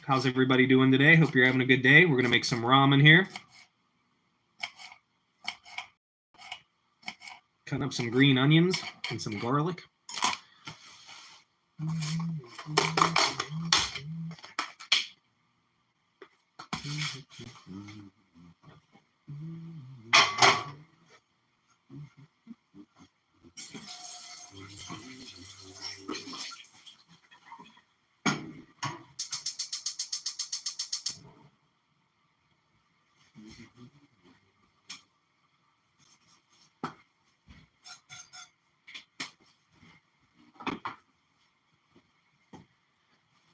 How's everybody doing today? Hope you're having a good day. We're going to make some ramen here. Cutting up some green onions and some garlic.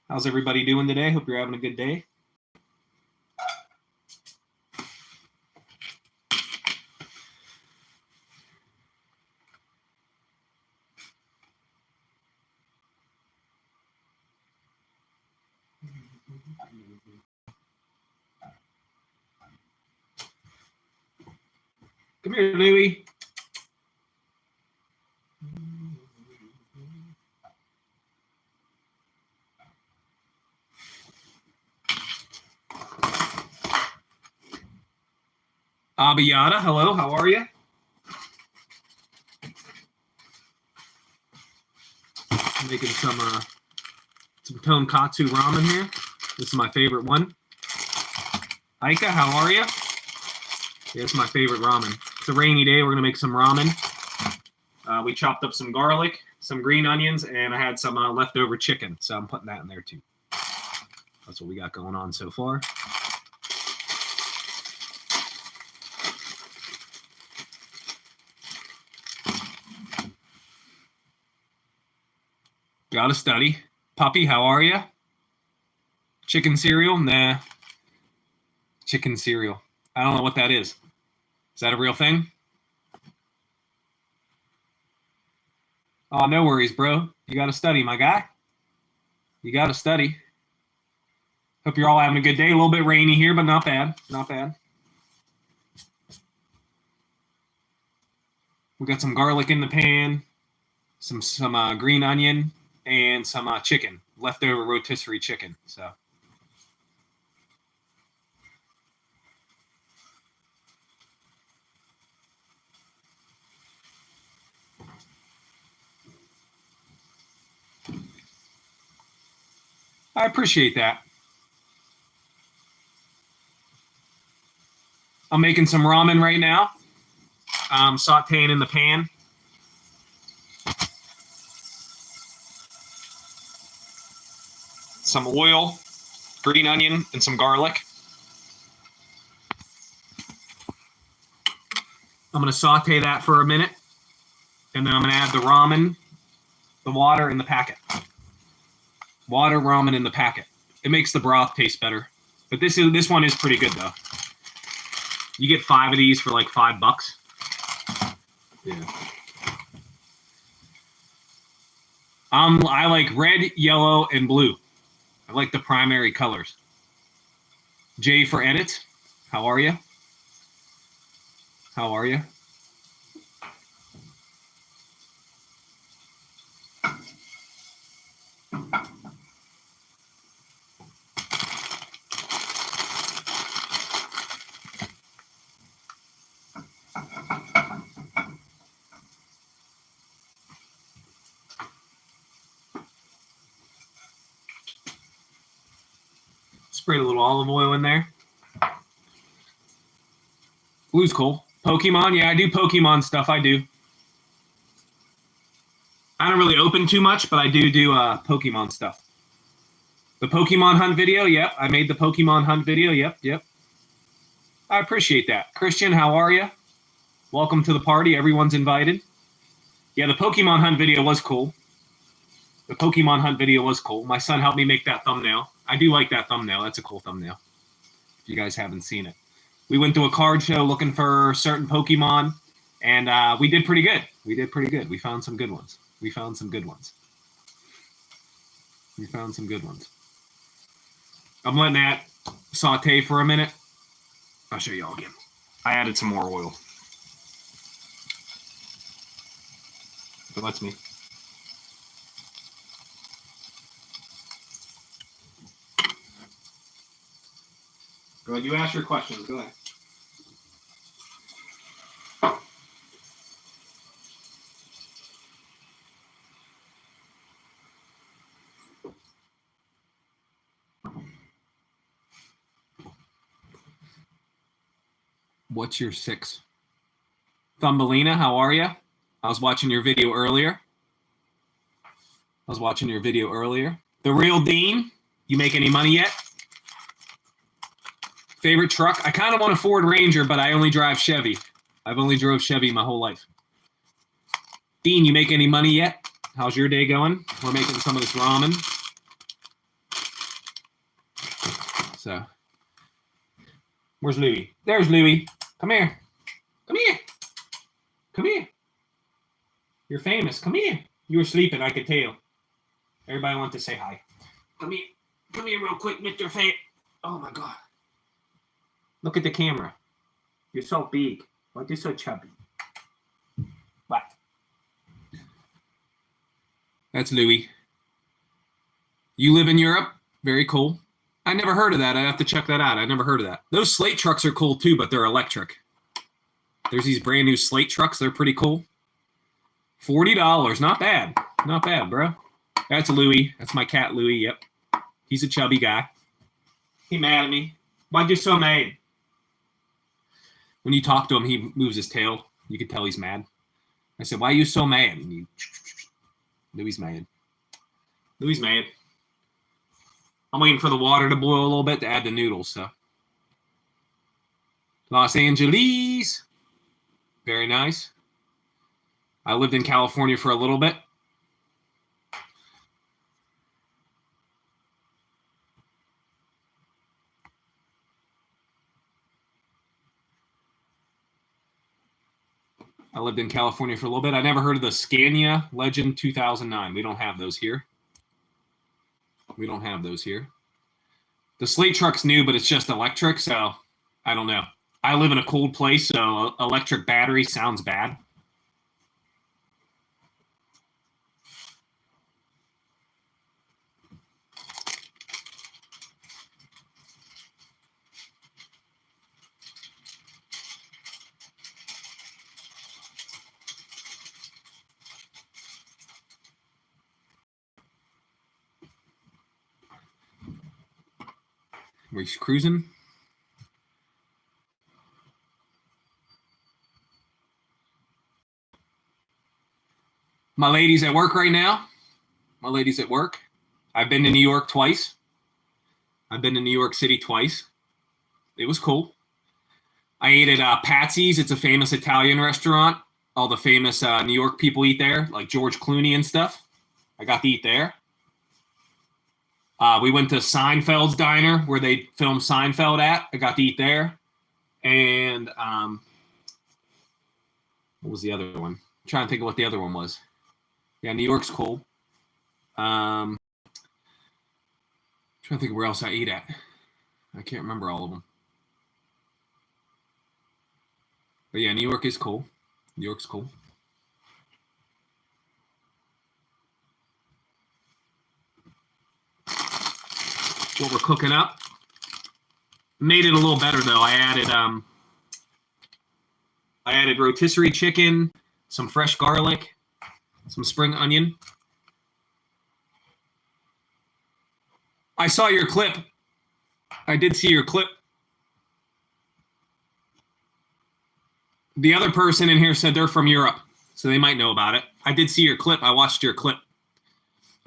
How's everybody doing today? Hope you're having a good day. Come here, Louie. Abiyata, hello, how are you? I'm making some tonkatsu ramen here. This is my favorite one. Aika, how are you? Yeah, it's my favorite ramen. It's a rainy day. We're going to make some ramen. We chopped up some garlic, some green onions, and I had some leftover chicken. So I'm putting that in there too. That's what we got going on so far. Gotta study. Puppy, how are you? Chicken cereal? Nah. Chicken cereal. I don't know what that is. Is that a real thing? Oh, no worries, bro. You gotta study, my guy. You gotta study. Hope you're all having a good day. A little bit rainy here, but not bad. Not bad. We got some garlic in the pan, some green onion, and some chicken, leftover rotisserie chicken. So. I appreciate that. I'm making some ramen right now. I'm sauteing in the pan. Some oil, green onion, and some garlic. I'm going to saute that for a minute, and then I'm going to add the ramen, the water, and the packet. Water, ramen, in the packet. It makes the broth taste better. But this one is pretty good, though. You get 5 of these for like $5. Yeah. I like red, yellow, and blue. I like the primary colors. J for edit. How are you? How are you? Sprayed a little olive oil in there. Blue's cool. Pokemon, yeah, I do Pokemon stuff. I do. I don't really open too much, but I do Pokemon stuff. The Pokemon hunt video, yep. I made the Pokemon hunt video, yep. I appreciate that. Christian, how are you? Welcome to the party. Everyone's invited. Yeah, the Pokemon hunt video was cool. The Pokemon hunt video was cool. My son helped me make that thumbnail. I do like that thumbnail. That's a cool thumbnail. If you guys haven't seen it. We went to a card show looking for certain Pokemon, and we did pretty good. We found some good ones. I'm letting that saute for a minute. I'll show y'all again. I added some more oil. If it lets me. Go ahead, you ask your questions. Go ahead. What's your 6? Thumbelina, how are you? I was watching your video earlier. The real Dean, you make any money yet? Favorite truck? I kind of want a Ford Ranger, but I only drive Chevy. I've only drove Chevy my whole life. Dean, you make any money yet? How's your day going? We're making some of this ramen. So, where's Louie? There's Louie. Come here. You're famous. Come here. You were sleeping, I could tell. Everybody wants to say hi. Come here real quick, Mr. Fan. Oh my God. Look at the camera. You're so big. Why are you so chubby? What? That's Louie. You live in Europe? Very cool. I never heard of that. I have to check that out. I never heard of that. Those Slate trucks are cool too, but they're electric. There's these brand new Slate trucks. They're pretty cool. $40. Not bad. Not bad, bro. That's Louie. That's my cat, Louie. Yep. He's a chubby guy. He mad at me. Why'd you so mad? When you talk to him, he moves his tail. You can tell he's mad. I said, why are you so mad? And Louie's mad. I'm waiting for the water to boil a little bit to add the noodles. So, Los Angeles. Very nice. I lived in California for a little bit. I never heard of the Scania Legend 2009. We don't have those here. The Slate truck's new, but it's just electric, so I don't know. I live in a cold place, so electric battery sounds bad. We're cruising. My lady's at work right now. I've been to New York twice. I've been to New York City twice. It was cool. I ate at Patsy's. It's a famous Italian restaurant. All the famous New York people eat there, like George Clooney and stuff. I got to eat there. We went to Seinfeld's Diner, where they filmed Seinfeld at. I got to eat there. And what was the other one? I'm trying to think of what the other one was. Yeah, New York's cool. Trying to think of where else I ate at. I can't remember all of them. But yeah, New York is cool. New York's cool. What we're cooking up. Made it a little better though. I added rotisserie chicken, some fresh garlic, some spring onion. I saw your clip. I did see your clip. The other person in here said they're from Europe, so they might know about it. I did see your clip. I watched your clip.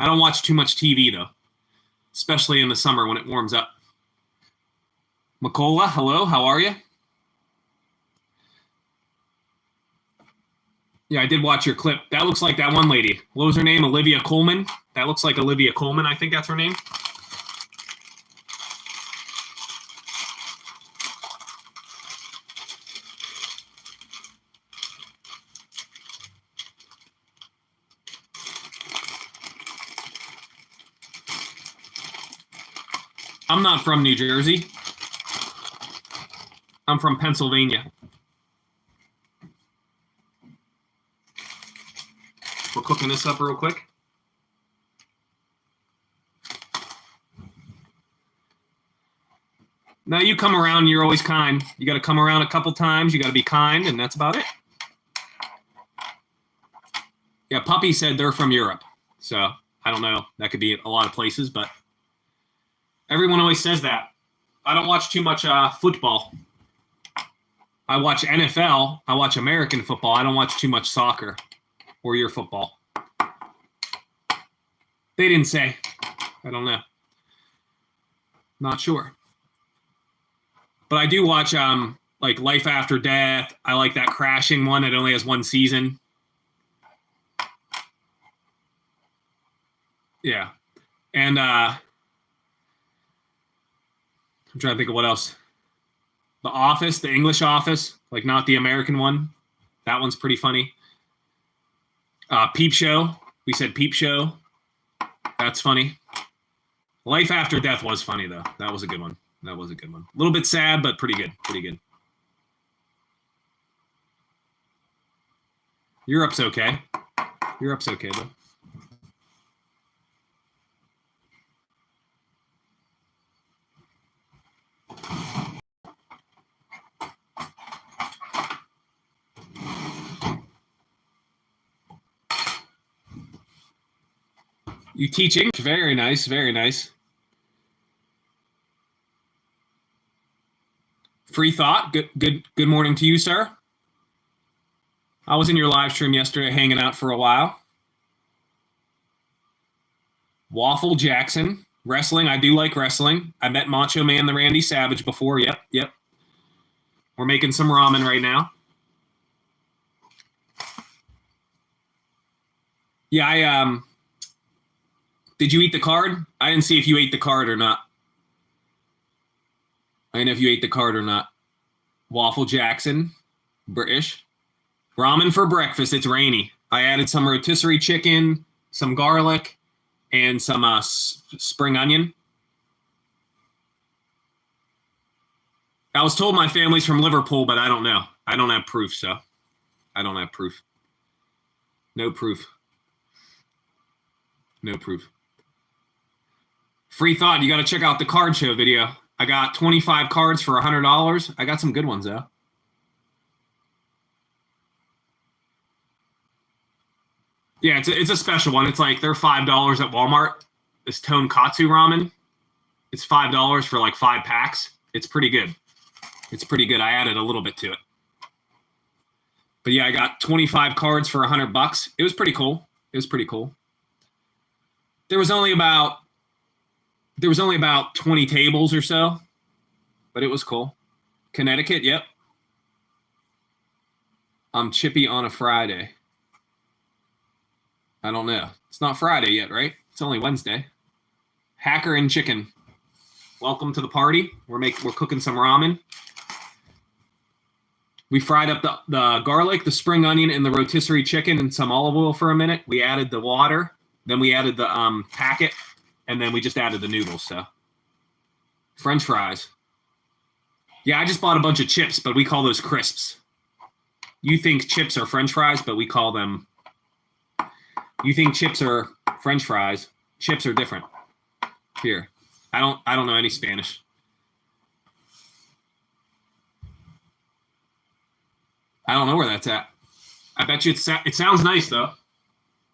I don't watch too much TV, though, especially in the summer when it warms up. Makola, hello. How are you? Yeah, I did watch your clip. That looks like that one lady. What was her name? Olivia Colman? That looks like Olivia Colman. I think that's her name. I'm not from New Jersey. I'm from Pennsylvania. We're cooking this up real quick. Now you come around, you're always kind. You got to come around a couple times. You got to be kind, and that's about it. Yeah, Puppy said they're from Europe. So I don't know. That could be a lot of places, but everyone always says that. I don't watch too much football. I watch NFL. I watch American football. I don't watch too much soccer or your football. They didn't say. I don't know. Not sure. But I do watch like Life After Death. I like that Crashing one. It only has one season. Yeah. And I'm trying to think of what else. The Office, the English Office, like not the American one. That one's pretty funny. Peep Show. We said Peep Show. That's funny. Life After Death was funny, though. That was a good one. That was a good one. A little bit sad, but pretty good. Pretty good. Europe's okay. Europe's okay, though. You teach English? Very nice, very nice. Free thought. Good morning to you, sir. I was in your live stream yesterday hanging out for a while. Waffle Jackson. Wrestling. I do like wrestling. I met Macho Man the Randy Savage before. Yep. We're making some ramen right now. Yeah, did you eat the card? I didn't see if you ate the card or not. I didn't know if you ate the card or not. Waffle Jackson, British. Ramen for breakfast. It's rainy. I added some rotisserie chicken, some garlic, and some spring onion. I was told my family's from Liverpool, but I don't know. I don't have proof, so I don't have proof. No proof. No proof. Free thought. You got to check out the card show video. I got 25 cards for $100. I got some good ones, though. Yeah, it's a special one. It's like they're $5 at Walmart. This tonkatsu ramen. It's $5 for like 5 packs. It's pretty good. It's pretty good. I added a little bit to it. But yeah, I got 25 cards for $100. It was pretty cool. It was pretty cool. There was only about 20 tables or so, but it was cool. Connecticut, yep. I'm chippy on a Friday. I don't know. It's not Friday yet, right? It's only Wednesday. Hacker and chicken. Welcome to the party. We're cooking some ramen. We fried up the garlic, the spring onion, and the rotisserie chicken in some olive oil for a minute. We added the water. Then we added the packet. And then we just added the noodles. So, French fries. Yeah, I just bought a bunch of chips, but we call those crisps. You think chips are French fries, but we call them... You think chips are French fries. Chips are different. Here. I don't know any Spanish. I don't know where that's at. I bet you it sounds nice, though.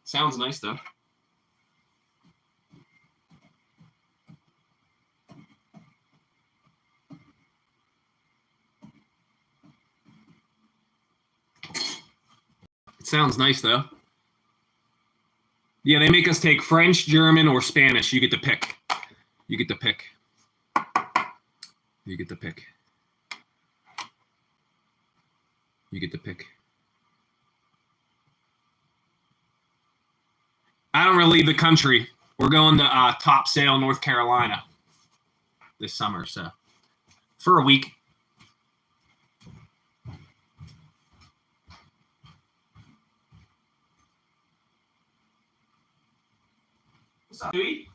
Sounds nice, though. It sounds nice, though. Yeah, they make us take French, German, or Spanish. You get to pick. You get to pick. You get to pick. You get to pick. I don't really leave the country. We're going to Topsail, North Carolina this summer, so for a week. What's up, Dewey?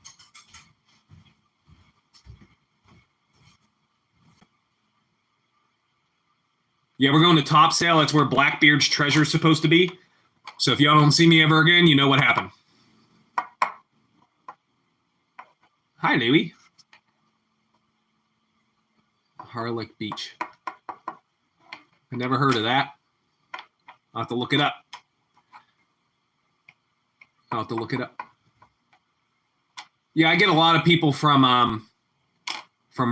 Yeah, we're going to Topsail. That's where Blackbeard's treasure is supposed to be. So if y'all don't see me ever again, you know what happened. Hi, Dewey. Harlech Beach. I never heard of that. I'll have to look it up. I'll have to look it up. Yeah, I get a lot of people from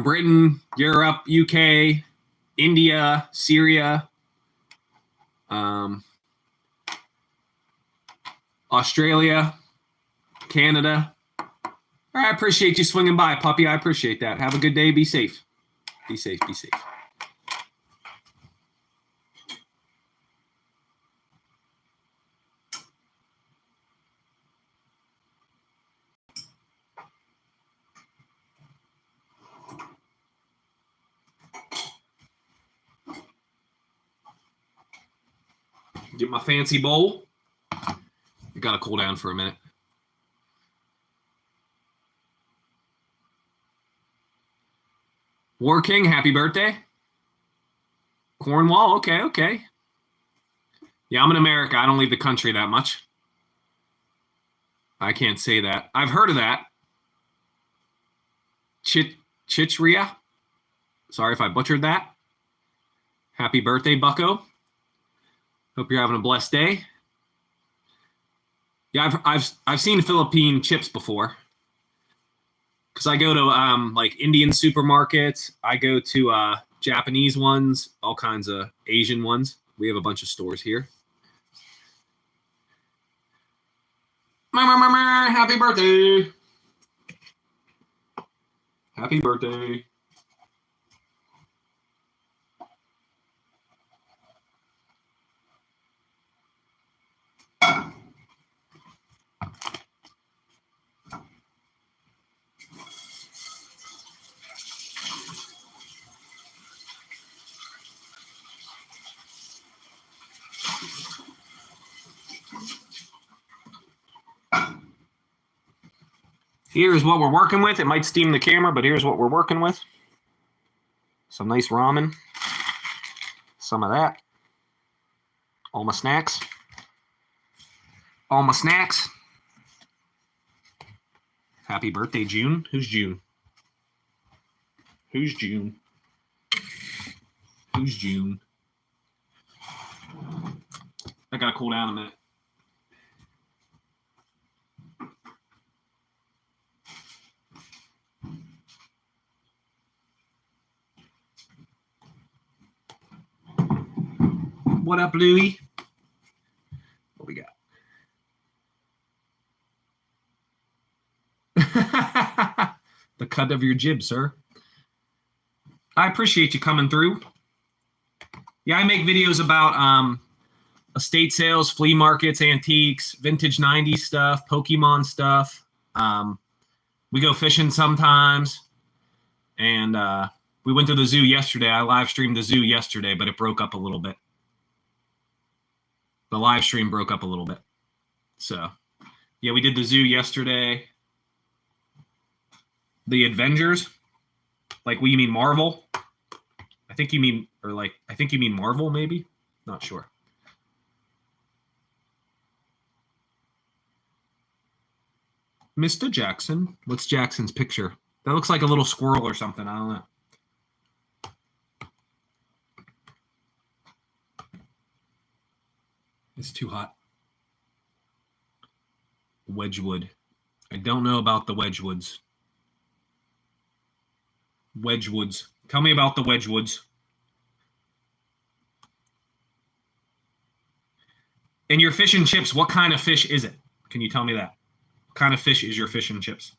Britain, Europe, UK, India, Syria, Australia, Canada. I appreciate you swinging by, puppy. I appreciate that. Have a good day. Be safe. Be safe. Be safe. Get my fancy bowl. I gotta cool down for a minute. War King, happy birthday. Cornwall, okay. Yeah, I'm in America. I don't leave the country that much. I can't say that. I've heard of that. Chichria. Sorry if I butchered that. Happy birthday, Bucko. Hope you're having a blessed day. Yeah, I've seen Philippine chips before. Because I go to like Indian supermarkets. I go to Japanese ones, all kinds of Asian ones. We have a bunch of stores here. Happy birthday. Happy birthday. Here's what we're working with. It might steam the camera, but here's what we're working with. Some nice ramen. Some of that. All my snacks. All my snacks. Happy birthday, June. Who's June? Who's June? Who's June? I gotta cool down a minute. What up, Louie? What we got? The cut of your jib, sir. I appreciate you coming through. Yeah, I make videos about estate sales, flea markets, antiques, vintage 90s stuff, Pokemon stuff. We go fishing sometimes. And we went to the zoo yesterday. I live streamed the zoo yesterday, but it broke up a little bit. The live stream broke up a little bit. So, yeah, we did the zoo yesterday. The Avengers. Like, what you mean Marvel? I think you mean Marvel, maybe? Not sure. Mr. Jackson. What's Jackson's picture? That looks like a little squirrel or something. I don't know. It's too hot. Wedgwood. I don't know about the Wedgwoods. Wedgwoods. Tell me about the Wedgwoods. And your fish and chips, what kind of fish is it? Can you tell me that? What kind of fish is your fish and chips?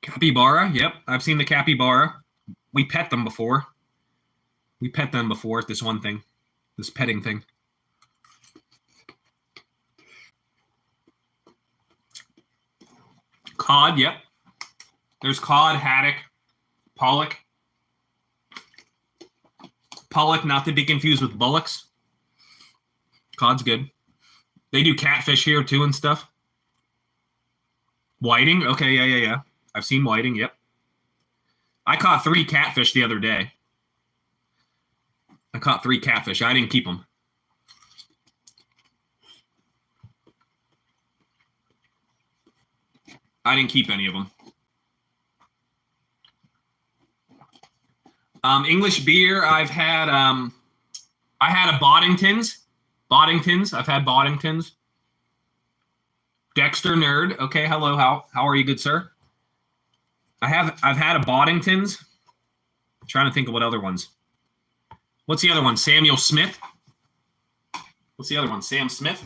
Capybara, yep. I've seen the capybara. We pet them before. We pet them before at this one thing. This petting thing. Cod, yep. There's cod, haddock, pollock. Pollock, not to be confused with bullocks. Cod's good. They do catfish here too and stuff. Whiting, okay, yeah. I've seen whiting, yep. I caught 3 catfish the other day. I caught 3 catfish. I didn't keep them. I didn't keep any of them. English beer, I've had I had a Boddington's. I've had Boddington's. Dexter Nerd. Okay, hello. How are you, good sir? I've had a Boddington's. I'm trying to think of what other ones. What's the other one? Samuel Smith. What's the other one? Sam Smith.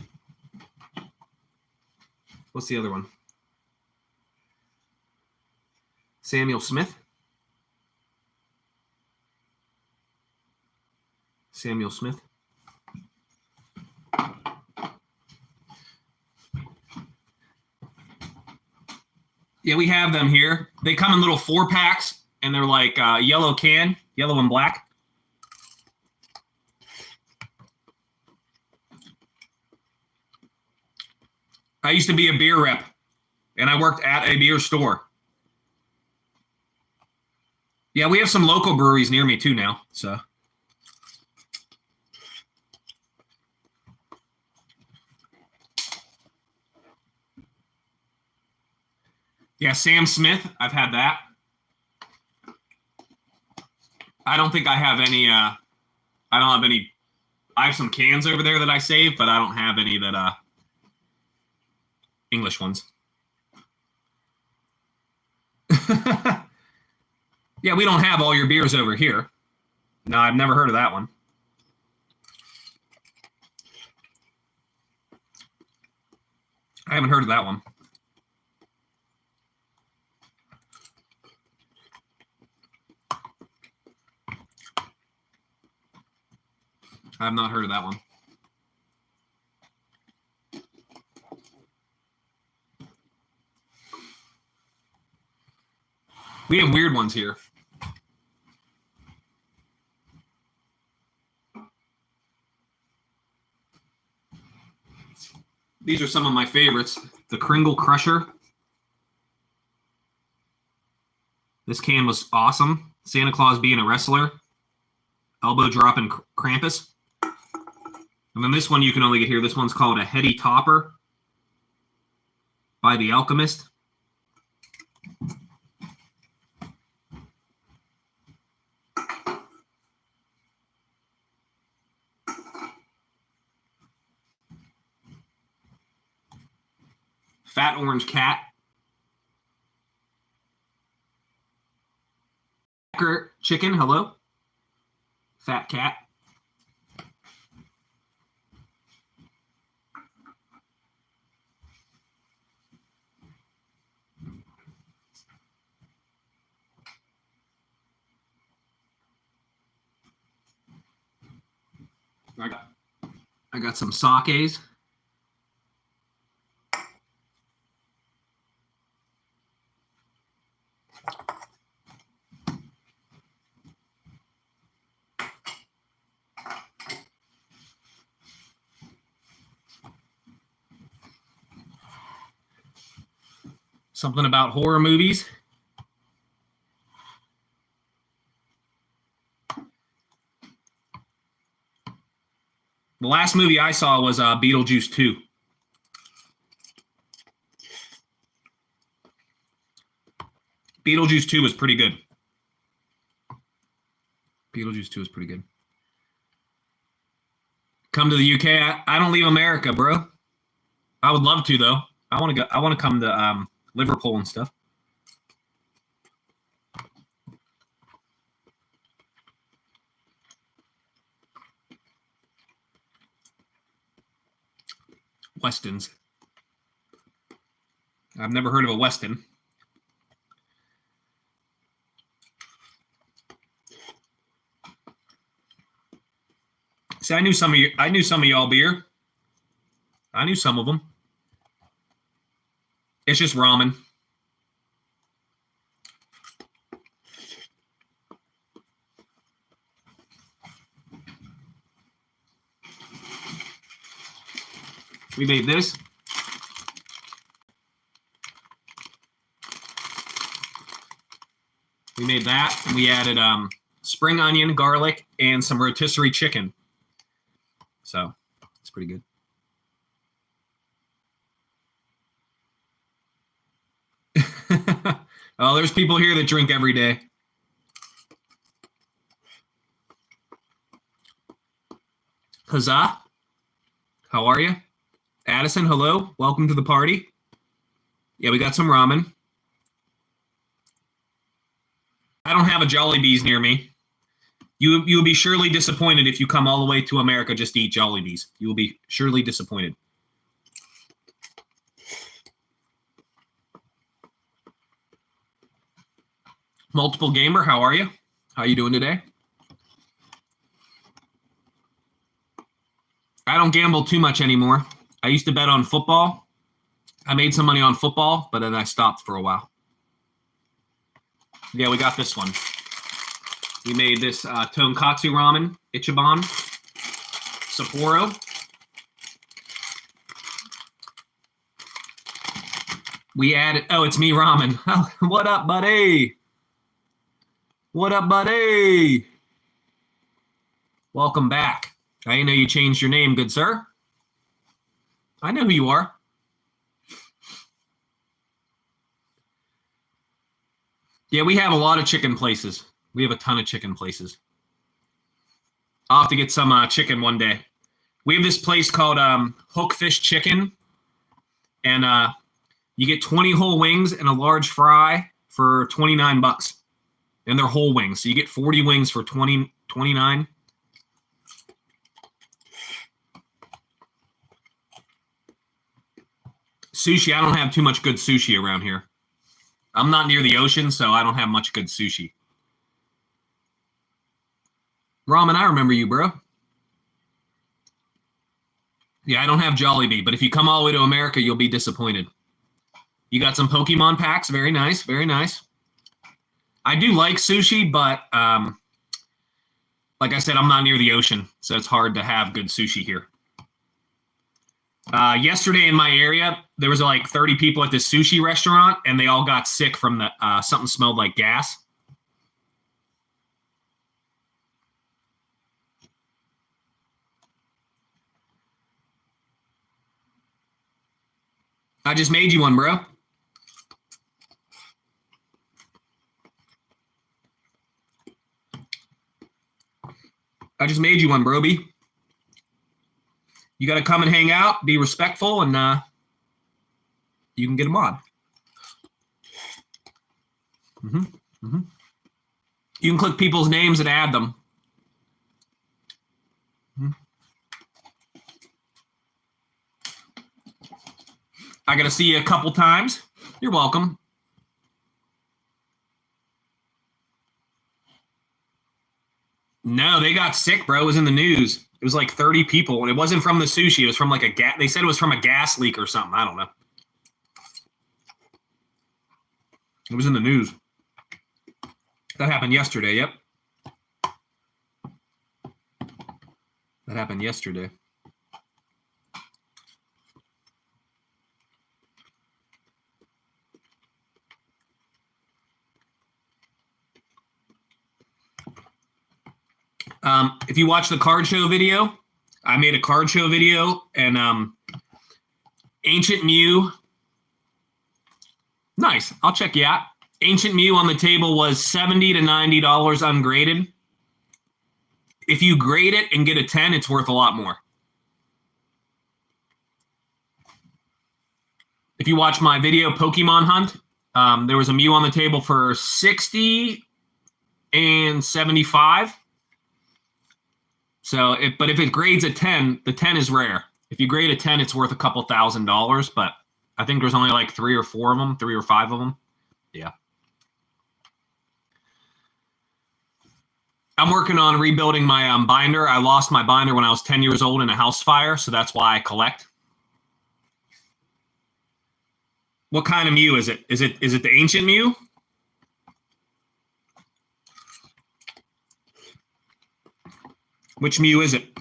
What's the other one? Samuel Smith. Samuel Smith. Yeah, we have them here. They come in little 4-packs, and they're like yellow can, yellow and black. I used to be a beer rep, and I worked at a beer store. Yeah, we have some local breweries near me too now, so. Yeah, Sam Smith, I've had that. I don't think I have any, I don't have any, I have some cans over there that I saved, but I don't have any that, English ones. Yeah, we don't have all your beers over here. No, I've never heard of that one. I haven't heard of that one. I have not heard of that one. We have weird ones here. These are some of my favorites. The Kringle Crusher. This can was awesome. Santa Claus being a wrestler. Elbow dropping Krampus. And then this one you can only get here. This one's called a Heady Topper by The Alchemist. Fat Orange Cat. Chicken, hello. Fat Cat. I got some sakes. Something about horror movies. The last movie I saw was Beetlejuice 2. Beetlejuice 2 was pretty good. Beetlejuice 2 is pretty good. Come to the UK. I don't leave America, bro. I would love to, though. I want to go. I want to come to Liverpool and stuff. Westons. I've never heard of a Weston. See, I knew some of you. I knew some of y'all beer. I knew some of them. It's just ramen. We made this. We made that. And we added spring onion, garlic, and some rotisserie chicken. So it's pretty good. Oh, there's people here that drink every day. Huzzah. How are you? Addison, hello. Welcome to the party. Yeah, we got some ramen. I don't have a Jollibees near me. You will be surely disappointed if you come all the way to America just to eat Jollibees. You will be surely disappointed. Multiple Gamer, how are you? How you doing today? I don't gamble too much anymore. I used to bet on football. I made some money on football, but then I stopped for a while. Yeah, we got this one. We made this tonkatsu ramen, Ichiban, Sapporo. We added, oh, it's me, Ramen. Oh, what up, buddy? What up, buddy? Welcome back. I didn't know you changed your name, good sir. I know who you are. Yeah, we have a lot of chicken places. We have a ton of chicken places. I'll have to get some chicken one day. We have this place called Hookfish Chicken. And you get 20 whole wings and a large fry for $29. And they're whole wings. So you get 40 wings for $29. Sushi, I don't have too much good sushi around here. I'm not near the ocean, so I don't have much good sushi. Ramen, I remember you, bro. Yeah, I don't have Jollibee, but if you come all the way to America, you'll be disappointed. You got some Pokemon packs. Very nice, very nice. I do like sushi, but like I said, I'm not near the ocean, so it's hard to have good sushi here. Yesterday in my area, there was like 30 people at this sushi restaurant, and they all got sick from the something smelled like gas. I just made you one, bro. I just made you one, broby. You got to come and hang out, be respectful, and you can get them on. You can click people's names and add them. I got to see you a couple times. You're welcome. No, they got sick, bro. It was in the news. It was like 30 people, and it wasn't from the sushi. It was from like a gas. They said it was from a gas leak or something. I don't know. It was in the news. That happened yesterday. Yep. That happened yesterday. If you watch the card show video, I made a card show video, and Ancient Mew. Nice. I'll check you out. Ancient Mew on the table was $70 to $90 ungraded. If you grade it and get a 10, it's worth a lot more. If you watch my video, Pokemon Hunt, there was a Mew on the table for 60 and 75. So, but if it grades a 10, the 10 is rare. If you grade a 10, it's worth a couple $1,000, but I think there's only like 3 or 4 of them, 3 or 5 of them. Yeah. I'm working on rebuilding my binder. I lost my binder when I was 10 years old in a house fire, so that's why I collect. What kind of Mew is it? Is it the Ancient Mew? Which Mew is it?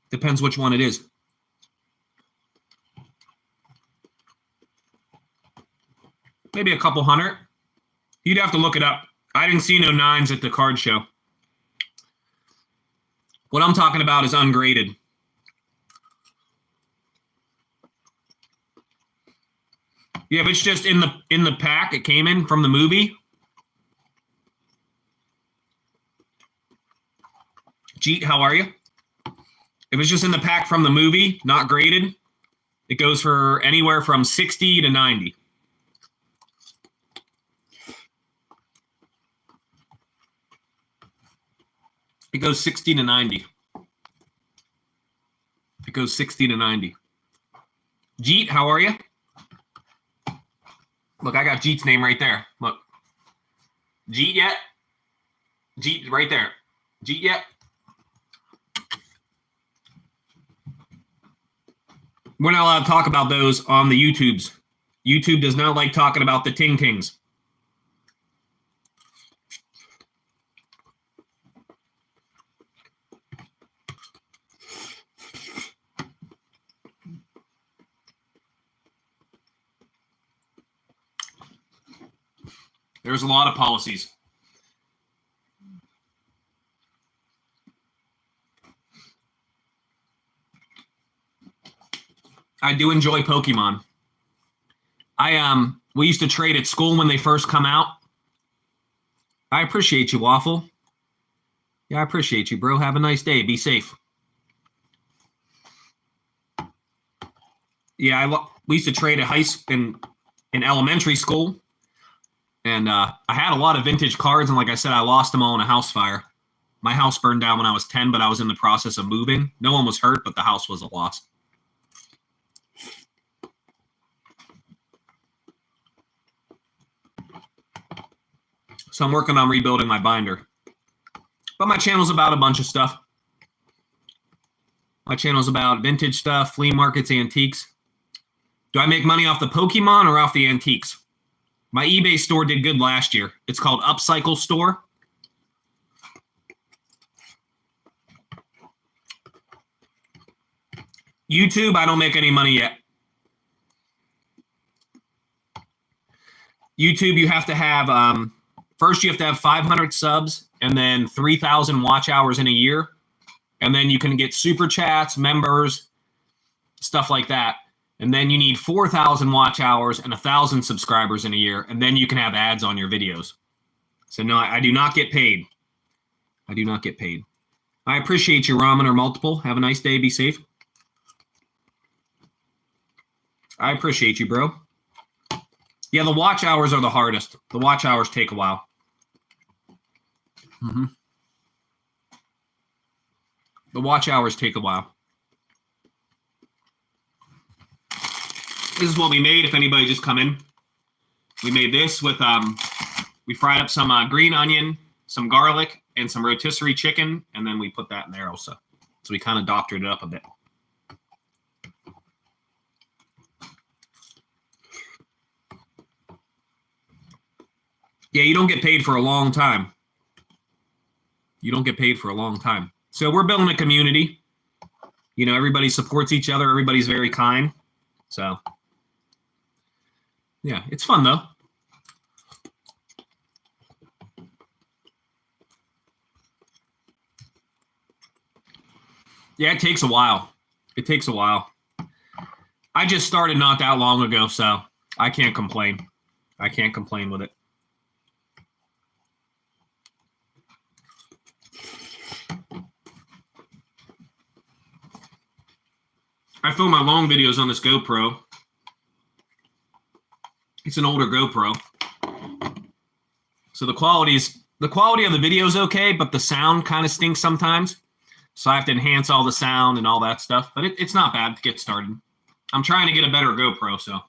Depends which one it is. Maybe a couple hundred. You'd have to look it up. I didn't see no 9s at the card show. What I'm talking about is ungraded. Yeah, if it's just in the pack it came in from the movie. Jeet, how are you? If it's just in the pack from the movie, not graded, it goes for anywhere from 60 to 90. It goes 60 to 90. It goes 60 to 90. Jeet, how are you? Look, I got Jeet's name right there. Look. Jeet yet? Jeet right there. Jeet yet? We're not allowed to talk about those on the YouTubes. YouTube does not like talking about the ting-tings. There's a lot of policies. I do enjoy Pokemon. We used to trade at school when they first come out. I appreciate you, Waffle. Yeah, I appreciate you, bro. Have a nice day. Be safe. Yeah, we used to trade at in elementary school. And I had a lot of vintage cards, and like I said, I lost them all in a house fire. My house burned down when I was 10, but I was in the process of moving. No one was hurt, but the house was a loss. So I'm working on rebuilding my binder. But my channel's about a bunch of stuff. My channel's about vintage stuff, flea markets, antiques. Do I make money off the Pokemon or off the antiques? My eBay store did good last year. It's called Upcycle Store. YouTube, I don't make any money yet. YouTube, you have to have, first you have to have 500 subs and then 3,000 watch hours in a year. And then you can get super chats, members, stuff like that. And then you need 4,000 watch hours and 1,000 subscribers in a year. And then you can have ads on your videos. So no, I do not get paid. I do not get paid. I appreciate you, Ramen or Multiple. Have a nice day. Be safe. I appreciate you, bro. Yeah, the watch hours are the hardest. The watch hours take a while. The watch hours take a while. This is what we made, if anybody just come in. We made this with, we fried up some green onion, some garlic, and some rotisserie chicken, and then we put that in there also. So we kind of doctored it up a bit. Yeah, you don't get paid for a long time. You don't get paid for a long time. So we're building a community. You know, everybody supports each other. Everybody's very kind. So, yeah, it's fun, though. Yeah, it takes a while. It takes a while. I just started not that long ago, so I can't complain. I can't complain with it. I film my long videos on this GoPro. It's an older GoPro. So the quality of the video is okay, but the sound kind of stinks sometimes. So I have to enhance all the sound and all that stuff. But it's not bad to get started. I'm trying to get a better GoPro, so.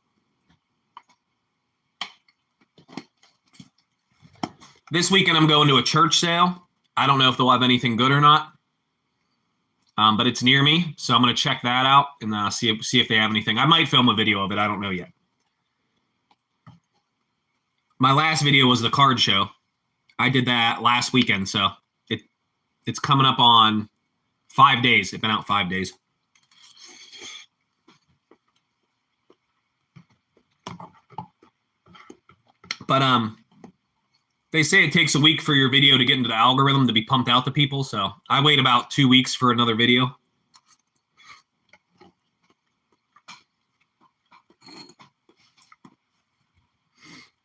This weekend I'm going to a church sale. I don't know if they'll have anything good or not. But it's near me, so I'm going to check that out and see if they have anything. I might film a video of it. I don't know yet. My last video was the card show. I did that last weekend, so it's coming up on 5 days. It's been out 5 days. But they say it takes a week for your video to get into the algorithm to be pumped out to people, so I wait about 2 weeks for another video.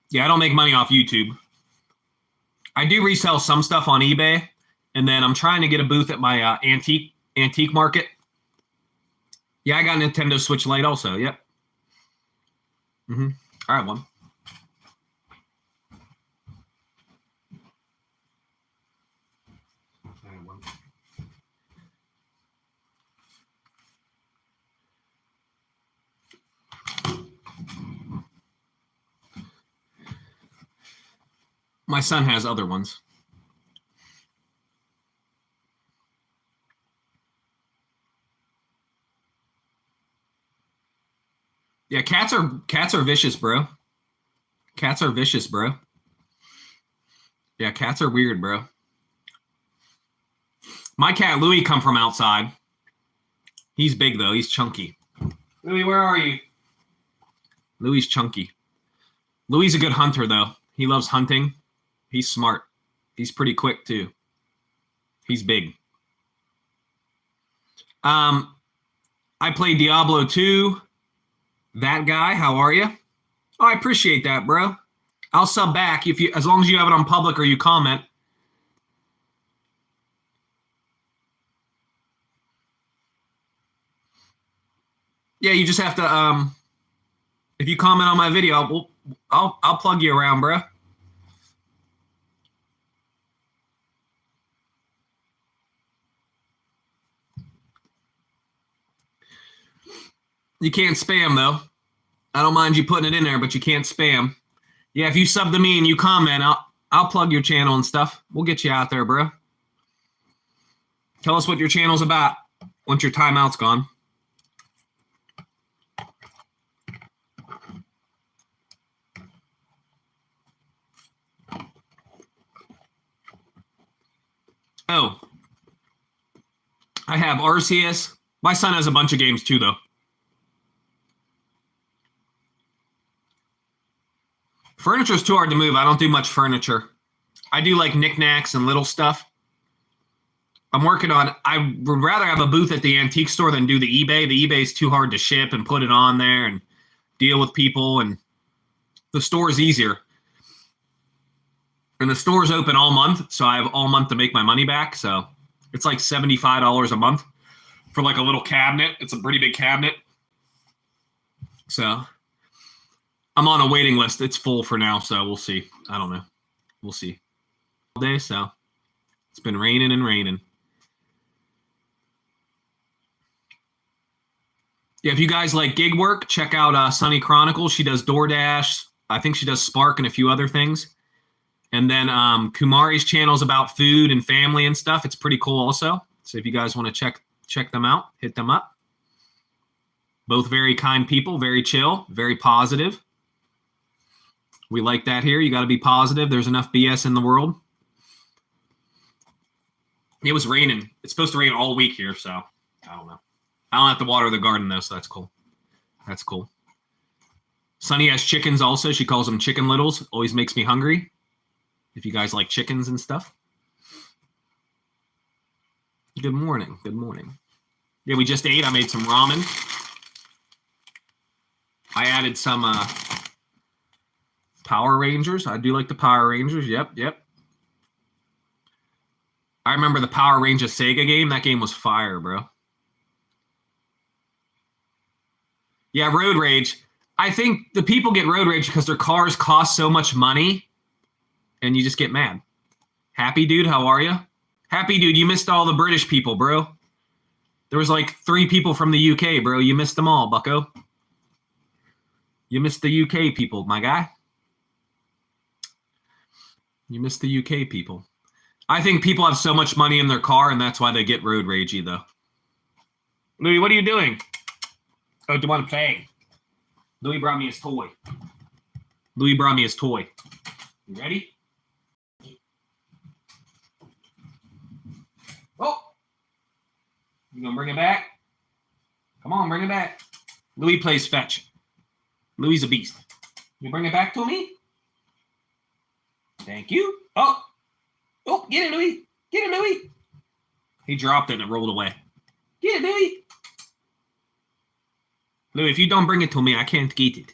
Yeah, I don't make money off YouTube. I do resell some stuff on eBay, and then I'm trying to get a booth at my antique market. Yeah, I got a Nintendo Switch Lite also, yep. I have one. My son has other ones. Yeah, cats are vicious, bro. Cats are vicious, bro. Yeah, cats are weird, bro. My cat Louis come from outside. He's big though. He's chunky. Louis, where are you? Louis chunky. Louis a good hunter though. He loves hunting. He's smart. He's pretty quick too. He's big. I play Diablo 2. That guy, how are you? Oh, I appreciate that, bro. I'll sub back as long as you have it on public or you comment. Yeah, you just have to if you comment on my video, I'll plug you around, bro. You can't spam, though. I don't mind you putting it in there, but you can't spam. Yeah, if you sub to me and you comment, I'll plug your channel and stuff. We'll get you out there, bro. Tell us what your channel's about once your timeout's gone. Oh. I have Arceus. My son has a bunch of games, too, though. Furniture's too hard to move. I don't do much furniture. I do like knickknacks and little stuff. I'm working on I would rather have a booth at the antique store than do the eBay. The eBay is too hard to ship and put it on there and deal with people, and the store is easier. And the store's open all month, so I have all month to make my money back. So it's like $75 a month for like a little cabinet. It's a pretty big cabinet. So I'm on a waiting list. It's full for now, so we'll see. I don't know. We'll see. All day, so it's been raining and raining. Yeah, if you guys like gig work, check out Sunny Chronicles. She does DoorDash. I think she does Spark and a few other things. And then Kumari's channel is about food and family and stuff. It's pretty cool also. So if you guys want to check them out, hit them up. Both very kind people, very chill, very positive. We like that here. You got to be positive. There's enough BS in the world. It was raining. It's supposed to rain all week here, so I don't know. I don't have to water the garden, though, so that's cool. That's cool. Sunny has chickens also. She calls them chicken littles. Always makes me hungry. If you guys like chickens and stuff. Good morning. Good morning. Yeah, we just ate. I made some ramen. I added some Power Rangers. I do like the Power Rangers. Yep. I remember the Power Rangers Sega game. That game was fire, bro. Yeah, road rage. I think the people get road rage because their cars cost so much money, and you just get mad. Happy dude, how are you? Happy dude, you missed all the British people, bro. There was like 3 people from the UK, bro. You missed them all, bucko. You missed the UK people, my guy. You missed the UK people. I think people have so much money in their car, and that's why they get road ragey, though. Louis, what are you doing? Oh, do you want to play? Louis brought me his toy. You ready? Oh! You gonna bring it back? Come on, bring it back. Louis plays fetch. Louis a beast. You bring it back to me? Thank you. Oh, get it, Louis. Get it, Louis. He dropped it and it rolled away. Get it, Louis. Louis, if you don't bring it to me, I can't get it.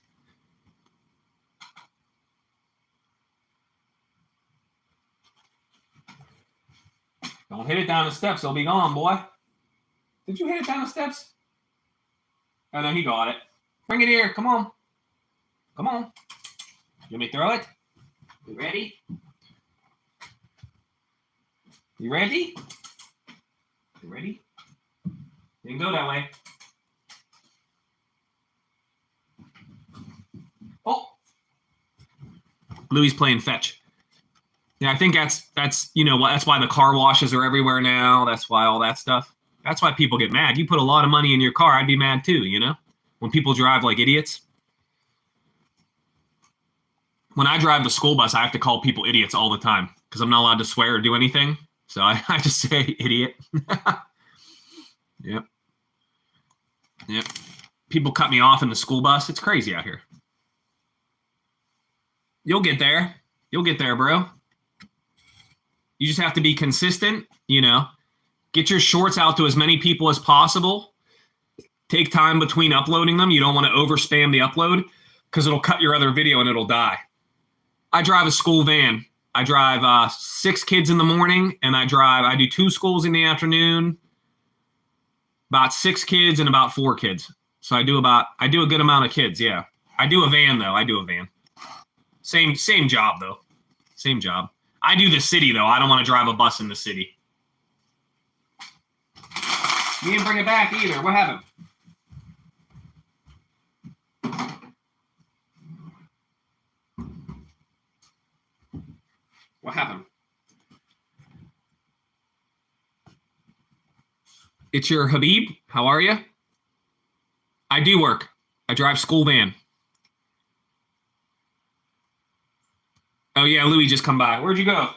Don't hit it down the steps. It'll be gone, boy. Did you hit it down the steps? Oh, no, he got it. Bring it here. Come on. Come on. You want me to throw it? You ready? You ready? You ready? You can go that way. Oh! Louis playing fetch. Yeah, I think that's that's why the car washes are everywhere now. That's why all that stuff. That's why people get mad. You put a lot of money in your car, I'd be mad too, when people drive like idiots. When I drive the school bus, I have to call people idiots all the time because I'm not allowed to swear or do anything. So I just say idiot. Yep. People cut me off in the school bus. It's crazy out here. You'll get there. You'll get there, bro. You just have to be consistent, Get your shorts out to as many people as possible. Take time between uploading them. You don't want to overspam the upload because it'll cut your other video and it'll die. I drive a school van. I drive 6 kids in the morning, and I do 2 schools in the afternoon, about 6 kids and about 4 kids. So I do a good amount of kids, yeah. I do a van, though. Same job, though. Same job. I do the city, though. I don't want to drive a bus in the city. You didn't bring it back either. What happened? What happened? It's your Habib. How are you? I do work. I drive school van. Oh, yeah, Louis just come by. Where'd you go?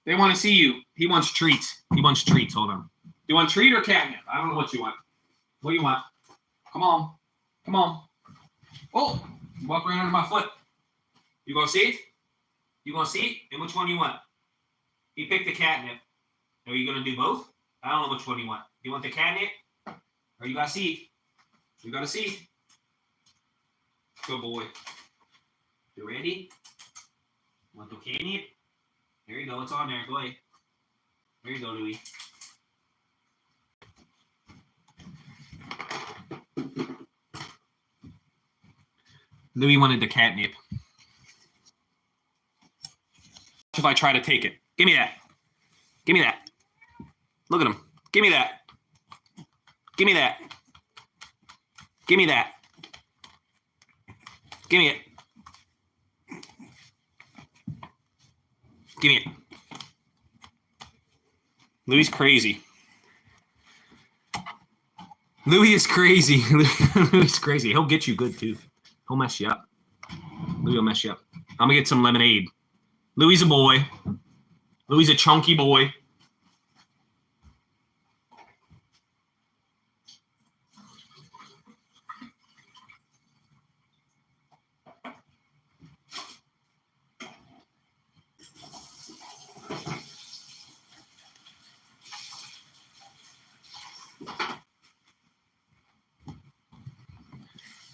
They want to see you. He wants treats. Hold on. You want treat or catnip? I don't know what you want. What do you want? Come on. Oh, you walk right under my foot. You gonna see it? And which one do you want? He picked the catnip. Are you gonna do both? I don't know which one you want. You want the catnip? Or you gotta see? You gotta see. Good boy. You ready? Want the catnip? There you go. It's on there. Go ahead. There you go, Louis. Louis wanted the catnip. If I try to take it. Give me that. Look at him. Give me that. Give me it. Give me it. Louis is crazy. Louis is crazy. Louis is crazy. He'll get you good, too. He'll mess you up. Louis will mess you up. I'm going to get some lemonade. Louis is a boy. Louis is a chunky boy.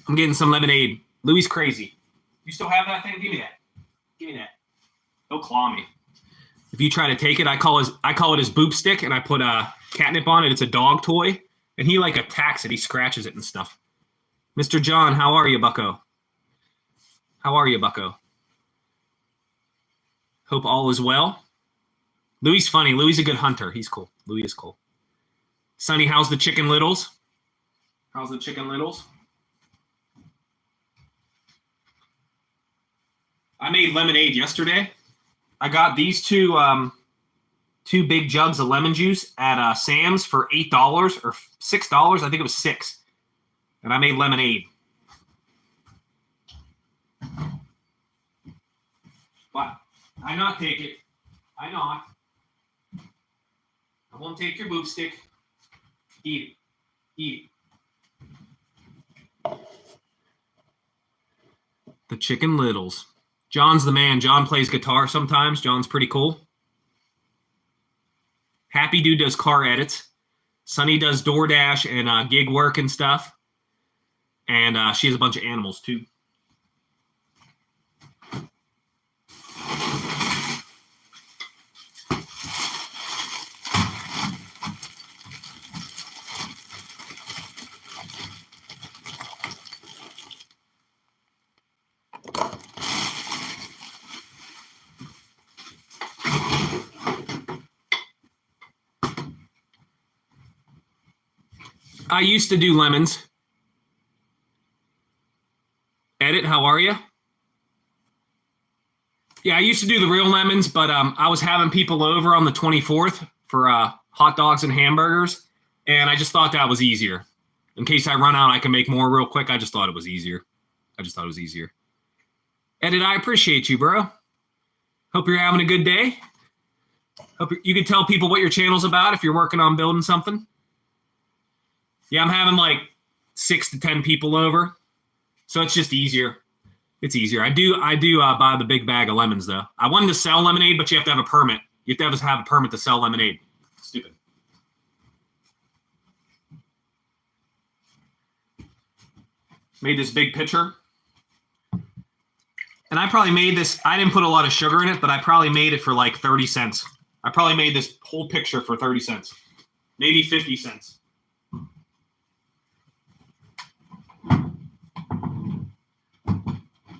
I'm getting some lemonade. Louis crazy. You still have that thing? Give me that. Give me that. He'll claw me. If you try to take it, I call it his boop stick, and I put catnip on it. It's a dog toy, and he like attacks it. He scratches it and stuff. Mr. John, how are you, Bucko? How are you, Bucko? Hope all is well. Louis funny. Louis is a good hunter. He's cool. Louis is cool. Sonny, how's the chicken littles? How's the chicken littles? I made lemonade yesterday. I got these two big jugs of lemon juice at Sam's for $8 or $6. I think it was $6. And I made lemonade. What? I not take it. I not. I won't take your boop stick. Eat it. Eat it. The chicken littles. John's the man. John plays guitar sometimes. John's pretty cool. Happy Dude does car edits. Sunny does DoorDash and gig work and stuff. And she has a bunch of animals, too. I used to do lemons. Edit, how are you? Yeah, I used to do the real lemons, but I was having people over on the 24th for hot dogs and hamburgers, and I just thought that was easier. In case I run out, I can make more real quick. I just thought it was easier. Edit, I appreciate you, bro. Hope you're having a good day. Hope you can tell people what your channel's about if you're working on building something. Yeah, I'm having like 6 to 10 people over, so it's just easier. It's easier. I do buy the big bag of lemons though. I wanted to sell lemonade, but you have to have a permit. You have to have a permit to sell lemonade. Stupid. Made this big pitcher, and I probably made this. I didn't put a lot of sugar in it, but I probably made it for like 30 cents. I probably made this whole picture for 30 cents, maybe 50 cents.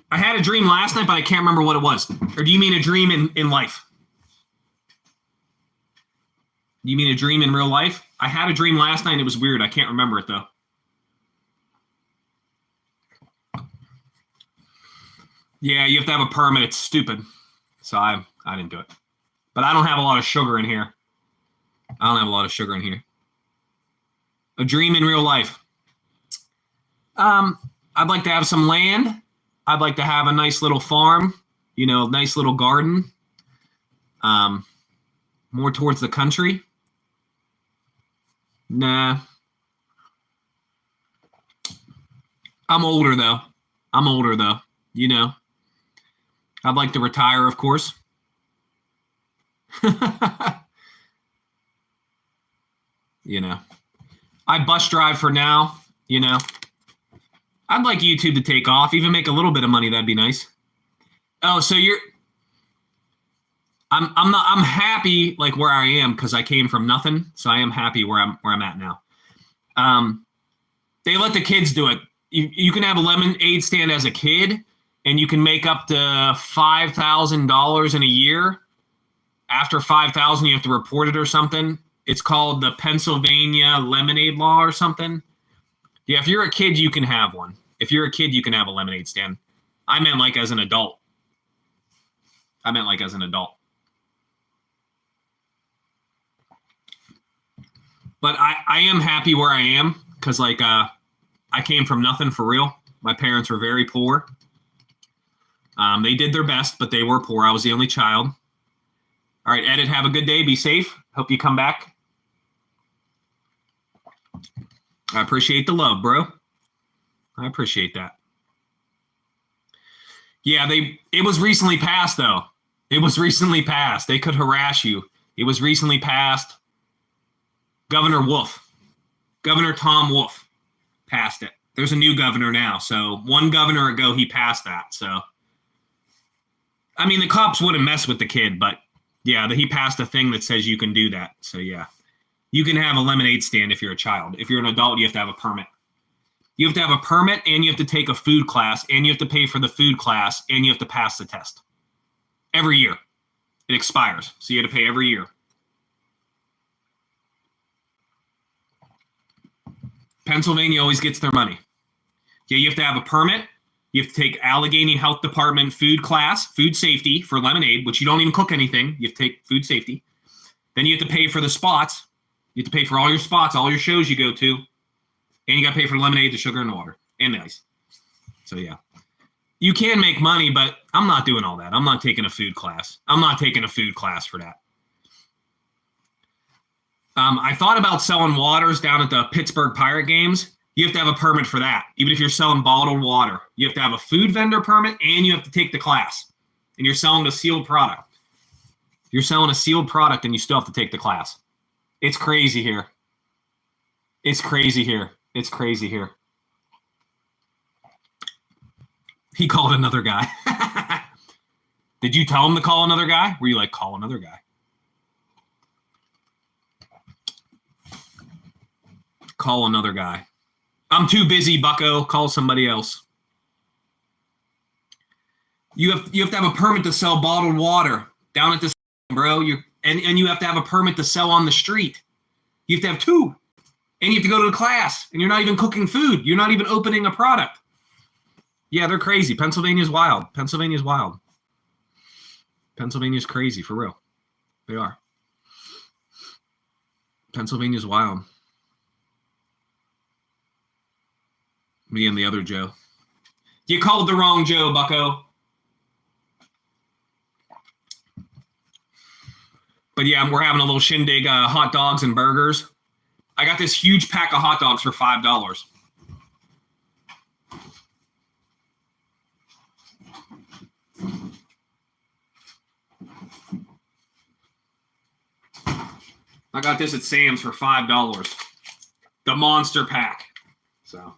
I had a dream last night, but I can't remember what it was. Or do you mean a dream in life? Do you mean a dream in real life? I had a dream last night and it was weird. I can't remember it though. Yeah, you have to have a permit. It's stupid. So I didn't do it. But I don't have a lot of sugar in here. A dream in real life. I'd like to have some land. I'd like to have a nice little farm, nice little garden, more towards the country. Nah. I'm older, though. I'd like to retire, of course. I bus drive for now, I'd like YouTube to take off, even make a little bit of money. That'd be nice. Oh, so I'm happy like where I am because I came from nothing. So I am happy where I'm at now. They let the kids do it. You can have a lemonade stand as a kid, and you can make up to $5,000 in a year. After 5,000, you have to report it or something. It's called the Pennsylvania Lemonade Law or something. Yeah, if you're a kid, you can have one. If you're a kid, you can have a lemonade stand. I meant like as an adult. But I am happy where I am because, like, I came from nothing for real. My parents were very poor. They did their best, but they were poor. I was the only child. All right, Edit, have a good day. Be safe. Hope you come back. I appreciate the love, bro. I appreciate that. Yeah, it was recently passed, though. It was recently passed. They could harass you. It was recently passed. Governor Tom Wolf passed it. There's a new governor now. So one governor ago, he passed that. So, I mean, the cops wouldn't mess with the kid, but yeah, he passed a thing that says you can do that. So yeah, you can have a lemonade stand if you're a child. If you're an adult, you have to have a permit. You have to have a permit, and you have to take a food class, and you have to pay for the food class, and you have to pass the test. Every year. It expires, so you have to pay every year. Pennsylvania always gets their money. Yeah, you have to have a permit. You have to take Allegheny Health Department food class, food safety for lemonade, which you don't even cook anything. You have to take food safety. Then you have to pay for the spots. You have to pay for all your spots, all your shows you go to. And you got to pay for the lemonade, the sugar, and the water, and the ice. So, yeah. You can make money, but I'm not doing all that. I'm not taking a food class. I'm not taking a food class for that. I thought about selling waters down at the Pittsburgh Pirate games. You have to have a permit for that. Even if you're selling bottled water, you have to have a food vendor permit, and you have to take the class. And you're selling a sealed product. You're selling a sealed product, and you still have to take the class. It's crazy here. It's crazy here. It's crazy here. He called another guy. Did you tell him to call another guy? Were you like, call another guy? Call another guy. I'm too busy, bucko. Call somebody else. You have to have a permit to sell bottled water down at this, bro. And you have to have a permit to sell on the street. You have to have two. And you have to go to the class. And you're not even cooking food. You're not even opening a product. Yeah, they're crazy. Pennsylvania's wild. Pennsylvania's wild. Pennsylvania's crazy, for real. They are. Pennsylvania's wild. Me and the other Joe. You called the wrong Joe, bucko. But yeah, we're having a little shindig, hot dogs and burgers. I got this huge pack of hot dogs for $5. I got this at Sam's for $5. The monster pack. So.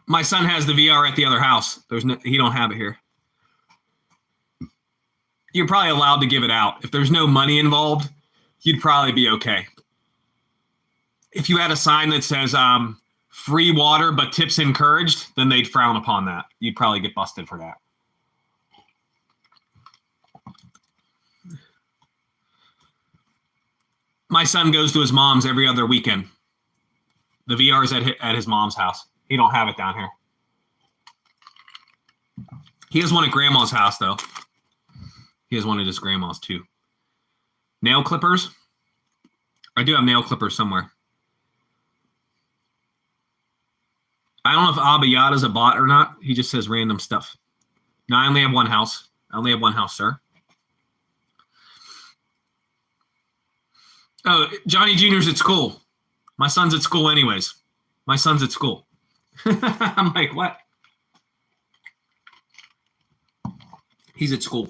My son has the VR at the other house. He don't have it here. You're probably allowed to give it out. If there's no money involved, you'd probably be okay. If you had a sign that says free water but tips encouraged, then they'd frown upon that. You'd probably get busted for that. My son goes to his mom's every other weekend. The VR is at his mom's house. He don't have it down here. He has one at grandma's house, though. He has one at his grandma's, too. Nail clippers? I do have nail clippers somewhere. I don't know if Abba Yada's a bot or not. He just says random stuff. No, I only have one house. I only have one house, sir. Oh, Johnny Jr.'s at school. My son's at school anyways. My son's at school. I'm like, what? He's at school.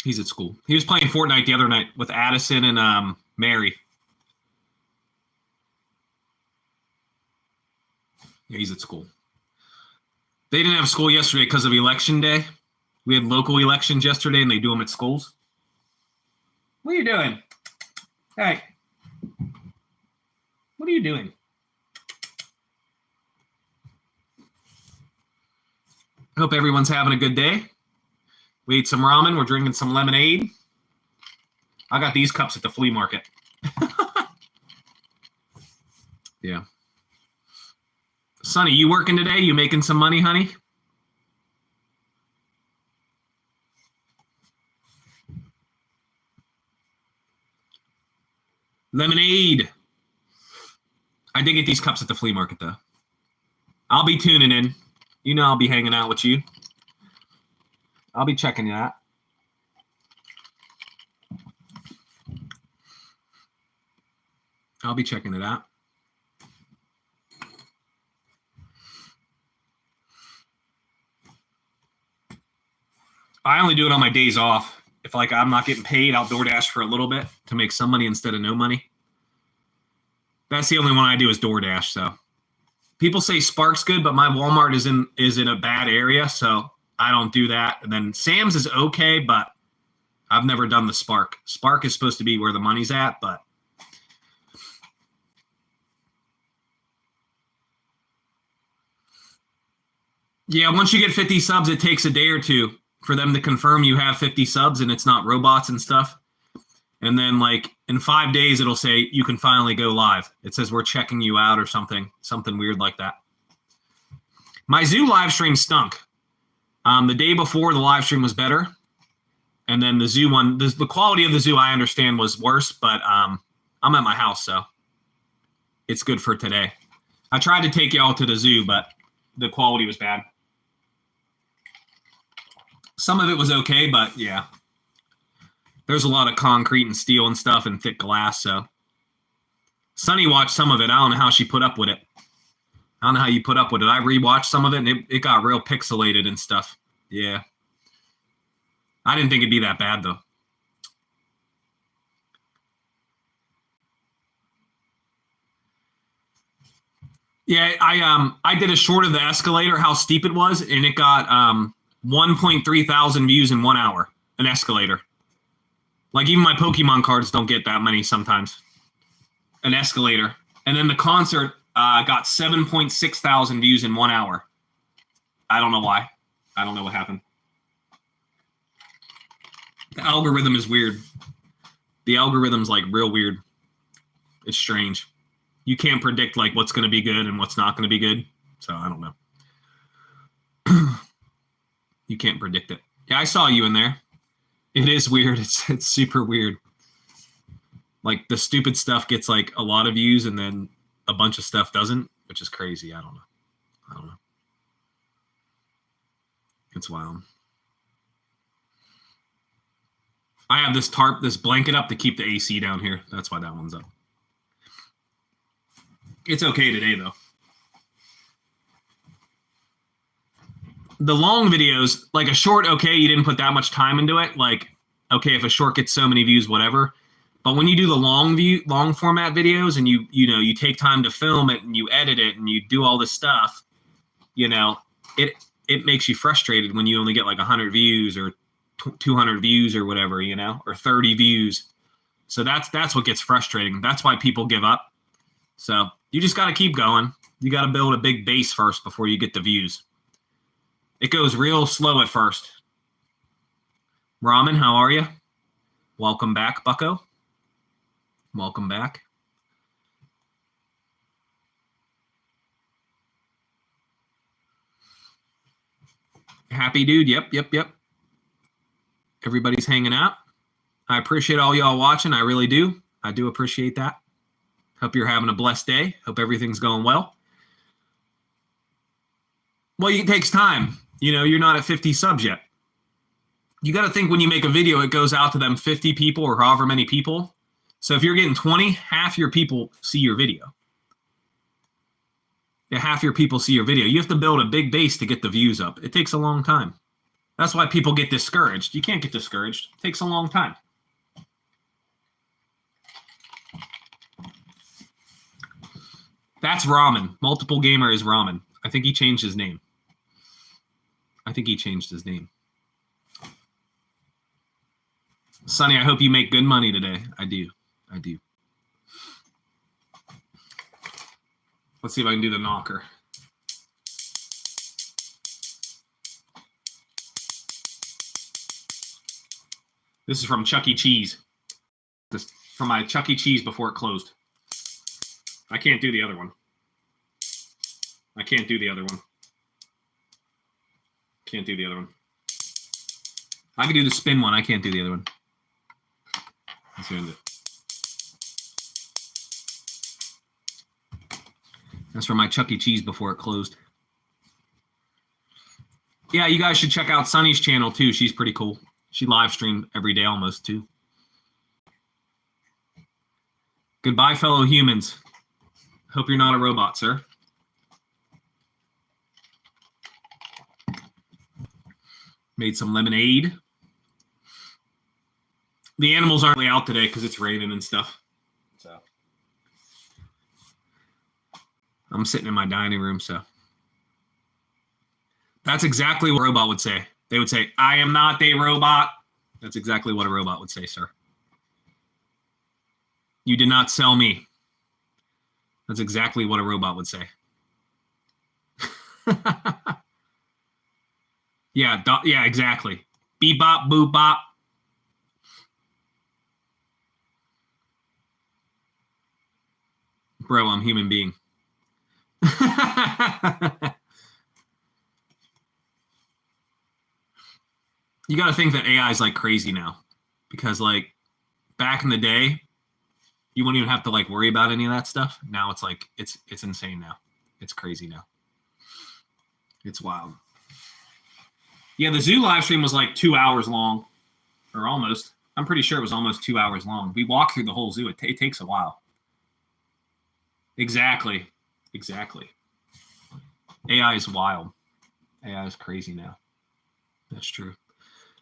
He's at school. He was playing Fortnite the other night with Addison and Mary. Yeah, he's at school. They didn't have school yesterday because of election day. We had local elections yesterday, and they do them at schools. What are you doing? Hey. What are you doing? I hope everyone's having a good day. We ate some ramen. We're drinking some lemonade. I got these cups at the flea market. Yeah. Sonny, you working today? You making some money, honey? Lemonade. I did get these cups at the flea market, though. I'll be tuning in. You know I'll be hanging out with you. I'll be checking you out. I'll be checking it out. I only do it on my days off. If like I'm not getting paid, I'll DoorDash for a little bit to make some money instead of no money. That's the only one I do is DoorDash. So people say Spark's good, but my Walmart is in a bad area, so I don't do that. And then Sam's is okay, but I've never done the Spark. Spark is supposed to be where the money's at, but yeah, once you get 50 subs, it takes a day or two for them to confirm you have 50 subs and it's not robots and stuff. And then like in 5 days, it'll say you can finally go live. It says we're checking you out or something weird like that. My zoo live stream stunk. The day before, the live stream was better. And then the zoo one, the quality of the zoo, I understand, was worse, but I'm at my house, so it's good for today. I tried to take y'all to the zoo, but the quality was bad. Some of it was okay, but yeah. There's a lot of concrete and steel and stuff and thick glass, so. Sunny watched some of it. I don't know how she put up with it. I don't know how you put up with it. I rewatched some of it, and it got real pixelated and stuff. Yeah. I didn't think it'd be that bad, though. Yeah, I did a short of the escalator, how steep it was, and it got 1.3 thousand views in 1 hour, an escalator. Like, even my Pokemon cards don't get that many sometimes. An escalator. And then the concert got 7.6 thousand views in 1 hour. I don't know why. I don't know what happened. The algorithm is weird. The algorithm's like real weird. It's strange. You can't predict like what's going to be good and what's not going to be good. So I don't know. You can't predict it. Yeah, I saw you in there. It is weird. It's super weird. Like the stupid stuff gets like a lot of views and then a bunch of stuff doesn't, which is crazy. I don't know. It's wild. I have this tarp, this blanket up to keep the AC down here. That's why that one's up. It's okay today, though. The long videos, like a short, okay, you didn't put that much time into it. Like, okay, if a short gets so many views, whatever. But when you do the long format videos and you take time to film it and you edit it and you do all this stuff, it makes you frustrated when you only get like 100 views or 200 views or whatever, or 30 views. So that's what gets frustrating. That's why people give up. So you just got to keep going. You got to build a big base first before you get the views. It goes real slow at first. Ramen, how are you? Welcome back, bucko. Welcome back. Happy dude. Yep. Everybody's hanging out. I appreciate all y'all watching. I really do. I do appreciate that. Hope you're having a blessed day. Hope everything's going well. Well, it takes time. You're not at 50 subs yet. You got to think when you make a video, it goes out to them 50 people or however many people. So if you're getting 20, half your people see your video. Yeah, half your people see your video. You have to build a big base to get the views up. It takes a long time. That's why people get discouraged. You can't get discouraged. It takes a long time. That's Ramen. Multiple Gamer is Ramen. I think he changed his name. Sonny, I hope you make good money today. I do. Let's see if I can do the knocker. This is from Chuck E. Cheese. this for my Chuck E. Cheese before it closed. I can't do the other one. I can't do the other one. Can't do the other one. I can do the spin one. I can't do the other one. Let's do it. That's for my Chuck E. Cheese before it closed. Yeah, you guys should check out Sunny's channel too. She's pretty cool. She live streamed every day almost too. Goodbye, fellow humans. Hope you're not a robot, sir. Made some lemonade. The animals aren't really out today because it's raining and stuff. So I'm sitting in my dining room, so that's exactly what a robot would say. They would say, I am not a robot. That's exactly what a robot would say, sir. You did not sell me. That's exactly what a robot would say. Yeah, yeah, exactly. Bebop, boop, bop. Bro, I'm a human being. You got to think that AI is like crazy now, because like back in the day, you wouldn't even have to like worry about any of that stuff. Now it's like it's insane now. It's crazy now. It's wild. Yeah, the zoo live stream was like 2 hours long, or almost. I'm pretty sure it was almost 2 hours long. We walked through the whole zoo. It takes a while. Exactly. Exactly. AI is wild. AI is crazy now. That's true.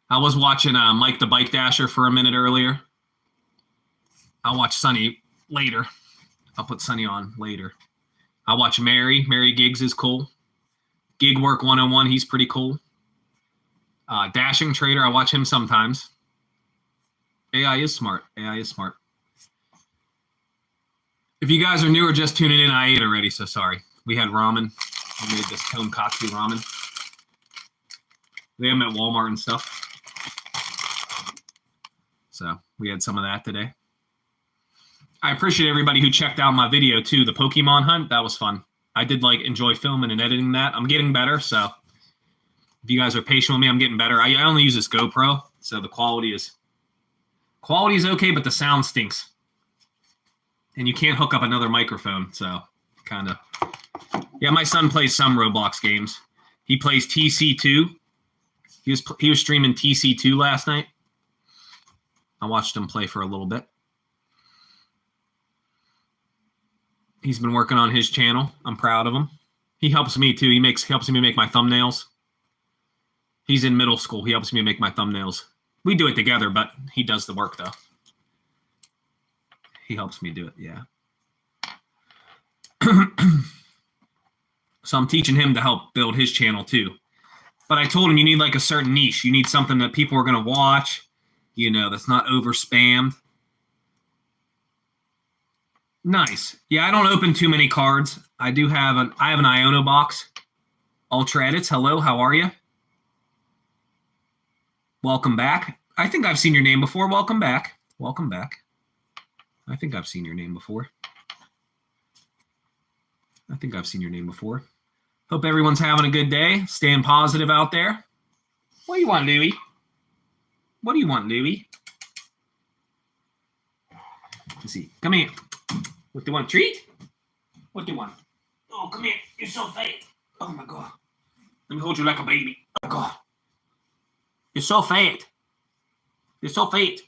I was watching Mike the Bike Dasher for a minute earlier. I'll watch Sunny later. I'll put Sunny on later. I'll watch Mary. Mary Giggs is cool. Gig Work 101, he's pretty cool. Dashing Trader, I watch him sometimes. AI is smart. AI is smart. If you guys are new or just tuning in, I ate already, so sorry. We had ramen. We made this tonkatsu ramen. They have them at Walmart and stuff. So we had some of that today. I appreciate everybody who checked out my video too, the Pokemon hunt. That was fun. I did like enjoy filming and editing that. I'm getting better, so if you guys are patient with me, I'm getting better. I only use this GoPro, so the quality is okay, but the sound stinks. And you can't hook up another microphone, so kind of. Yeah, my son plays some Roblox games. He plays TC2. He was streaming TC2 last night. I watched him play for a little bit. He's been working on his channel. I'm proud of him. He helps me too. He helps me make my thumbnails. He's in middle school. He helps me make my thumbnails. We do it together, but he does the work though. He helps me do it, yeah. So I'm teaching him to help build his channel too. But I told him you need like a certain niche. You need something that people are going to watch, you know, that's not over spammed. Nice. Yeah, I don't open too many cards. I have an Iono box. Ultra Edits, hello, how are you? Welcome back. I think I've seen your name before. Welcome back. Welcome back. I think I've seen your name before. Hope everyone's having a good day. Staying positive out there. What do you want, Louie? What do you want, Louie? Let's see. Come here. What do you want? Treat? What do you want? Oh, come here. You're so fat. Oh, my God. Let me hold you like a baby. Oh, my God. You're so fat. You're so fat.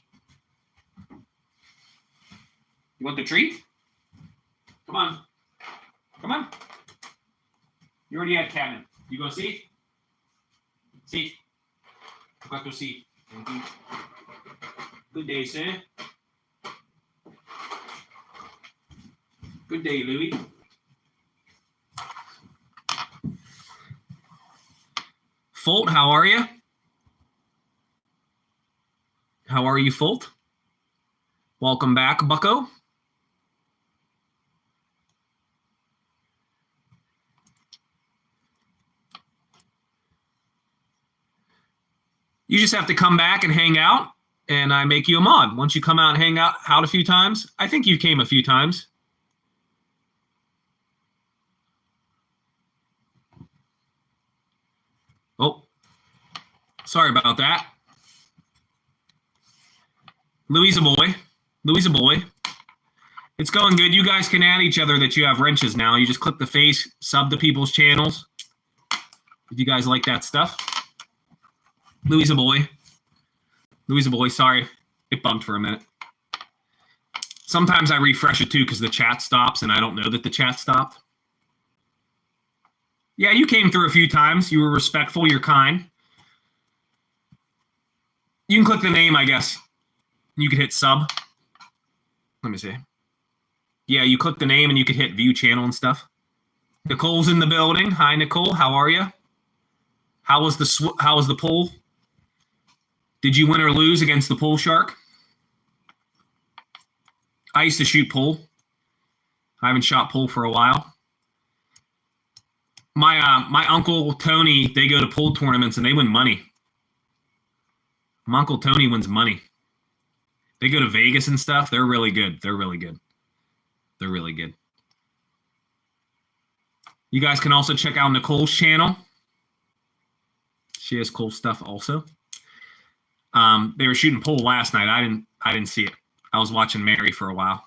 You want the treat? Come on. Come on. You already had cabinet. You go see? See? You got to see. Good day, sir. Good day, Louie. Folt, how are you? How are you, Folt? Welcome back, Bucko. You just have to come back and hang out and I make you a mod. Once you come out and hang out a few times, I think you came a few times. Oh, sorry about that. Louisa boy. It's going good. You guys can add each other that you have wrenches now. You just click the face, sub to people's channels. If you guys like that stuff. Louisa boy, sorry. It bumped for a minute. Sometimes I refresh it too because the chat stops and I don't know that the chat stopped. Yeah, you came through a few times. You were respectful. You're kind. You can click the name, I guess. You could hit sub. Let me see. Yeah, you click the name and you could hit view channel and stuff. Nicole's in the building. Hi, Nicole. How are you? How was the poll? Did you win or lose against the pool shark? I used to shoot pool. I haven't shot pool for a while. My uncle Tony, they go to pool tournaments and they win money. My Uncle Tony wins money. They go to Vegas and stuff. They're really good. They're really good. You guys can also check out Nicole's channel. She has cool stuff also. They were shooting pool last night. I didn't see it. I was watching Mary for a while.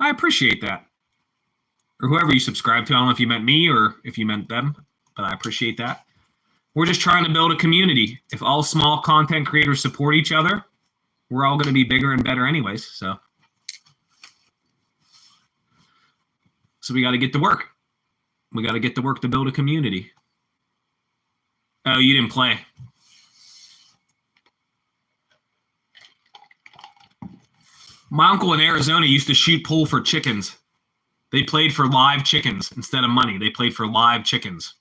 I appreciate that. Or whoever you subscribe to. I don't know if you meant me or if you meant them, but I appreciate that. We're just trying to build a community. If all small content creators support each other, we're all going to be bigger and better anyways. So we got to get to work. We got to get to work to build a community. Oh, you didn't play. My uncle in Arizona used to shoot pool for chickens. They played for live chickens instead of money. They played for live chickens.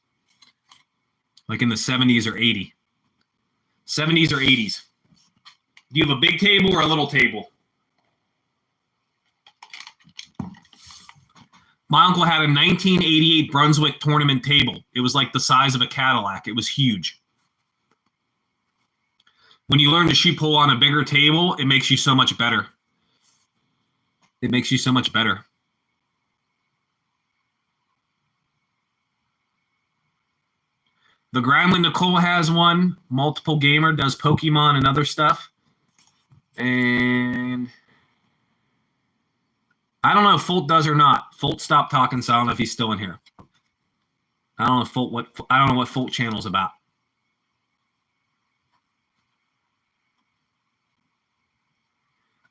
Like in the 70s or 80s. 70s or 80s. Do you have a big table or a little table? My uncle had a 1988 Brunswick tournament table. It was like the size of a Cadillac. It was huge. When you learn to shoot pool on a bigger table, it makes you so much better. It makes you so much better. The Groundland Nicole has one. Multiple Gamer does Pokemon and other stuff. And I don't know if Folt does or not. Folt stopped talking, so I don't know if he's still in here. I don't know what Folt channel's about.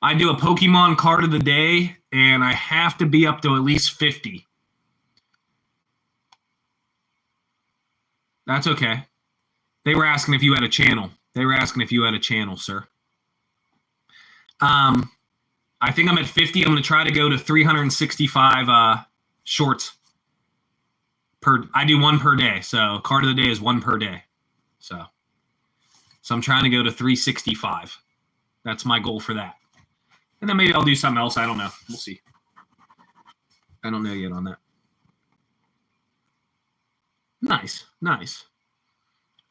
I do a Pokemon card of the day, and I have to be up to at least 50. That's okay. They were asking if you had a channel. Sir. I think I'm at 50. I'm going to try to go to 365 shorts. I do one per day. So card of the day is one per day. So I'm trying to go to 365. That's my goal for that. And then maybe I'll do something else. I don't know. We'll see. I don't know yet on that. Nice.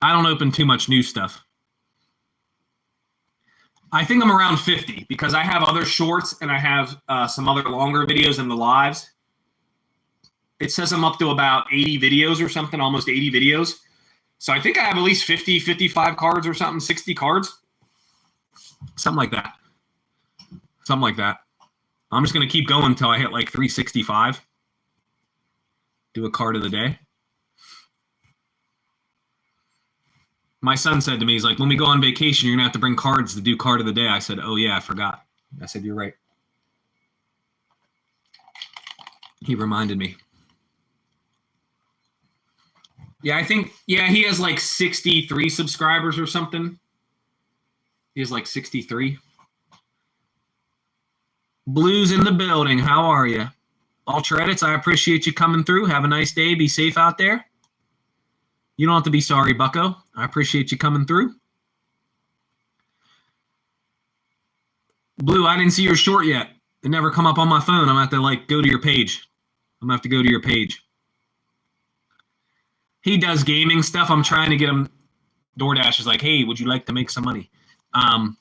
I don't open too much new stuff. I think I'm around 50 because I have other shorts and I have some other longer videos in the lives. It says I'm up to about 80 videos or something, almost 80 videos. So I think I have at least 50, 55 cards or something, 60 cards. Something like that. I'm just going to keep going until I hit like 365. Do a card of the day. My son said to me, he's like, when we go on vacation, you're going to have to bring cards to do card of the day. I said, oh, yeah, I forgot. I said, you're right. He reminded me. Yeah, I think, he has like 63 subscribers or something. He has like 63. Blues in the building. How are you? Ultra Edits, I appreciate you coming through. Have a nice day. Be safe out there. You don't have to be sorry, bucko. I appreciate you coming through. Blue, I didn't see your short yet. It never come up on my phone. I'm going to have to go to your page. He does gaming stuff. I'm trying to get him DoorDash is like, hey, would you like to make some money? I'm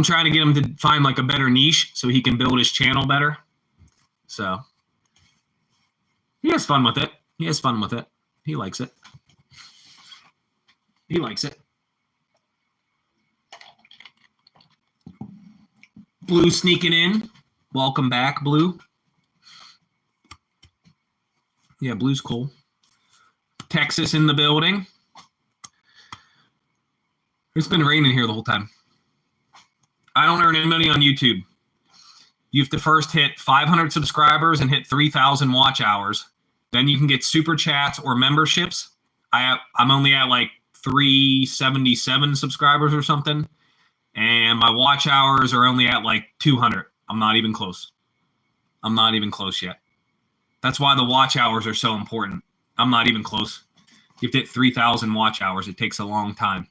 trying to get him to find like a better niche so he can build his channel better. So he has fun with it. He has fun with it. He likes it. He likes it. Blue sneaking in. Welcome back, Blue. Yeah, Blue's cool. Texas in the building. It's been raining here the whole time. I don't earn any money on YouTube. You have to first hit 500 subscribers and hit 3,000 watch hours. Then you can get super chats or memberships. I'm only at like 377 subscribers or something. And my watch hours are only at like 200. I'm not even close. I'm not even close yet. That's why the watch hours are so important. I'm not even close. You have to hit 3,000 watch hours. It takes a long time.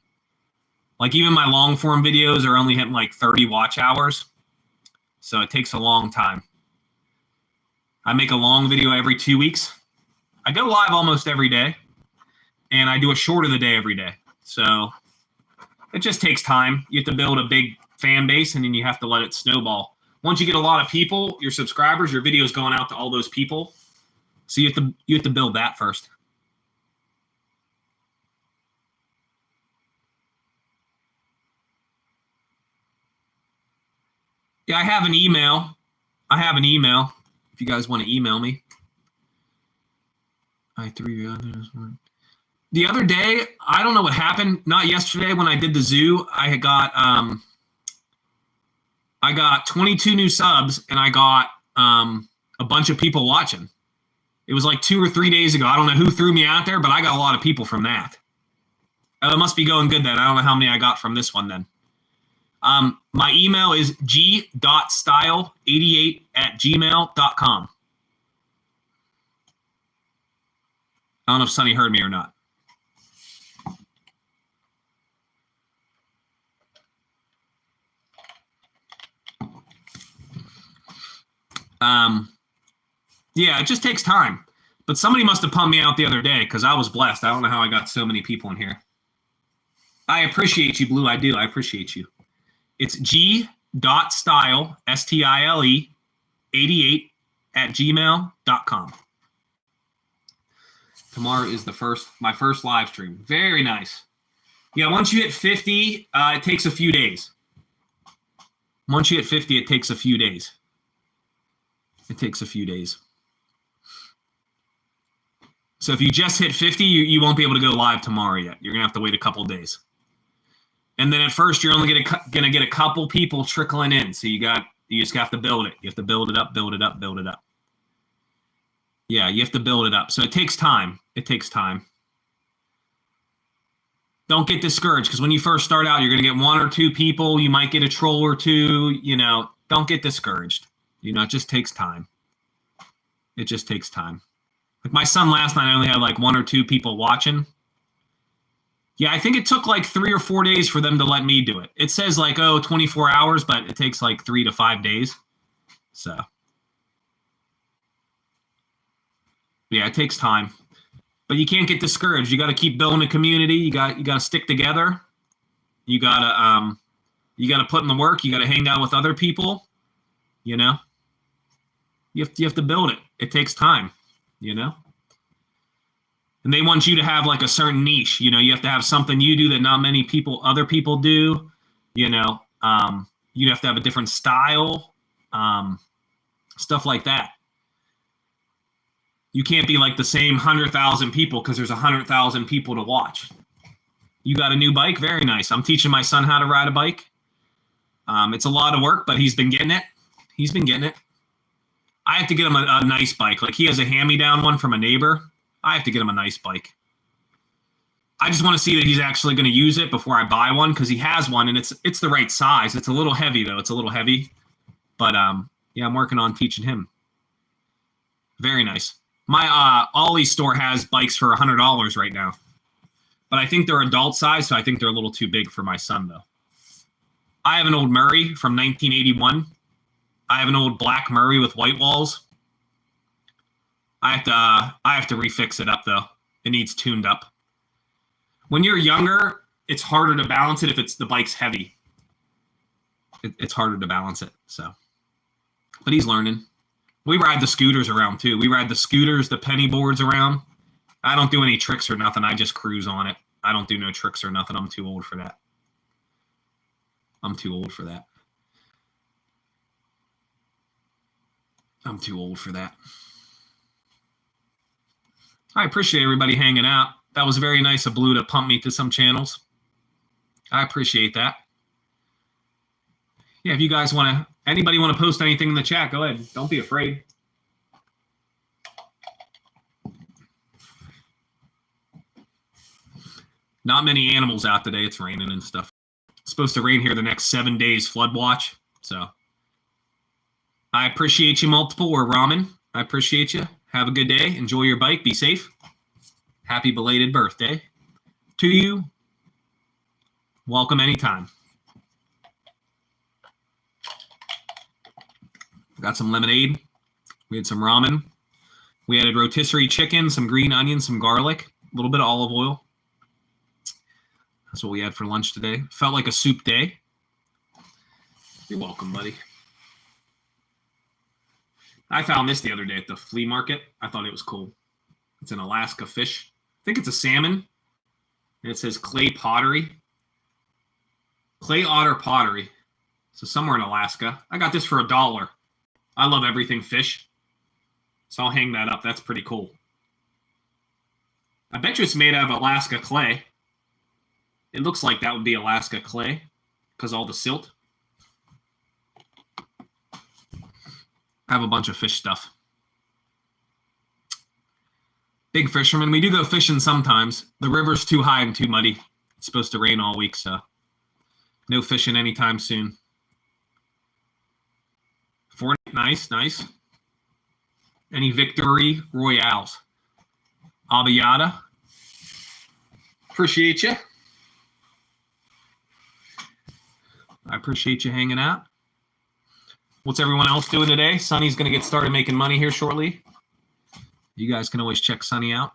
Like even my long form videos are only hitting like 30 watch hours. So it takes a long time. I make a long video every 2 weeks. I go live almost every day. And I do a short of the day every day. So it just takes time. You have to build a big fan base and then you have to let it snowball. Once you get a lot of people, your subscribers, your video is going out to all those people. So you have to build that first. Yeah, I have an email. If you guys want to email me. I threw you out there this morning. The other day, I don't know what happened. Not yesterday when I did the zoo. I got 22 new subs and I got a bunch of people watching. It was like 2 or 3 days ago. I don't know who threw me out there, but I got a lot of people from that. It must be going good then. I don't know how many I got from this one then. My email is g.style88@gmail.com. I don't know if Sonny heard me or not. Yeah, it just takes time. But somebody must have pumped me out the other day because I was blessed. I don't know how I got so many people in here. I appreciate you, Blue. I do. I appreciate you. It's g.style, S-T-I-L-E, 88@gmail.com. Tomorrow is my first live stream. Very nice. Yeah, once you hit 50, it takes a few days. Once you hit 50, it takes a few days. It takes a few days. So if you just hit 50, you won't be able to go live tomorrow yet. You're going to have to wait a couple days. And then at first, you're only going to get a couple people trickling in. So you just have to build it. You have to build it up, build it up, build it up. Yeah, you have to build it up. So it takes time. It takes time. Don't get discouraged because when you first start out, you're going to get 1 or 2 people. You might get a troll or 2. Don't get discouraged. It just takes time. It just takes time. Like my son last night, I only had like 1 or 2 people watching. Yeah, I think it took like 3 or 4 days for them to let me do it. It says like, 24 hours, but it takes like 3 to 5 days. So, yeah, it takes time. But you can't get discouraged. You got to keep building a community. You got to stick together. You got to put in the work. You got to hang out with other people. You have to build it. It takes time. And they want you to have like a certain niche. You have to have something you do that not many other people do. You have to have a different style, stuff like that. You can't be like the same 100,000 people because there's 100,000 people to watch. You got a new bike? Very nice. I'm teaching my son how to ride a bike. It's a lot of work, but he's been getting it. I have to get him a nice bike. Like he has a hand-me-down one from a neighbor. I have to get him a nice bike. I just want to see that he's actually going to use it before I buy one because he has one and it's the right size. It's a little heavy though. It's a little heavy. But yeah, I'm working on teaching him. Very nice. My Ollie store has bikes for $100 right now. But I think they're adult size, so I think they're a little too big for my son though. I have an old Murray from 1981. I have an old black Murray with white walls. I have to refix it up though. It needs tuned up. When you're younger, it's harder to balance it if the bike's heavy. It's harder to balance it. So, but he's learning. We ride the scooters around too. We ride the scooters, the penny boards around. I don't do any tricks or nothing. I just cruise on it. I don't do no tricks or nothing. I'm too old for that. I'm too old for that. I'm too old for that. I appreciate everybody hanging out. That was very nice of Blue to pump me to some channels. I appreciate that. Yeah, if you guys want to, anybody want to post anything in the chat, go ahead. Don't be afraid. Not many animals out today. It's raining and stuff. It's supposed to rain here the next 7 days, flood watch. So I appreciate you, Multiple or Ramen. I appreciate you. Have a good day. Enjoy your bike. Be safe. Happy belated birthday to you. Welcome anytime. Got some lemonade. We had some ramen. We added rotisserie chicken, some green onions, some garlic, a little bit of olive oil. That's what we had for lunch today. Felt like a soup day. You're welcome, buddy. I found this the other day at the flea market. I thought it was cool. It's an Alaska fish. I think it's a salmon. And it says clay pottery. Clay otter pottery. So somewhere in Alaska. I got this for $1. I love everything fish. So I'll hang that up. That's pretty cool. I bet you it's made out of Alaska clay. It looks like that would be Alaska clay because all the silt. I have a bunch of fish stuff. Big fisherman. We do go fishing sometimes. The river's too high and too muddy. It's supposed to rain all week, so no fishing anytime soon. Fortnite, nice, nice. Any victory royales? Abiyada. Appreciate you. I appreciate you hanging out. What's everyone else doing today? Sonny's going to get started making money here shortly. You guys can always check Sonny out.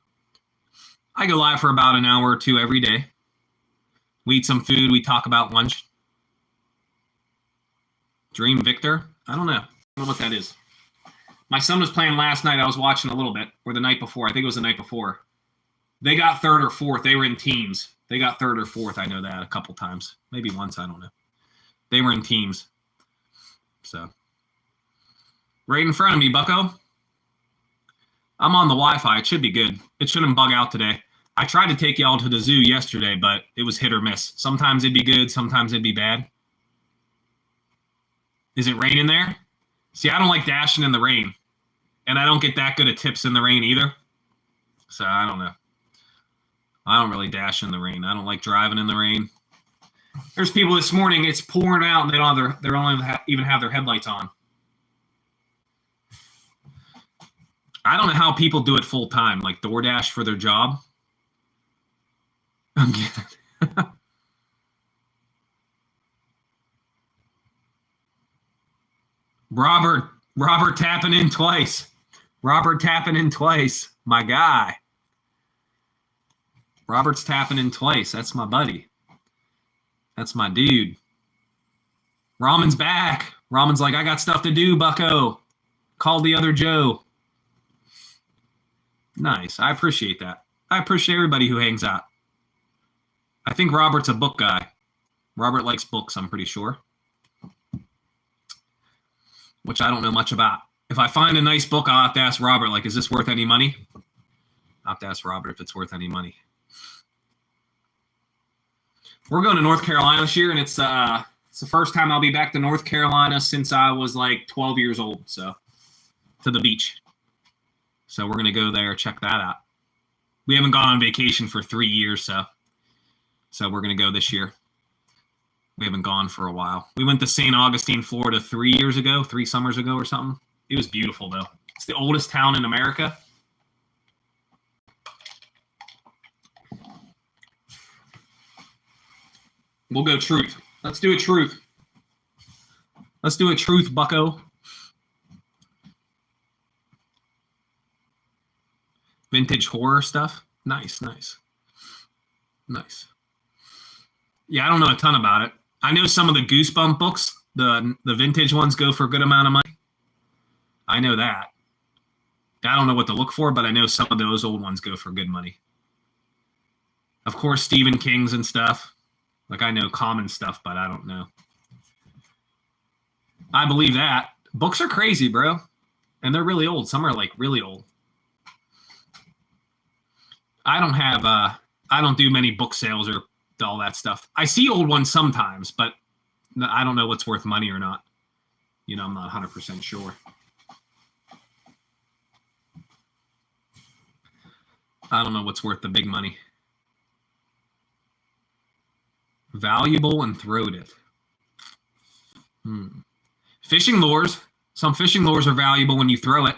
I go live for about an hour or two every day. We eat some food. We talk about lunch. Dream Victor? I don't know. I don't know what that is. My son was playing last night. I was watching a little bit. Or the night before. I think it was the night before. They got third or fourth. They were in teams. They got third or fourth. I know that a couple times. Maybe once. I don't know. They were in teams. So. Right in front of me, bucko. I'm on the Wi-Fi. It should be good. It shouldn't bug out today. I tried to take y'all to the zoo yesterday, but it was hit or miss. Sometimes it'd be good. Sometimes it'd be bad. Is it raining there? See, I don't like dashing in the rain. And I don't get that good at tips in the rain either. So I don't know. I don't really dash in the rain. I don't like driving in the rain. There's people this morning, it's pouring out and they don't even have their headlights on. I don't know how people do it full time, like DoorDash for their job. I'm kidding. Robert tapping in twice. Robert tapping in twice. My guy. Robert's tapping in twice. That's my buddy. That's my dude. Ramen's back. Ramen's like, I got stuff to do, bucko. Call the other Joe. Nice. I appreciate that. I appreciate everybody who hangs out. I think Robert's a book guy. Robert likes books, I'm pretty sure. Which I don't know much about. If I find a nice book, I'll have to ask Robert, like, is this worth any money? I'll have to ask Robert if it's worth any money. We're going to North Carolina this year, and it's the first time I'll be back to North Carolina since I was like 12 years old, so to the beach. So we're going to go there, check that out. We haven't gone on vacation for 3 years, so we're going to go this year. We haven't gone for a while. We went to St. Augustine, Florida 3 summers ago or something. It was beautiful, though. It's the oldest town in America. We'll go truth. Let's do a truth. Let's do a truth, bucko. Vintage horror stuff. Nice, nice. Nice. Yeah, I don't know a ton about it. I know some of the Goosebump books, the vintage ones, go for a good amount of money. I know that. I don't know what to look for, but I know some of those old ones go for good money. Of course, Stephen King's and stuff. Like, I know common stuff, but I don't know. I believe that. Books are crazy, bro. And they're really old. Some are, like, really old. I don't do many book sales or all that stuff. I see old ones sometimes, but I don't know what's worth money or not. You know, I'm not 100% sure. I don't know what's worth the big money. Valuable and throwed it. Fishing lures. Some fishing lures are valuable when you throw it.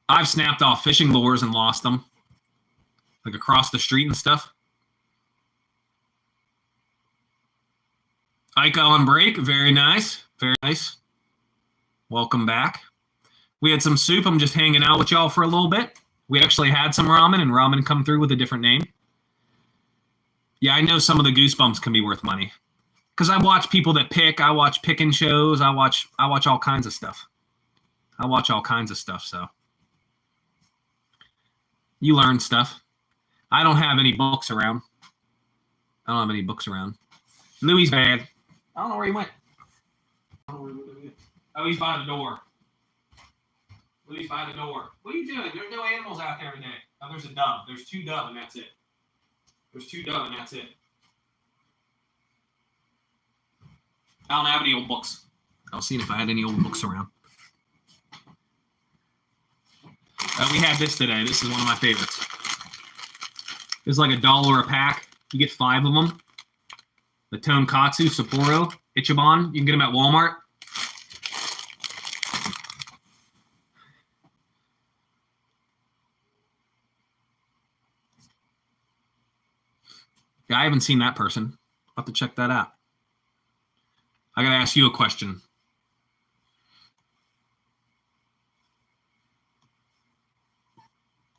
I've snapped off fishing lures and lost them. Like across the street and stuff. Ika on break. Very nice. Very nice. Welcome back. We had some soup. I'm just hanging out with y'all for a little bit. We actually had some ramen, and ramen come through with a different name. Yeah, I know some of the Goosebumps can be worth money. Because I watch people that pick. I watch picking shows. I watch all kinds of stuff. So you learn stuff. I don't have any books around. Louis bad. I don't know where he went. Oh, he's by the door. Louis by the door. What are you doing? There's no animals out there today. Oh, there's a dove. There's 2 dove, and that's it. I don't have any old books. I was seeing if I had any old books around. We had this today. This is one of my favorites. It's like $1 a pack. You get 5 of them. The Tonkatsu Sapporo Ichiban. You can get them at Walmart. Yeah, I haven't seen that person. I'll have to check that out. I got to ask you a question.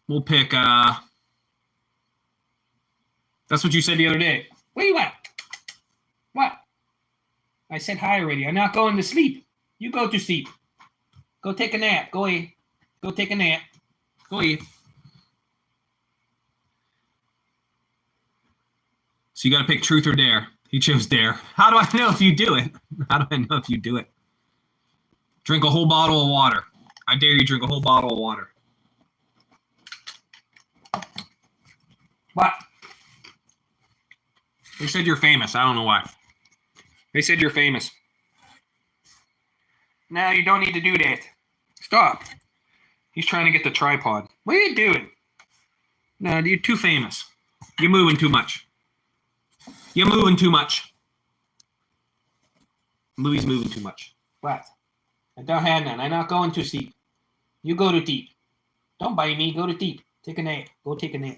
We'll pick, that's what you said the other day. Where you at? What? I said hi already. I'm not going to sleep. You go to sleep. Go take a nap. Go away. Go take a nap. Go away. So you got to pick truth or dare. He chose dare. How do I know if you do it? Drink a whole bottle of water. I dare you drink a whole bottle of water. What? They said you're famous. I don't know why. They said you're famous. No, you don't need to do that. Stop. He's trying to get the tripod. What are you doing? No, you're too famous. You're moving too much. Louis moving too much. What? I don't have none. I'm not going to sleep. You go to sleep. Don't bite me. Go to sleep. Take a nap. Go take a nap.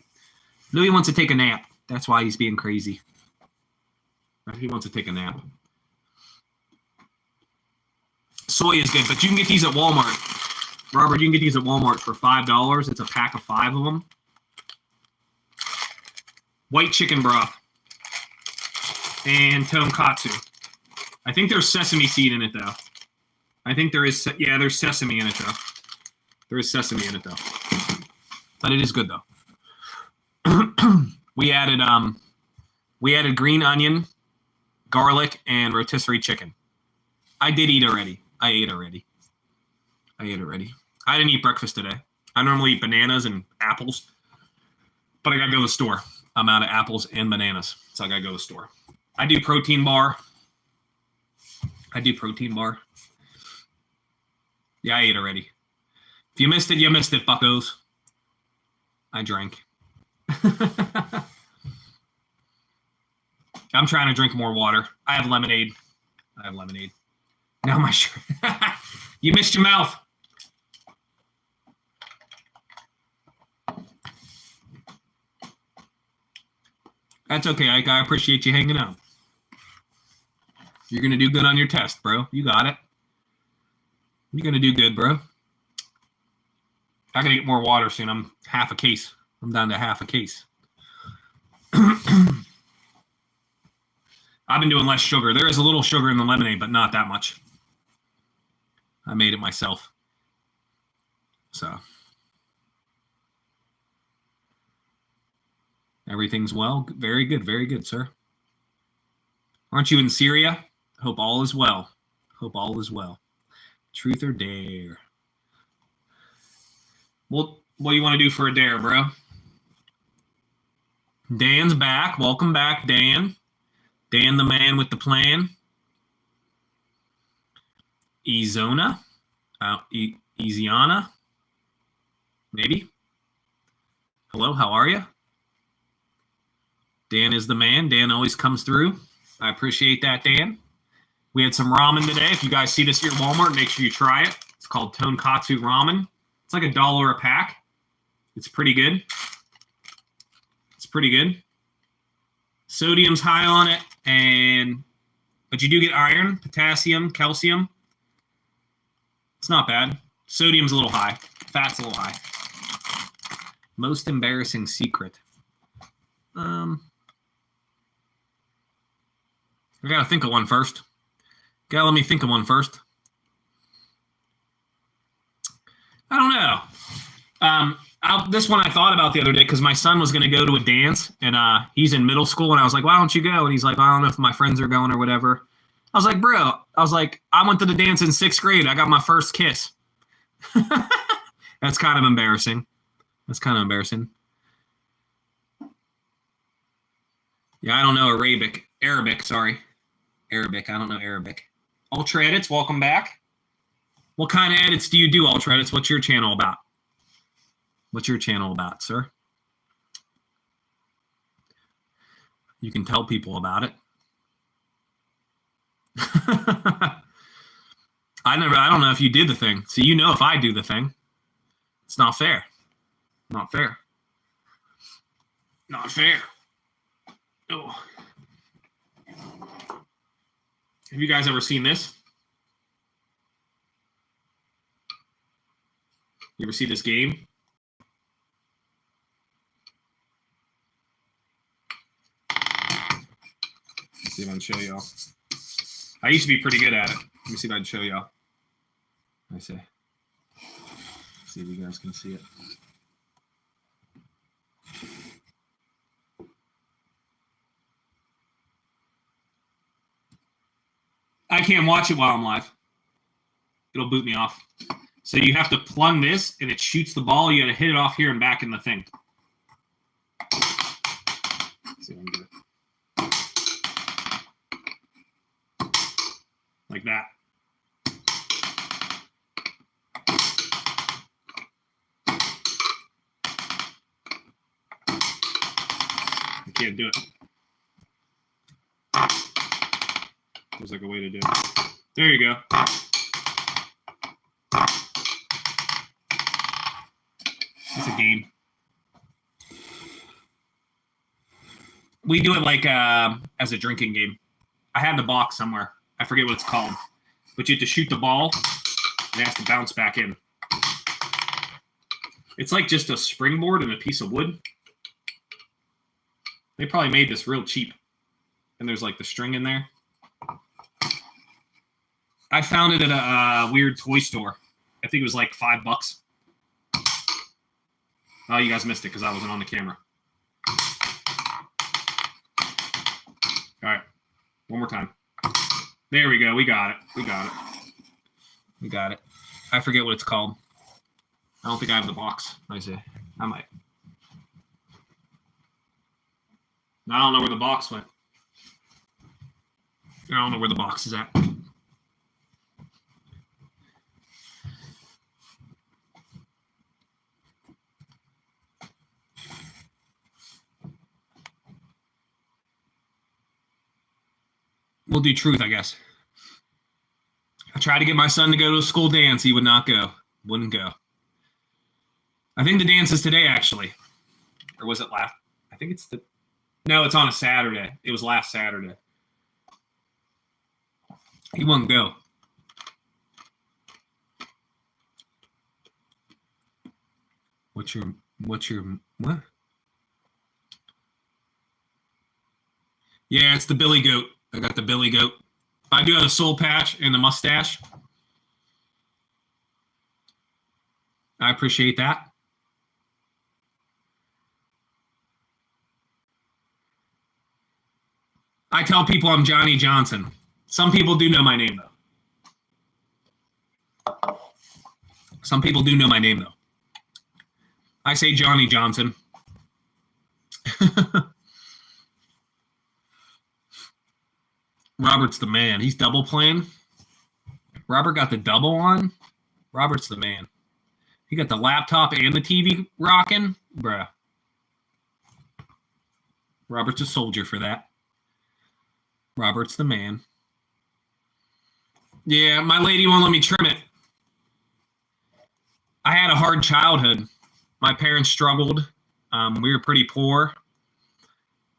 Louis wants to take a nap. That's why he's being crazy. He wants to take a nap. Soy is good, but you can get these at Walmart. Robert, you can get these at Walmart for $5. It's a pack of 5 of them. White chicken broth. And tonkatsu. I think there's sesame seed in it, though. I think there is, there's sesame in it, though. There is sesame in it, though. But it is good, though. We added green onion, garlic, and rotisserie chicken. I did eat already. I ate already. I didn't eat breakfast today. I normally eat bananas and apples, but I gotta go to the store. I'm out of apples and bananas, so I gotta go to the store. I do protein bar. Yeah, I ate already. If you missed it, you missed it, buckos. I drank. I'm trying to drink more water. I have lemonade. Now my shirt. You missed your mouth. That's okay, Ike. I appreciate you hanging out. You're going to do good on your test, bro. You got it. You're going to do good, bro. I got to get more water soon. I'm half a case. I'm down to half a case. I've been doing less sugar. There is a little sugar in the lemonade, but not that much. I made it myself. So everything's well. Very good, sir. Aren't you in Syria? Hope all is well. Hope all is well. Truth or dare? Well, what do you want to do for a dare, bro? Dan's back. Welcome back, Dan. Dan, the man with the plan. Ezona. Eziana. Maybe. Hello, how are you? Dan is the man. Dan always comes through. I appreciate that, Dan. We had some ramen today. If you guys see this here at Walmart, make sure you try it. It's called tonkatsu ramen. It's like $1 a pack. It's pretty good. It's pretty good. Sodium's high on it, but you do get iron, potassium, calcium. It's not bad. Sodium's a little high. Fat's a little high. Most embarrassing secret. I gotta think of one first. Let me think of one first. I don't know. This one I thought about the other day because my son was going to go to a dance, and he's in middle school, and I was like, why don't you go? And he's like, I don't know if my friends are going or whatever. I was like, bro, I went to the dance in 6th grade. I got my first kiss. That's kind of embarrassing. Yeah, I don't know Arabic, sorry. Arabic, I don't know Arabic. Ultra Edits, welcome back. What kind of edits do you do, Ultra Edits? What's your channel about? What's your channel about, sir? You can tell people about it. I don't know if you did the thing. So you know if I do the thing. It's not fair. Not fair. Not fair. Oh. Have you guys ever seen this? You ever see this game? Let's see if I can show y'all. I used to be pretty good at it. Let me see if I can show y'all. I say. See if you guys can see it. I can't watch it while I'm live. It'll boot me off. So you have to plug this, and it shoots the ball. You got to hit it off here and back in the thing. Let's see if I can do it. Like that. I can't do it. There's like a way to do it. There you go. It's a game. We do it like as a drinking game. I had the box somewhere. I forget what it's called. But you have to shoot the ball, and it has to bounce back in. It's like just a springboard and a piece of wood. They probably made this real cheap. And there's like the string in there. I found it at a weird toy store. I think it was like $5. Oh, you guys missed it because I wasn't on the camera. All right. One more time. There we go. We got it. We got it. I forget what it's called. I don't think I have the box. I see. I might. I don't know where the box went. I don't know where the box is at. We'll do truth, I guess. I tried to get my son to go to a school dance. He would not go. Wouldn't go. I think the dance is today, actually. Or was it last? I think it's no, it's on a Saturday. It was last Saturday. He won't go. What's your what? Yeah, it's the Billy Goat I got the Billy Goat. I do have a soul patch and the mustache. I appreciate that. I tell people I'm Johnny Johnson. Some people do know my name, though. Some people do know my name, though. I say Johnny Johnson. Robert's the man. He's double playing. Robert got the double on. Robert's the man. He got the laptop and the TV rocking. Bruh. Robert's a soldier for that. Robert's the man. Yeah, my lady won't let me trim it. I had a hard childhood. My parents struggled. We were pretty poor.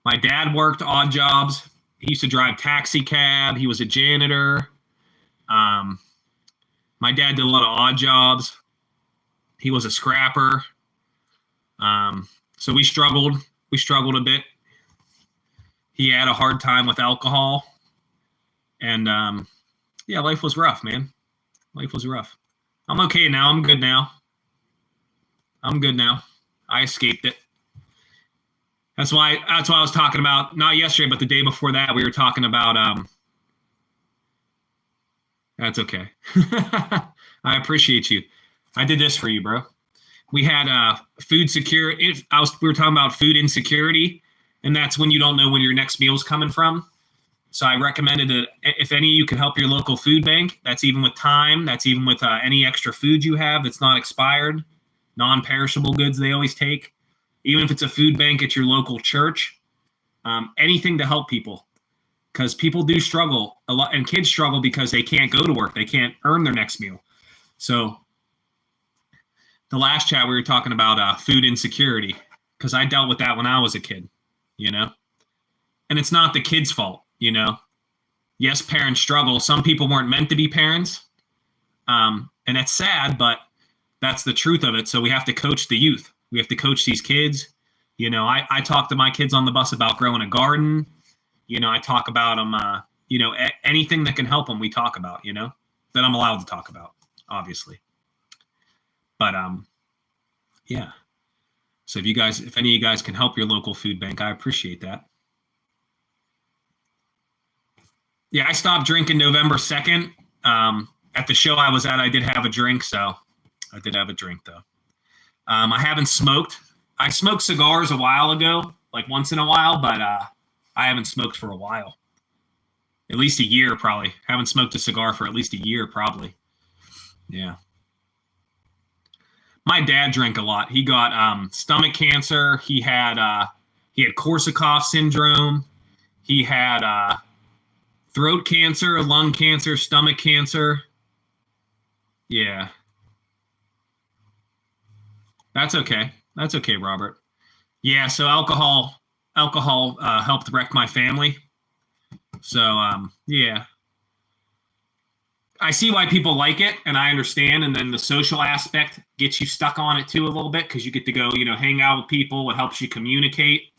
My dad worked odd jobs. He used to drive taxi cab. He was a janitor. My dad did a lot of odd jobs. He was a scrapper. So we struggled. We struggled a bit. He had a hard time with alcohol. And, yeah, life was rough, man. Life was rough. I'm okay now. I'm good now. I'm good now. I escaped it. That's why I was talking about, not yesterday, but the day before that, we were talking about, that's okay. I appreciate you. I did this for you, bro. We had food security. We were talking about food insecurity, and that's when you don't know when your next meal's coming from. So I recommended that if any of you can help your local food bank, that's even with time, that's even with any extra food you have that's not expired, non-perishable goods they always take, even if it's a food bank at your local church, anything to help people. Because people do struggle a lot, and kids struggle because they can't go to work. They can't earn their next meal. So the last chat we were talking about food insecurity, because I dealt with that when I was a kid, you know? And it's not the kid's fault, you know? Yes, parents struggle. Some people weren't meant to be parents. And it's sad, but that's the truth of it. So we have to coach the youth. We have to coach these kids. You know, I talk to my kids on the bus about growing a garden. You know, I talk about them, you know, anything that can help them, we talk about, you know, that I'm allowed to talk about, obviously. But, yeah. So if any of you guys can help your local food bank, I appreciate that. Yeah, I stopped drinking November 2nd. At the show I was at, I did have a drink, so I did have a drink, though. I haven't smoked. I smoked cigars a while ago, like once in a while, but I haven't smoked for a while. At least a year, probably. Haven't smoked a cigar for at least a year, probably. Yeah. My dad drank a lot. He got stomach cancer. He had Korsakoff syndrome. He had throat cancer, lung cancer, stomach cancer. Yeah. That's okay. That's okay, Robert. Yeah, so alcohol helped wreck my family. So, yeah. I see why people like it, and I understand. And then the social aspect gets you stuck on it, too, a little bit, because you get to go, you know, hang out with people. It helps you communicate.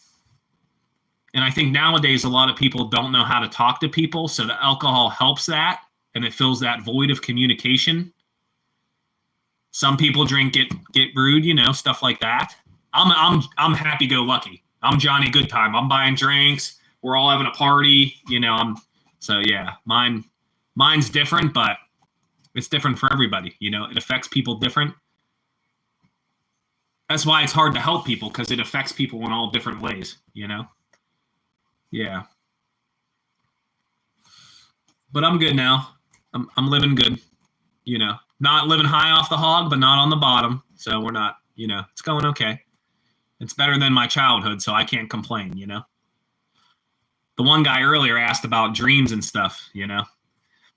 And I think nowadays a lot of people don't know how to talk to people, so the alcohol helps that, and it fills that void of communication. Some people drink get rude, you know, stuff like that. I'm happy-go-lucky. I'm Johnny Goodtime. I'm buying drinks. We're all having a party, you know. So yeah, mine's different, but it's different for everybody. You know, it affects people different. That's why it's hard to help people, because it affects people in all different ways. You know. Yeah. But I'm good now. I'm living good. You know, not living high off the hog, but not on the bottom. So we're not. You know, it's going okay. It's better than my childhood, so I can't complain, you know. The one guy earlier asked about dreams and stuff, you know.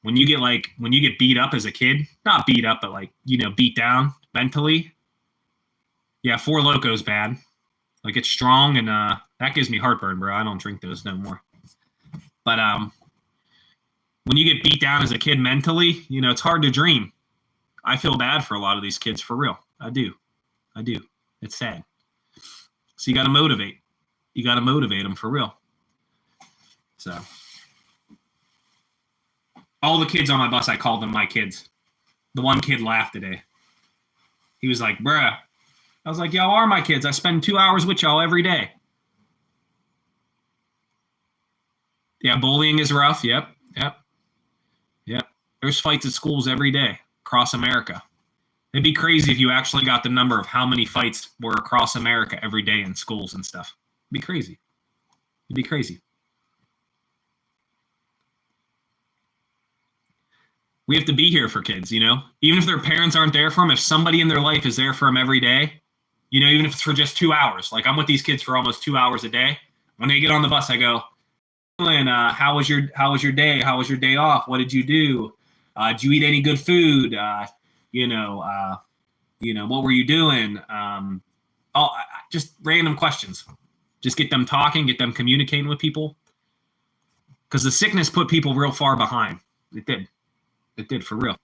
When you get beat up as a kid, not beat up, but like, you know, beat down mentally. Yeah, Four Loco's bad. Like, it's strong, and that gives me heartburn, bro. I don't drink those no more. But when you get beat down as a kid mentally, you know, it's hard to dream. I feel bad for a lot of these kids, for real. I do. It's sad. So you got to motivate. You got to motivate them for real. So, All the kids on my bus, I called them my kids. The one kid laughed today. He was like, bruh. I was like, y'all are my kids. I spend 2 hours with y'all every day. Yeah, bullying is rough. Yep. There's fights at schools every day across America. It'd be crazy if you actually got the number of how many fights were across America every day in schools and stuff. It'd be crazy. We have to be here for kids, even if their parents aren't there for them, if somebody in their life is there for them every day, even if it's for just 2 hours. Like I'm with these kids for almost 2 hours a day. When they get on the bus, I go, and how was your day? How was your day off? What did you do? Did you eat any good food? What were you doing? Just random questions. Just get them talking, get them communicating with people. Because the sickness put people real far behind. It did for real.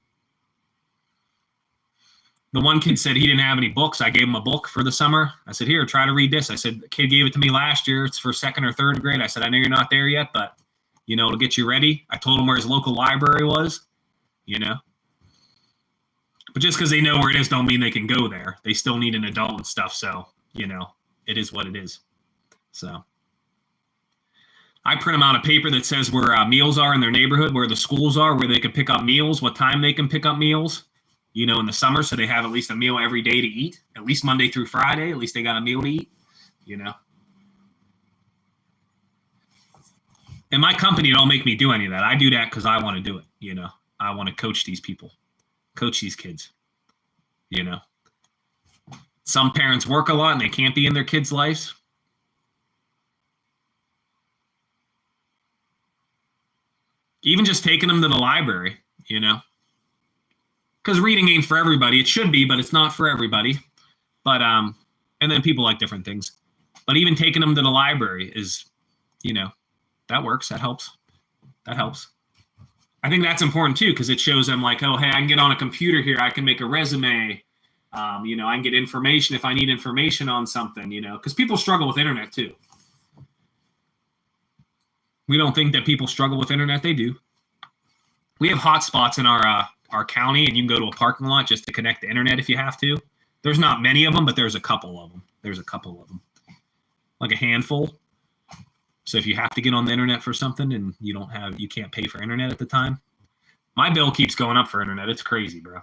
The one kid said he didn't have any books. I gave him a book for the summer. I said, here, try to read this. I said, the kid gave it to me last year. It's for second or third grade. I said, I know you're not there yet, but, it'll get you ready. I told him where his local library was, But just because they know where it is don't mean they can go there. They still need an adult and stuff. So, it is what it is. So I print them out a paper that says where meals are in their neighborhood, where the schools are, where they can pick up meals, what time they can pick up meals. In the summer, so they have at least a meal every day to eat, at least Monday through Friday. At least they got a meal to eat, And my company don't make me do any of that. I do that because I want to do it, I want to coach these people, coach these kids, Some parents work a lot and they can't be in their kids' lives. Even just taking them to the library, Because reading ain't for everybody. It should be, but it's not for everybody. But and then people like different things. But even taking them to the library is, that works. That helps. I think that's important too, because it shows them like, oh, hey, I can get on a computer here. I can make a resume. I can get information if I need information on something. Because people struggle with internet too. We don't think that people struggle with internet. They do. We have hotspots in our county, and you can go to a parking lot just to connect the internet if you have to. There's not many of them, but there's a couple of them. Like a handful. So if you have to get on the internet for something and you can't pay for internet at the time. My bill keeps going up for internet. It's crazy, bro.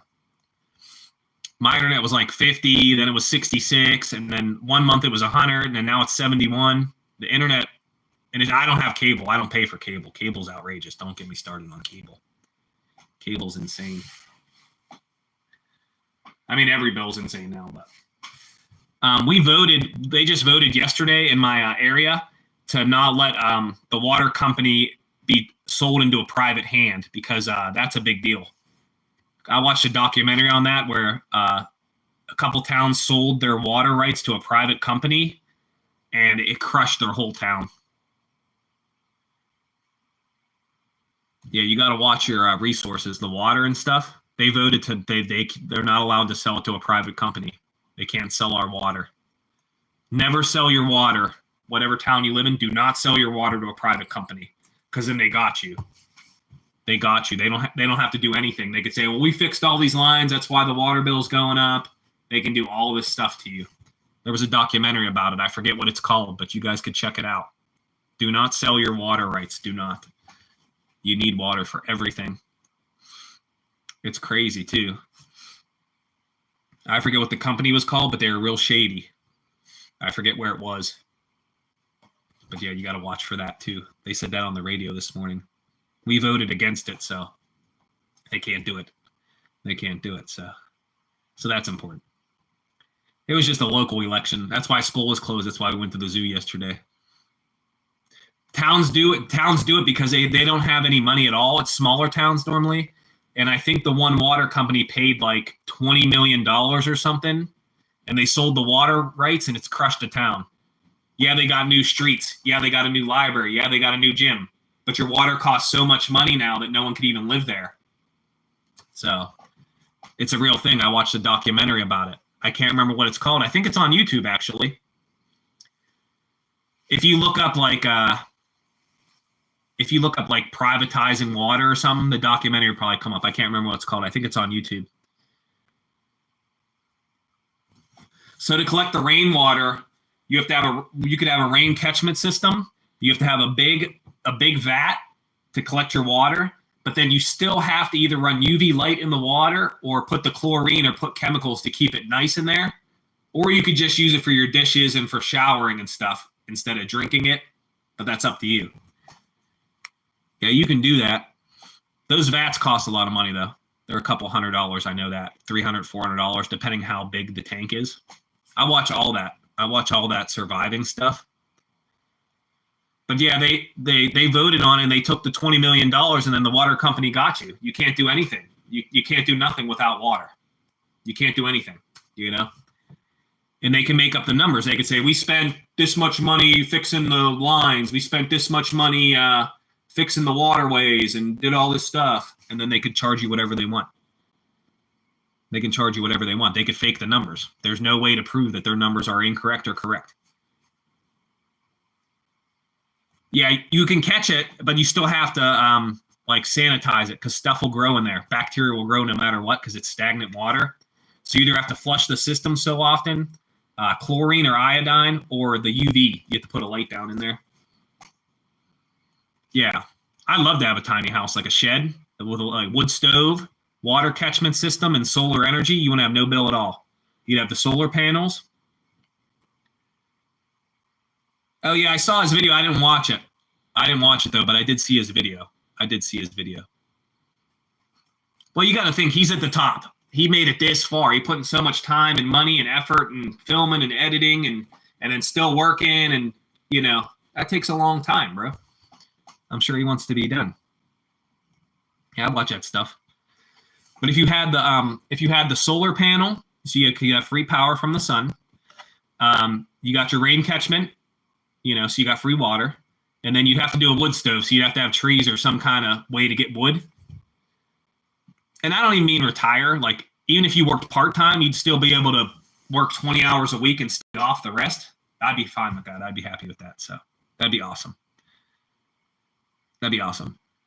My internet was like 50, then it was 66, and then 1 month it was 100, and then now it's 71. The internet, and I don't have cable. I don't pay for cable. Cable's outrageous. Don't get me started on cable. Cable's insane. I mean, every bill's insane now, but they just voted yesterday in my area to not let the water company be sold into a private hand, because that's a big deal. I watched a documentary on that where a couple towns sold their water rights to a private company, and it crushed their whole town. Yeah, you got to watch your resources, the water and stuff. They voted they're not allowed to sell it to a private company. They can't sell our water. Never sell your water. Whatever town you live in, do not sell your water to a private company, because then they got you. They got you. They don't have to do anything. They could say, well, we fixed all these lines. That's why the water bill's going up. They can do all this stuff to you. There was a documentary about it. I forget what it's called, but you guys could check it out. Do not sell your water rights. Do not. You need water for everything. It's crazy, too. I forget what the company was called, but they were real shady. I forget where it was. But yeah, you got to watch for that, too. They said that on the radio this morning. We voted against it, so they can't do it. So that's important. It was just a local election. That's why school was closed. That's why we went to the zoo yesterday. Towns do it because they don't have any money at all. It's smaller towns normally. And I think the one water company paid like $20 million or something. And they sold the water rights, and it's crushed the town. Yeah, they got new streets. Yeah, they got a new library. Yeah, they got a new gym. But your water costs so much money now that no one could even live there. So it's a real thing. I watched a documentary about it. I can't remember what it's called. I think it's on YouTube, actually. If you look up like if you look up like privatizing water or something, the documentary will probably come up. I can't remember what it's called. I think it's on YouTube. So to collect the rainwater, you could have a rain catchment system. You have to have a big vat to collect your water, but then you still have to either run UV light in the water or put the chlorine or put chemicals to keep it nice in there. Or you could just use it for your dishes and for showering and stuff instead of drinking it, but that's up to you. Yeah, you can do that. Those vats cost a lot of money, though. They're a couple $100. I know that. $300, $400, depending how big the tank is. I watch all that. I watch all that surviving stuff. But yeah, they voted on it and they took the $20 million and then the water company got you. You can't do anything. You can't do nothing without water. You can't do anything, you know? And they can make up the numbers. They could say, we spent this much money fixing the lines. We spent this much money fixing the waterways and did all this stuff. And then they could charge you whatever they want. They can charge you whatever they want. They could fake the numbers. There's no way to prove that their numbers are incorrect or correct. Yeah, you can catch it, but you still have to like sanitize it because stuff will grow in there. Bacteria will grow no matter what because it's stagnant water. So you either have to flush the system so often, chlorine or iodine, or the UV. You have to put a light down in there. Yeah, I'd love to have a tiny house, like a shed with a wood stove, water catchment system, and solar energy. You wouldn't have no bill at all. You'd have the solar panels. Oh, yeah, I saw his video. I didn't watch it. Though, but I did see his video. Well, you got to think he's at the top. He made it this far. He put in so much time and money and effort and filming and editing and then still working. And, you know, that takes a long time, bro. I'm sure he wants to be done. Yeah, I'd watch that stuff. But if you had the solar panel, so you have free power from the sun. You got your rain catchment, you know, so you got free water. And then you'd have to do a wood stove, so you'd have to have trees or some kind of way to get wood. And I don't even mean retire. Like, even if you worked part-time, you'd still be able to work 20 hours a week and stay off the rest. I'd be fine with that. I'd be happy with that. So that'd be awesome.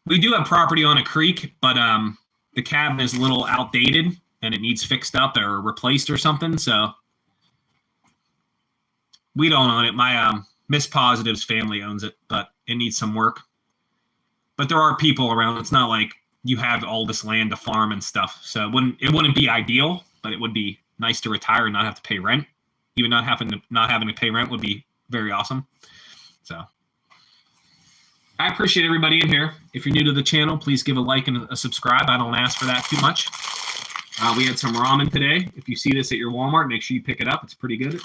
We do have property on a creek, but the cabin is a little outdated and it needs fixed up or replaced or something. So we don't own it. My Miss Positive's family owns it, but it needs some work. But there are people around. It's not like you have all this land to farm and stuff. So it wouldn't be ideal, but it would be nice to retire and not have to pay rent. Even not having to pay rent would be very awesome. So I appreciate everybody in here. If you're new to the channel, please give a like and a subscribe. I don't ask for that too much. We had some ramen today. If you see this at your Walmart, make sure you pick it up. It's pretty good.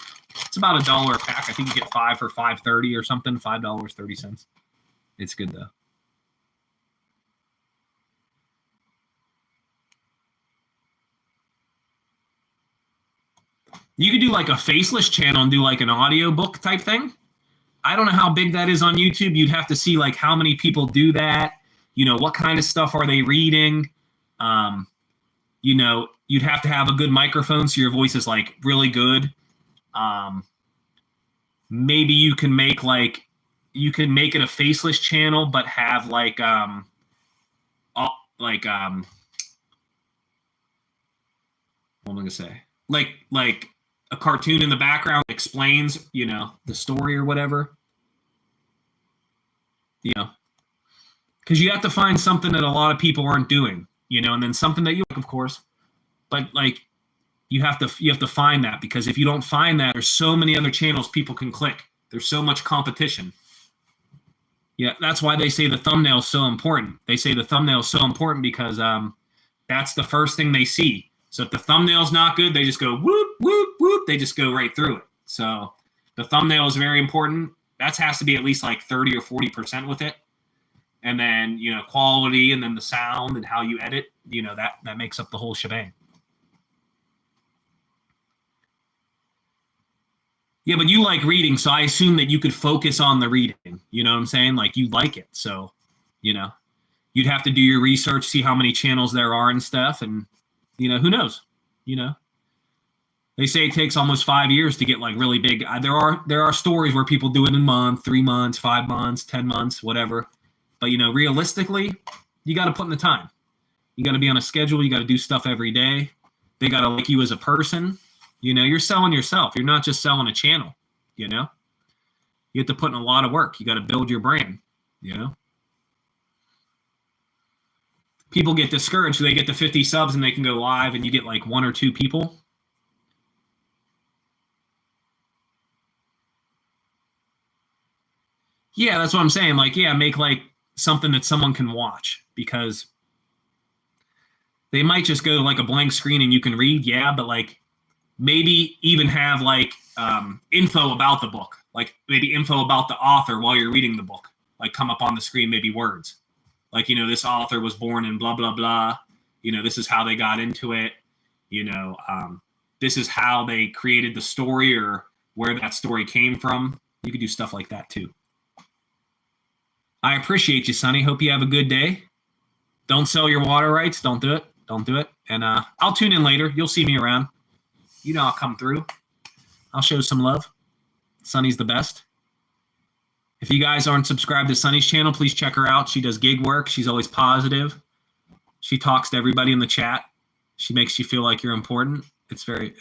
It's about $1 a pack. I think you get 5 for $5.30 or something. $5.30. It's good though. You could do like a faceless channel and do like an audio book type thing. I don't know how big that is on YouTube. You'd have to see like how many people do that. You know, what kind of stuff are they reading? You know, you'd have to have a good microphone so your voice is like really good. Maybe you can make it a faceless channel, but have what am I gonna say? Like a cartoon in the background explains, you know, the story or whatever. You know, because you have to find something that a lot of people aren't doing, you know, and then something that you like, of course. But like you have to find that, because if you don't find that, there's so many other channels people can click. There's so much competition. Yeah, that's why they say the thumbnail is so important. They say the thumbnail is so important because that's the first thing they see. So if the thumbnail's not good, they just go whoop, whoop, whoop. They just go right through it. So the thumbnail is very important. That has to be at least like 30 or 40% with it. And then, you know, quality, and then the sound and how you edit, you know, that makes up the whole shebang. Yeah, but you like reading, so I assume that you could focus on the reading. You know what I'm saying? Like, you like it. So, you know, you'd have to do your research, see how many channels there are and stuff. And, you know, who knows? You know, they say it takes almost 5 years to get like really big. There are stories where people do it in a month, 3 months, 5 months, 10 months, whatever. But, realistically, you got to put in the time. You got to be on a schedule. You got to do stuff every day. They got to like you as a person. You're selling yourself. You're not just selling a channel, You have to put in a lot of work. You got to build your brand, People get discouraged. They get to 50 subs and they can go live and you get like 1 or 2 people. Yeah, that's what I'm saying. Like, yeah, make like something that someone can watch, because they might just go to like a blank screen and you can read. Yeah, but like maybe even have like info about the book, like maybe info about the author while you're reading the book, like come up on the screen, maybe words. Like, this author was born in blah, blah, blah. This is how they got into it. This is how they created the story or where that story came from. You could do stuff like that too. I appreciate you, Sonny. Hope you have a good day. Don't sell your water rights. Don't do it. Don't do it. And I'll tune in later. You'll see me around. I'll come through. I'll show some love. Sonny's the best. If you guys aren't subscribed to Sonny's channel, please check her out. She does gig work. She's always positive. She talks to everybody in the chat. She makes you feel like you're important. It's fun.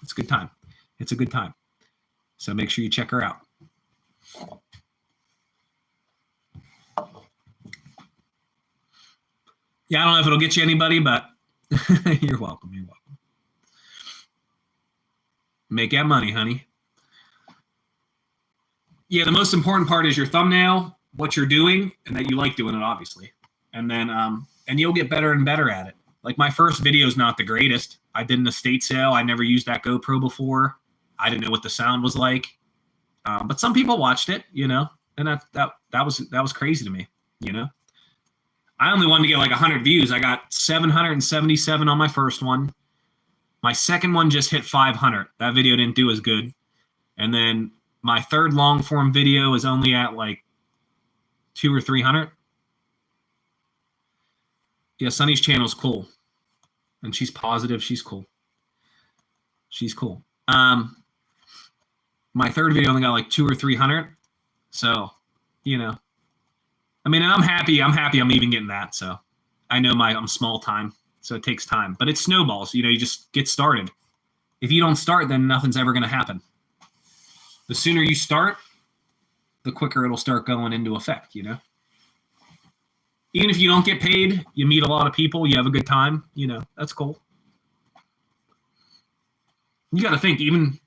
It's a good time. It's a good time. So make sure you check her out. Yeah, I don't know if it'll get you anybody, but you're welcome. You're welcome. Make that money, honey. Yeah, the most important part is your thumbnail, what you're doing, and that you like doing it, obviously. And then, and you'll get better and better at it. Like my first video is not the greatest. I did an estate sale. I never used that GoPro before. I didn't know what the sound was like. But some people watched it, and that was crazy to me, I only wanted to get like 100 views. I got 777 on my first one. My second one just hit 500. That video didn't do as good. And then my third long form video is only at like 200 or 300. Yeah, Sunny's channel is cool. And she's positive. She's cool. She's cool. My third video only got like 200 or 300. So, I mean, and I'm happy I'm even getting that. So I know I'm small time. So it takes time. But it snowballs. You just get started. If you don't start, then nothing's ever going to happen. The sooner you start, the quicker it'll start going into effect, Even if you don't get paid, you meet a lot of people, you have a good time, that's cool. You got to think you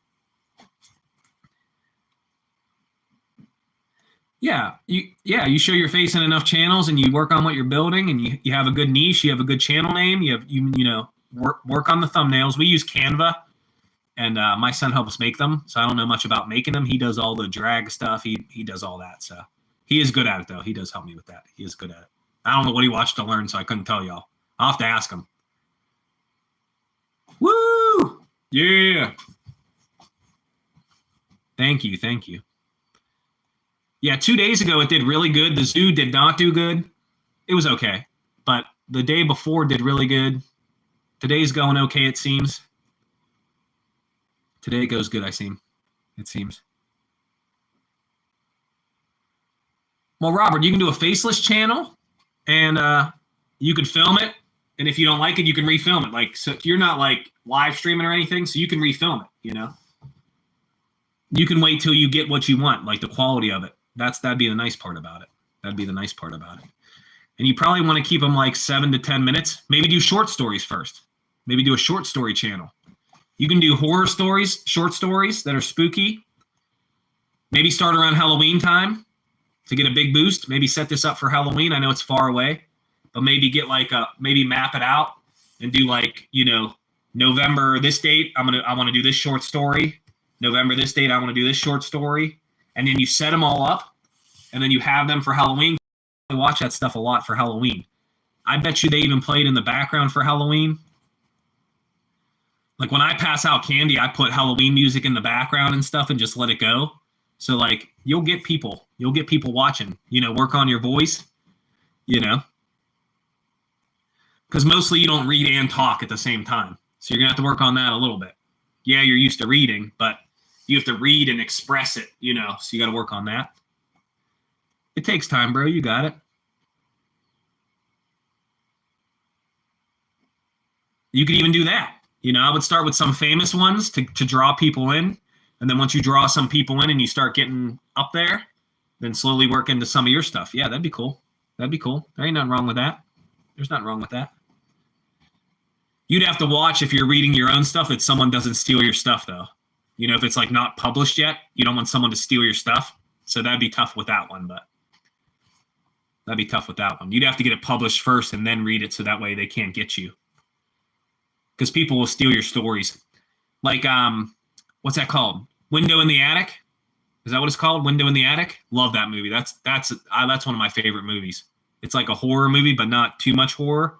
show your face in enough channels and you work on what you're building and you have a good niche, you have a good channel name, work on the thumbnails. We use Canva. And my son helps make them, so I don't know much about making them. He does all the drag stuff. He does all that. So he is good at it, though. He does help me with that. He is good at it. I don't know what he watched to learn, so I couldn't tell y'all. I'll have to ask him. Woo! Yeah. Thank you. Thank you. Yeah, 2 days ago it did really good. The zoo did not do good. It was okay. But the day before did really good. Today's going okay, it seems. Today it goes good, it seems. Well, Robert, you can do a faceless channel, and you could film it, and if you don't like it, you can refilm it. Like, so you're not like live streaming or anything, so you can refilm it. You can wait till you get what you want, like the quality of it. That'd be the nice part about it. And you probably want to keep them like 7 to 10 minutes. Maybe do short stories first. Maybe do a short story channel. You can do horror stories, short stories that are spooky. Maybe start around Halloween time to get a big boost. Maybe set this up for Halloween. I know it's far away, but maybe get maybe map it out and do like, November this date, I want to do this short story. November this date, I want to do this short story. And then you set them all up, and then you have them for Halloween. I watch that stuff a lot for Halloween. I bet you they even played in the background for Halloween. Like when I pass out candy, I put Halloween music in the background and stuff and just let it go. So like you'll get people watching, work on your voice, because mostly you don't read and talk at the same time. So you're going to have to work on that a little bit. Yeah, you're used to reading, but you have to read and express it, so you got to work on that. It takes time, bro. You got it. You could even do that. I would start with some famous ones to draw people in. And then once you draw some people in and you start getting up there, then slowly work into some of your stuff. Yeah, that'd be cool. That'd be cool. There ain't nothing wrong with that. There's nothing wrong with that. You'd have to watch if you're reading your own stuff that someone doesn't steal your stuff, though. If it's like not published yet, you don't want someone to steal your stuff. So that'd be tough with that one, but that'd be tough with that one. You'd have to get it published first and then read it so that way they can't get you. Because people will steal your stories. Like, what's that called? Window in the Attic? Is that what it's called? Window in the Attic? Love that movie. That's one of my favorite movies. It's like a horror movie, but not too much horror.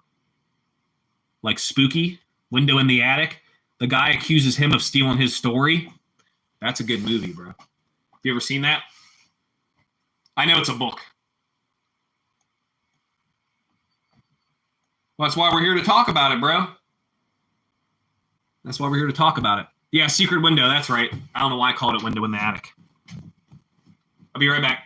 Like spooky. Window in the Attic. The guy accuses him of stealing his story. That's a good movie, bro. Have you ever seen that? I know it's a book. Well, that's why we're here to talk about it, bro. That's why we're here to talk about it. Yeah, Secret Window. That's right. I don't know why I called it Window in the Attic. I'll be right back.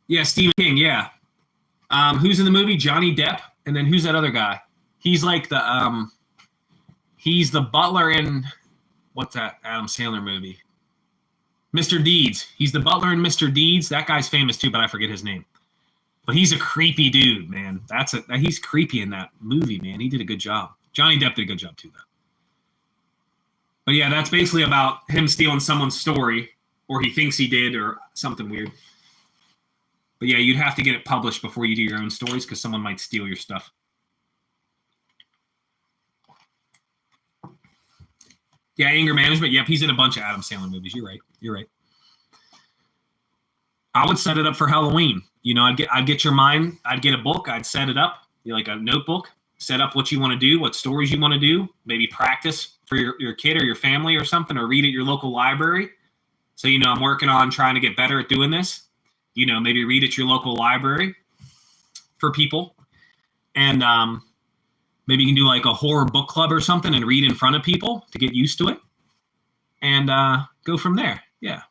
Yeah, Stephen King, yeah. Who's in the movie? Johnny Depp. And then who's that other guy? He's like he's the butler in, what's that Adam Sandler movie? Mr. Deeds. He's the butler in Mr. Deeds. That guy's famous too, but I forget his name. But he's a creepy dude, man. He's creepy in that movie, man. He did a good job. Johnny Depp did a good job too, though. But yeah, that's basically about him stealing someone's story, or he thinks he did, or something weird. But yeah, you'd have to get it published before you do your own stories because someone might steal your stuff. Yeah, Anger Management. Yep, he's in a bunch of Adam Sandler movies. You're right. You're right. I would set it up for Halloween. I'd get your mind. I'd get a book. I'd set it up, like a notebook. Set up what you want to do, what stories you want to do. Maybe practice for your kid or your family or something, or read at your local library. So I'm working on trying to get better at doing this. Maybe read at your local library for people. And maybe you can do like a horror book club or something and read in front of people to get used to it. And go from there. Yeah,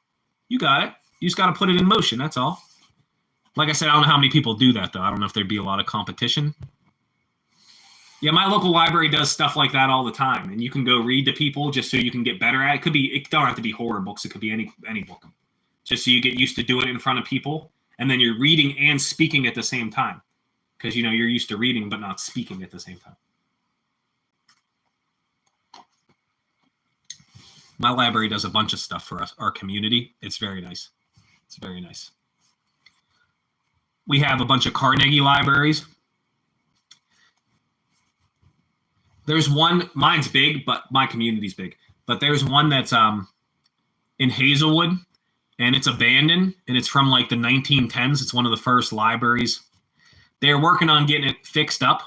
you got it. You just got to put it in motion. That's all. Like I said, I don't know how many people do that, though. I don't know if there'd be a lot of competition. Yeah, my local library does stuff like that all the time. And you can go read to people just so you can get better at it. It don't have to be horror books. It could be any book. Just so you get used to doing it in front of people. And then you're reading and speaking at the same time. Because, you're used to reading but not speaking at the same time. My library does a bunch of stuff for us, our community. It's very nice. It's very nice. We have a bunch of Carnegie libraries. There's one, mine's big, but my community's big. But there's one that's in Hazelwood, and it's abandoned, and it's from like the 1910s. It's one of the first libraries. They're working on getting it fixed up,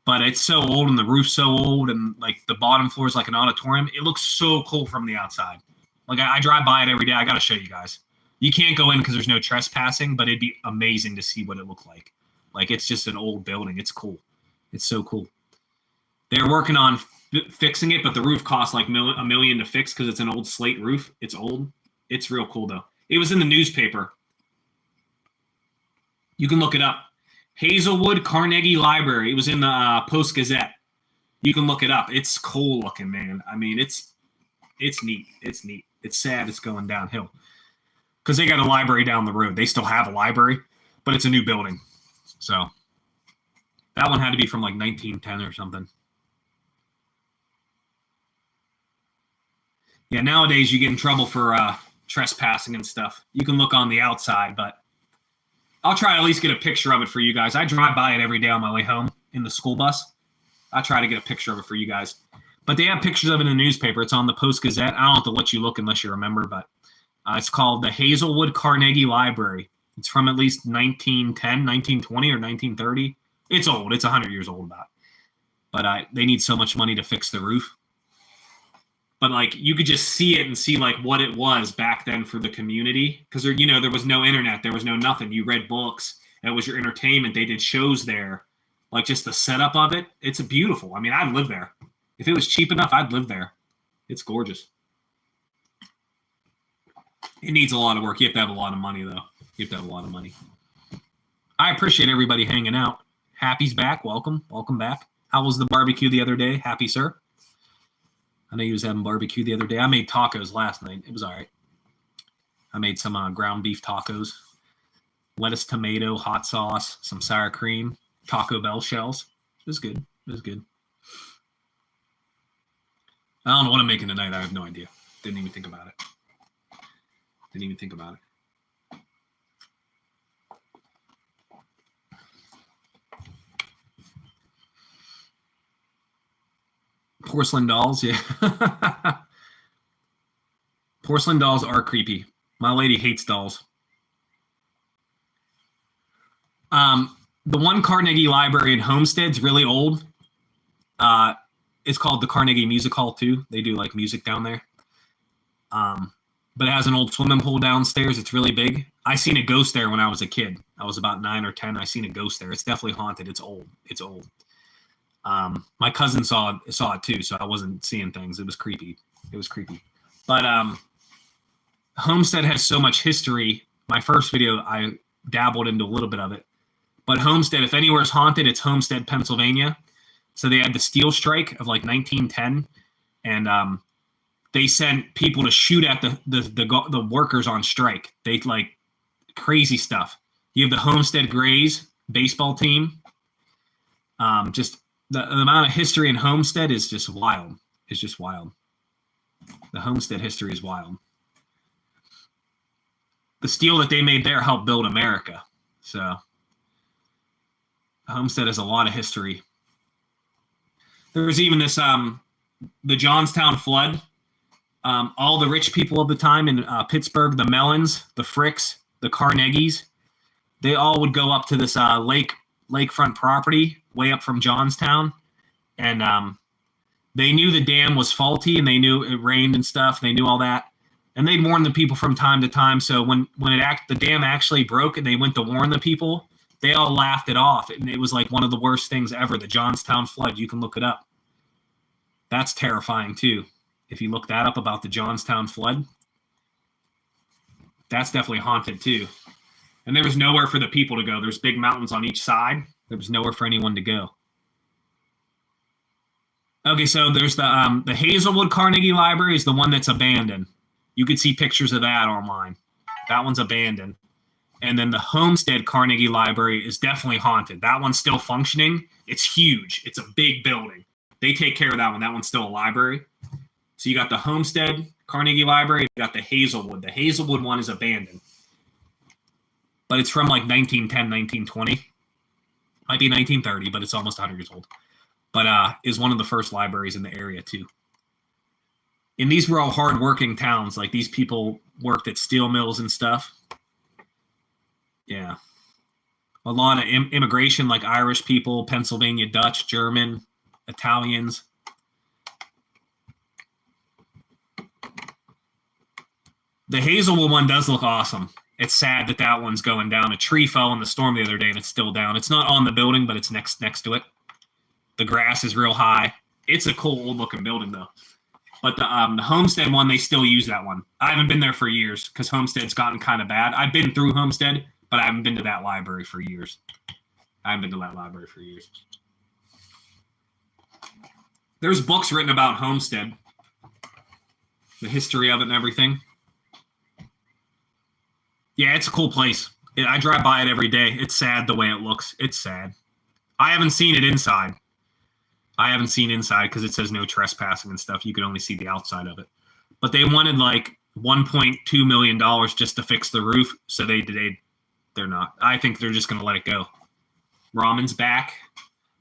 but it's so old, and the roof's so old, and like the bottom floor is like an auditorium. It looks so cool from the outside. Like I drive by it every day. I got to show you guys. You can't go in because there's no trespassing, but it'd be amazing to see what it looked like. Like it's just an old building. It's cool. It's so cool. They're working on fixing it, but the roof costs like $1 million to fix because it's an old slate roof. It's old. It's real cool, though. It was in the newspaper. You can look it up. Hazelwood Carnegie Library. It was in the Post-Gazette. You can look it up. It's cool looking, man. I mean, it's neat. It's neat. It's sad it's going downhill because they got a library down the road. They still have a library, but it's a new building. So that one had to be from like 1910 or something. Yeah, nowadays you get in trouble for trespassing and stuff. You can look on the outside, but I'll try to at least get a picture of it for you guys. I drive by it every day on my way home in the school bus. I try to get a picture of it for you guys. But they have pictures of it in the newspaper. It's on the Post-Gazette. I don't have to let you look unless you remember, but it's called the Hazelwood Carnegie Library. It's from at least 1910, 1920, or 1930. It's old. It's 100 years old about. But they need so much money to fix the roof. But like you could just see it and see like what it was back then for the community, because there was no internet, there was no nothing. You read books. It was your entertainment. They did shows there, like just the setup of it. It's beautiful. I mean, I'd live there if it was cheap enough. I'd live there. It's gorgeous. It needs a lot of work. You have to have a lot of money though. You have to have a lot of money. I appreciate everybody hanging out. Happy's back. Welcome back. How was the barbecue the other day? Happy, sir? I know you was having barbecue the other day. I made tacos last night. It was all right. I made some ground beef tacos, lettuce, tomato, hot sauce, some sour cream, Taco Bell shells. It was good. It was good. I don't know what I'm making tonight. I have no idea. Didn't even think about it. Porcelain dolls, yeah. Porcelain dolls are creepy. My lady hates dolls. The one Carnegie Library in Homestead's really old. It's called the Carnegie Music Hall too. They do like music down there. But it has an old swimming pool downstairs. It's really big. I seen a ghost there when I was a kid. I was about 9 or 10. I seen a ghost there. It's definitely haunted. It's old. My cousin saw it too, so I wasn't seeing things. It was creepy. But Homestead has so much history. My first video, I dabbled into a little bit of it. But Homestead, if anywhere's haunted, it's Homestead, Pennsylvania. So they had the steel strike of like 1910, and they sent people to shoot at the workers on strike. They like crazy stuff. You have the Homestead Grays baseball team. Just the amount of history in Homestead is just wild. It's just wild. The Homestead history is wild. The steel that they made there helped build America. So Homestead has a lot of history. There's even this the Johnstown flood. All the rich people of the time in Pittsburgh, the Mellons, the Fricks, the Carnegies, they all would go up to this lakefront property way up from Johnstown, and they knew the dam was faulty, and they knew it rained and stuff. They knew all that, and they'd warn the people from time to time. So when the dam actually broke and they went to warn the people, they all laughed it off, and it was like one of the worst things ever. The Johnstown flood. You can look it up. That's terrifying too. If you look that up about the Johnstown flood, that's definitely haunted too. And there was nowhere for the people to go. There's big mountains on each side. There was nowhere for anyone to go. Okay, so there's the Hazelwood Carnegie Library is the one that's abandoned. You could see pictures of that online. That one's abandoned. And then the Homestead Carnegie Library is definitely haunted. That one's still functioning. It's huge. It's a big building. They take care of that one. That one's still a library. So you got the Homestead Carnegie Library. You got the Hazelwood. The Hazelwood one is abandoned. But it's from like 1910, 1920. Might be 1930, but it's almost 100 years old. But is one of the first libraries in the area too. And these were all hardworking towns. Like these people worked at steel mills and stuff. Yeah. A lot of immigration, like Irish people, Pennsylvania Dutch, German, Italians. The Hazelwood one does look awesome. It's sad that that one's going down. A tree fell in the storm the other day, and it's still down. It's not on the building, but it's next to it. The grass is real high. It's a cool old-looking building, though. But the Homestead one, they still use that one. I haven't been there for years because Homestead's gotten kind of bad. I've been through Homestead, but I haven't been to that library for years. There's books written about Homestead, the history of it and everything. Yeah, it's a cool place. I drive by it every day. It's sad the way it looks. It's sad. I haven't seen it inside. I haven't seen inside because it says no trespassing and stuff. You can only see the outside of it. but they wanted like $1.2 million just to fix the roof. So they're not. I think they're just going to let it go. Ramen's back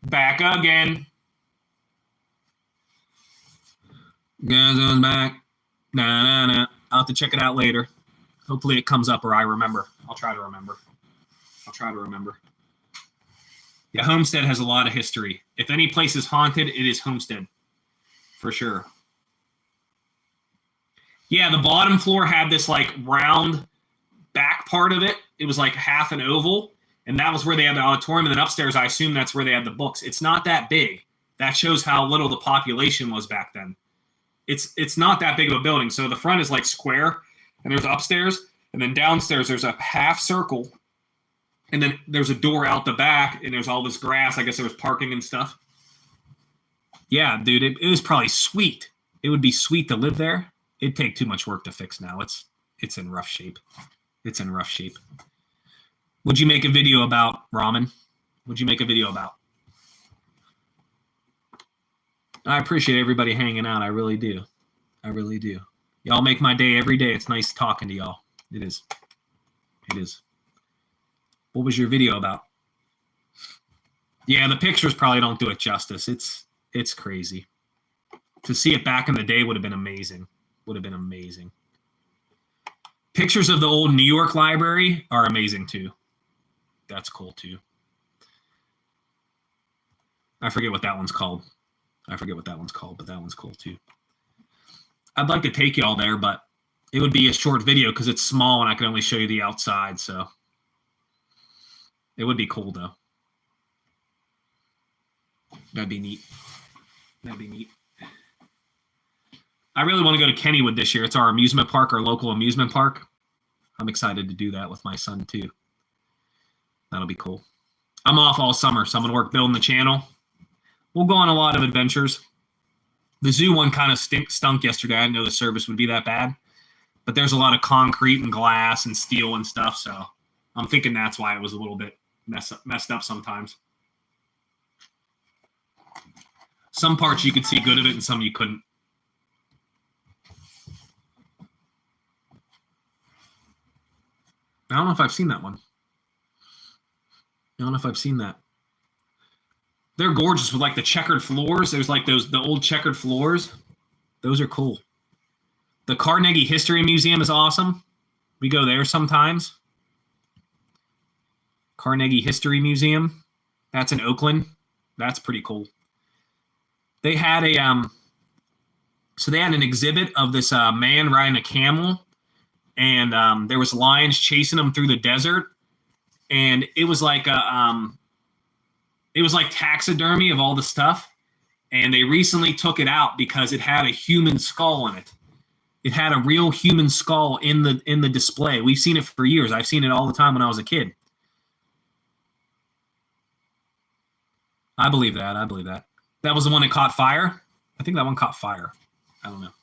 again. Gazo's back. Nah. I'll have to check it out later. Hopefully it comes up or I remember. I'll try to remember. Yeah, Homestead has a lot of history. If any place is haunted, it is Homestead. For sure. Yeah, the bottom floor had this like round back part of it. It was like half an oval, and that was where they had the auditorium. And then upstairs, I assume that's where they had the books. It's not that big. That shows how little the population was back then. It's not that big of a building. So the front is like square, and there's upstairs, and then downstairs there's a half circle, and then there's a door out the back, and there's all this grass. I guess there was parking and stuff. Yeah, dude, it was probably sweet. It would be sweet to live there. It'd take too much work to fix now. It's in rough shape. It's in rough shape. Would you make a video about ramen? Would you make a video about? I appreciate everybody hanging out. I really do. I really do. Y'all make my day every day. It's nice talking to y'all. It is. It is. What was your video about? Yeah, the pictures probably don't do it justice. It's crazy. To see it back in the day would have been amazing. Would have been amazing. Pictures of the old New York library are amazing too. That's cool too. I forget what that one's called. But that one's cool too. I'd like to take y'all there, but it would be a short video because it's small and I can only show you the outside, so it would be cool though. That'd be neat. I really want to go to Kennywood this year. It's our amusement park, our local amusement park. I'm excited to do that with my son too. That'll be cool. I'm off all summer, so I'm going to work building the channel. We'll go on a lot of adventures. The zoo one kind of stunk yesterday. I didn't know the service would be that bad. But there's a lot of concrete and glass and steel and stuff, so I'm thinking that's why it was a little bit messed up sometimes. Some parts you could see good of it and some you couldn't. I don't know if I've seen that one. I don't know if I've seen that. They're gorgeous with like the checkered floors. There's like the old checkered floors. Those are cool. The Carnegie History Museum is awesome. We go there sometimes. Carnegie History Museum. That's in Oakland. That's pretty cool. They had an exhibit of this man riding a camel, and there was lions chasing him through the desert, and it was like taxidermy of all the stuff, and they recently took it out because it had a human skull in it. It had a real human skull in the display. We've seen it for years. I've seen it all the time when I was a kid. I believe that. That was the one that caught fire. I think that one caught fire. I don't know.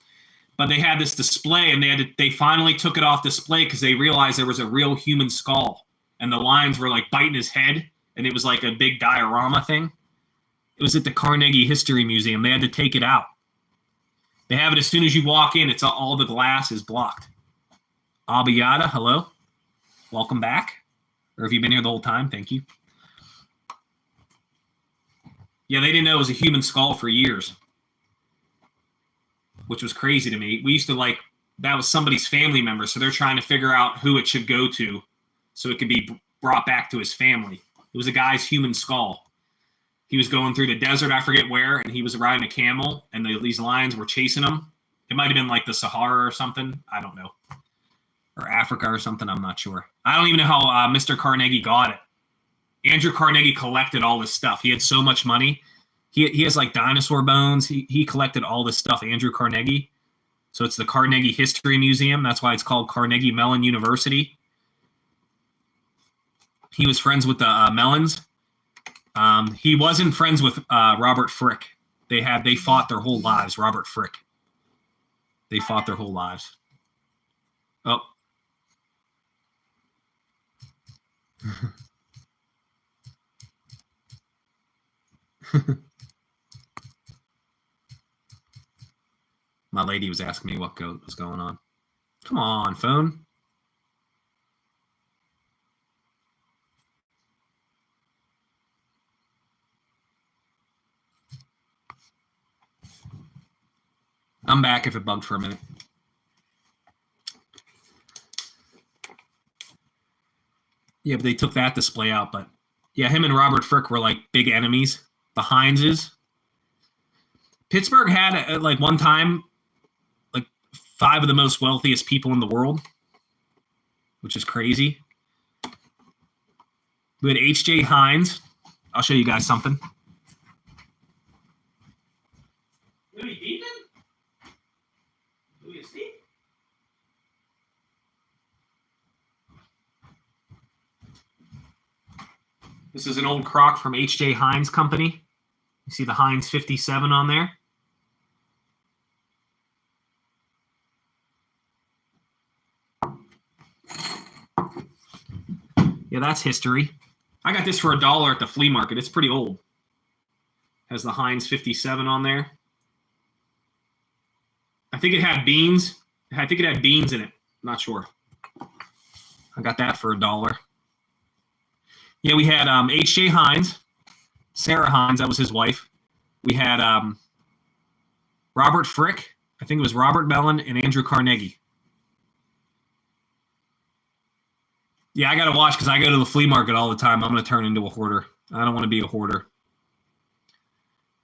But they had this display, and they finally took it off display because they realized there was a real human skull, and the lions were like biting his head, and it was like a big diorama thing. It was at the Carnegie History Museum. They had to take it out. They have it as soon as you walk in. It's all the glass is blocked. Abiyada, hello. Welcome back. Or have you been here the whole time? Thank you. Yeah, they didn't know it was a human skull for years, which was crazy to me. We used to that was somebody's family member, so they're trying to figure out who it should go to so it could be brought back to his family. It was a guy's human skull. He was going through the desert, I forget where, and he was riding a camel, and these lions were chasing him. It might have been like the Sahara or something. I don't know. Or Africa or something. I'm not sure. I don't even know how Mr. Carnegie got it. Andrew Carnegie collected all this stuff. He had so much money. He has like dinosaur bones. He collected all this stuff, Andrew Carnegie. So it's the Carnegie History Museum. That's why it's called Carnegie Mellon University. He was friends with the Mellons. He wasn't friends with Robert Frick. They fought their whole lives. Robert Frick. They fought their whole lives. Oh. My lady was asking me what was going on. Come on, phone. I'm back if it bugged for a minute. Yeah, but they took that display out. But yeah, him and Robert Frick were like big enemies. The Hineses. Pittsburgh had at like one time like 5 of the most wealthiest people in the world, which is crazy. We had H.J. Hines. I'll show you guys something. Louis Deepman? Louis Steve? This is an old crock from H.J. Hines Company. You see the Hines 57 on there? Yeah, that's history. I got this for $1 at the flea market. It's pretty old. Has the Heinz 57 on there. I think it had beans. I think it had beans in it. Not sure. I got that for $1. Yeah, we had H.J. Hines, Sarah Hines, that was his wife. We had Robert Frick. I think it was Robert Mellon and Andrew Carnegie. Yeah, I got to watch because I go to the flea market all the time. I'm going to turn into a hoarder. I don't want to be a hoarder.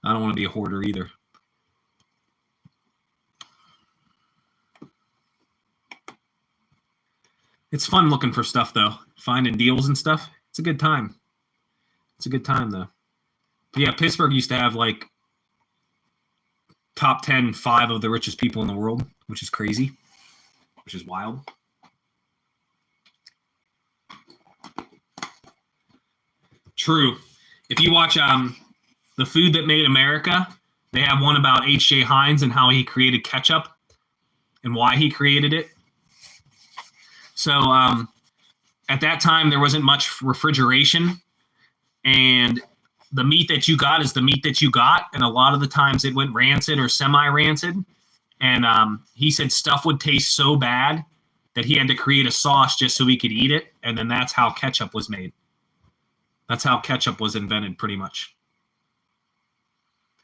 I don't want to be a hoarder either. It's fun looking for stuff, though. Finding deals and stuff. It's a good time. It's a good time, though. But yeah, Pittsburgh used to have like top 10, 5 of the richest people in the world, which is crazy, which is wild. True. If you watch The Food That Made America, they have one about H.J. Hines and how he created ketchup and why he created it. So at that time, there wasn't much refrigeration, and the meat that you got is the meat that you got, and a lot of the times it went rancid or semi-rancid. And he said stuff would taste so bad that he had to create a sauce just so he could eat it, and then that's how ketchup was made. That's how ketchup was invented, pretty much.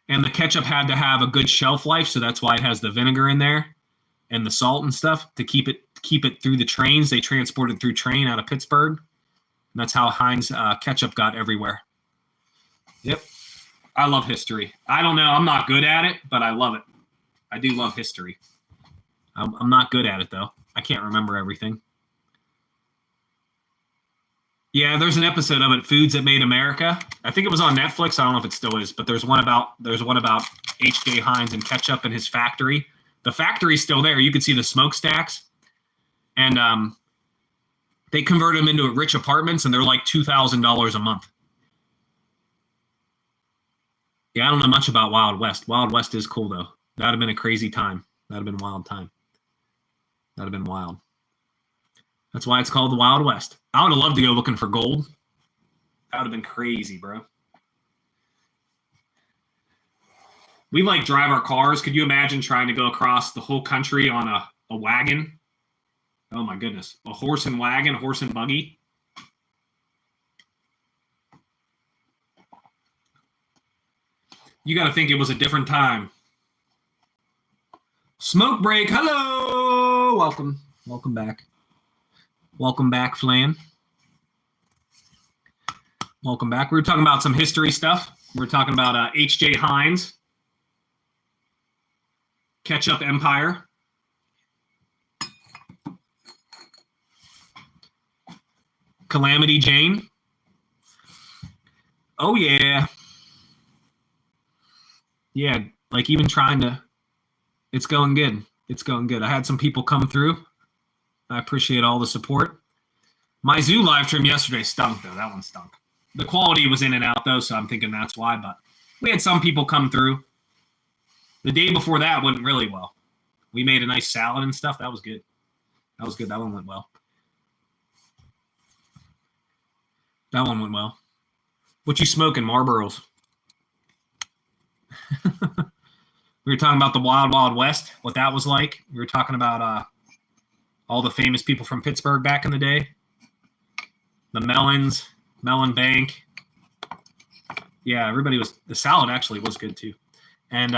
And the ketchup had to have a good shelf life, so that's why it has the vinegar in there and the salt and stuff to keep it through the trains. They transported through train out of Pittsburgh. And that's how Heinz ketchup got everywhere. Yep. I love history. I don't know. I'm not good at it, but I love it. I do love history. I'm not good at it, though. I can't remember everything. Yeah, there's an episode of it, Foods That Made America. I think it was on Netflix. I don't know if it still is, but there's one about H.J. Heinz and ketchup in his factory. The factory's still there. You can see the smokestacks. And they converted them into rich apartments, and they're like $2,000 a month. Yeah, I don't know much about Wild West. Wild West is cool, though. That would have been a crazy time. That would have been a wild time. That would have been wild. That's why it's called the Wild West. I would have loved to go looking for gold. That would have been crazy, bro. We like drive our cars. Could you imagine trying to go across the whole country on a wagon? Oh my goodness. A horse and wagon, a horse and buggy. You got to think it was a different time. Smoke break. Hello. Welcome. Welcome back. Welcome back, Flan. Welcome back. We were talking about some history stuff. We were talking about H.J. Heinz, Ketchup Empire. Calamity Jane. Oh, yeah. Yeah, like even trying to, it's going good. It's going good. I had some people come through. I appreciate all the support. My zoo live stream yesterday stunk, though. That one stunk. The quality was in and out, though, so I'm thinking that's why. But we had some people come through. The day before that went really well. We made a nice salad and stuff. That was good. That was good. That one went well. That one went well. What you smoking, Marlboros? We were talking about the Wild Wild West, what that was like. We were talking about all the famous people from Pittsburgh back in the day. The Mellons, Mellon Bank. Yeah, everybody was. The salad actually was good too. And,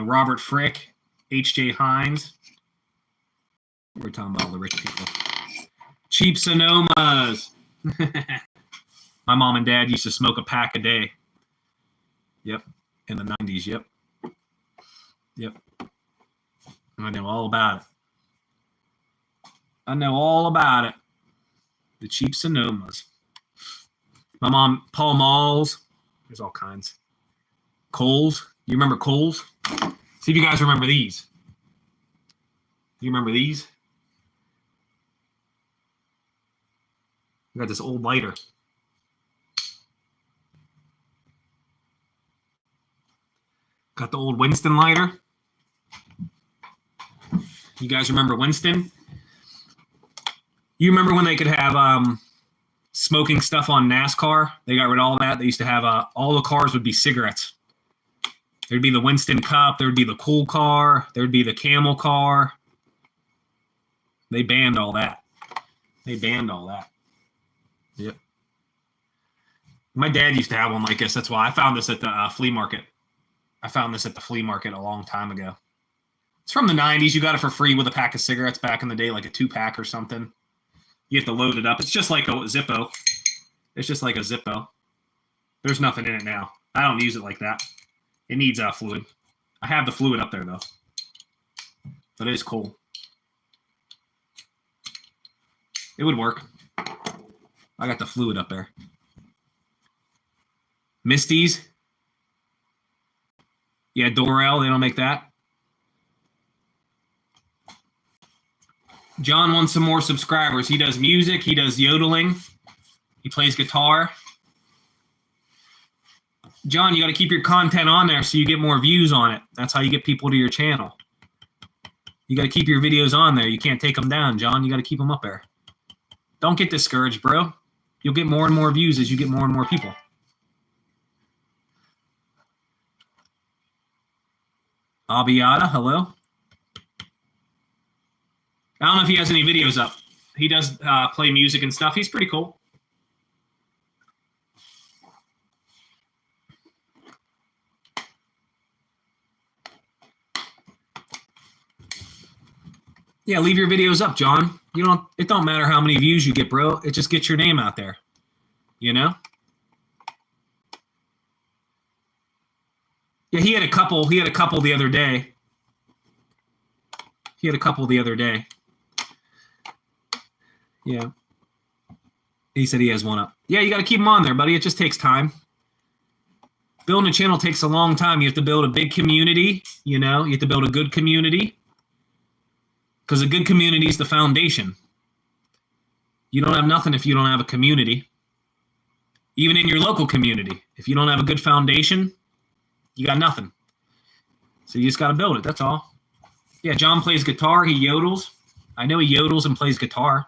Robert Frick, H.J. Hines. We're talking about all the rich people. Cheap Sonomas. My mom and dad used to smoke a pack a day. Yep. In the 90s. Yep. I know all about it. The cheap Sonomas. My mom, Paul Malls. There's all kinds. Coles. You remember Coles? See if you guys remember these. You remember these? We got this old lighter. Got the old Winston lighter. You guys remember Winston? You remember when they could have smoking stuff on NASCAR? They got rid of all that. They used to have all the cars would be cigarettes. There'd be the Winston Cup. There'd be the Cool car. There'd be the Camel car. They banned all that. Yep. My dad used to have one like this. That's why I found this at the flea market. A long time ago. It's from the 90s. You got it for free with a pack of cigarettes back in the day, like a 2-pack or something. You have to load it up. It's just like a Zippo. There's nothing in it now. I don't use it like that. It needs fluid. I have the fluid up there, though. But it is cool. It would work. I got the fluid up there. Misty's. Yeah, Dorel. They don't make that. John wants some more subscribers. He does music. He does yodeling. He plays guitar. John, you got to keep your content on there so you get more views on it. That's how you get people to your channel. You got to keep your videos on there. You can't take them down, John. You got to keep them up there. Don't get discouraged, bro. You'll get more and more views as you get more and more people. Abiata, hello. I don't know if he has any videos up. He does play music and stuff. He's pretty cool. Yeah, leave your videos up, John. It don't matter how many views you get, bro. It just gets your name out there. You know? Yeah, he had a couple the other day. Yeah. He said he has one up. Yeah, you got to keep them on there, buddy. It just takes time. Building a channel takes a long time. You have to build a big community, You have to build a good community. Because a good community is the foundation. You don't have nothing if you don't have a community. Even in your local community. If you don't have a good foundation, you got nothing. So you just got to build it. That's all. Yeah, John plays guitar. He yodels. I know he yodels and plays guitar.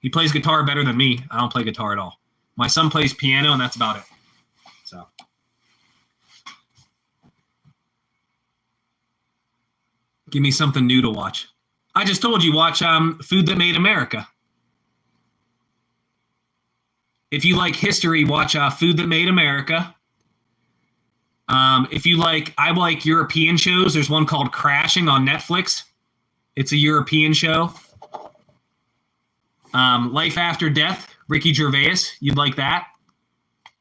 He plays guitar better than me. I don't play guitar at all. My son plays piano, and that's about it. So. Give me something new to watch. I just told you, watch Food That Made America. If you like history, watch Food That Made America. I like European shows. There's one called Crashing on Netflix. It's a European show. Life After Death, Ricky Gervais. You'd like that?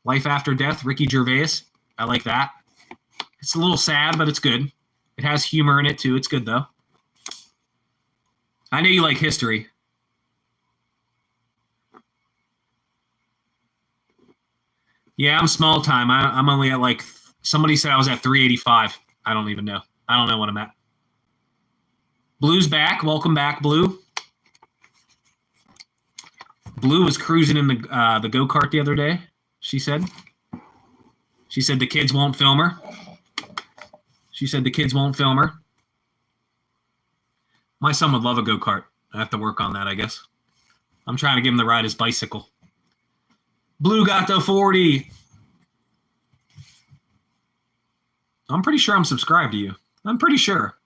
Life After Death, Ricky Gervais. I like that. It's a little sad, but it's good. It has humor in it, too. It's good, though. I know you like history. Yeah, I'm small time. I'm only at somebody said I was at 385. I don't even know. I don't know what I'm at. Blue's back. Welcome back, Blue. Blue was cruising in the go-kart the other day, she said. She said the kids won't film her. My son would love a go-kart. I have to work on that, I guess. I'm trying to give him to ride his bicycle. Blue got the 40. I'm pretty sure I'm subscribed to you. I'm pretty sure.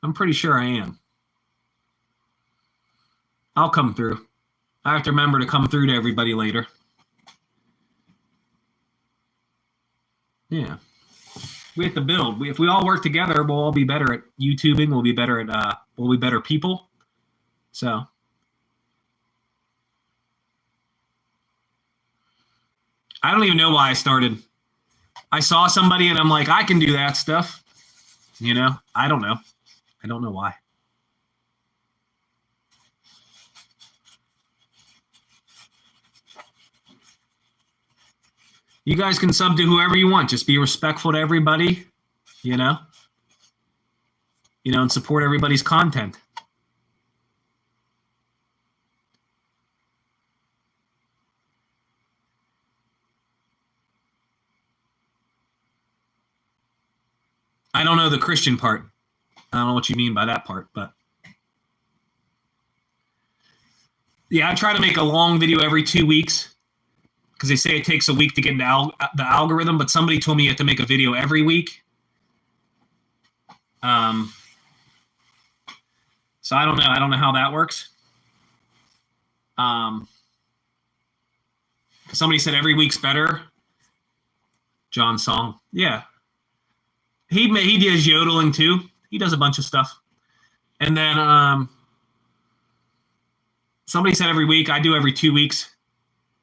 I'm pretty sure I am. I'll come through. I have to remember to come through to everybody later. Yeah. We have to build. If we all work together, we'll all be better at YouTubing. We'll be better at we'll be better people. So I don't even know why I started. I saw somebody and I'm like, I can do that stuff. You know, I don't know. I don't know why. You guys can sub to whoever you want. Just be respectful to everybody, you know, and support everybody's content. I don't know the Christian part. I don't know what you mean by that part, but yeah, I try to make a long video every 2 weeks because they say it takes a week to get into the algorithm, but somebody told me you have to make a video every week. So I don't know. I don't know how that works. Somebody said every week's better. John Song. Yeah. He does yodeling too. He does a bunch of stuff. And then somebody said every week. I do every 2 weeks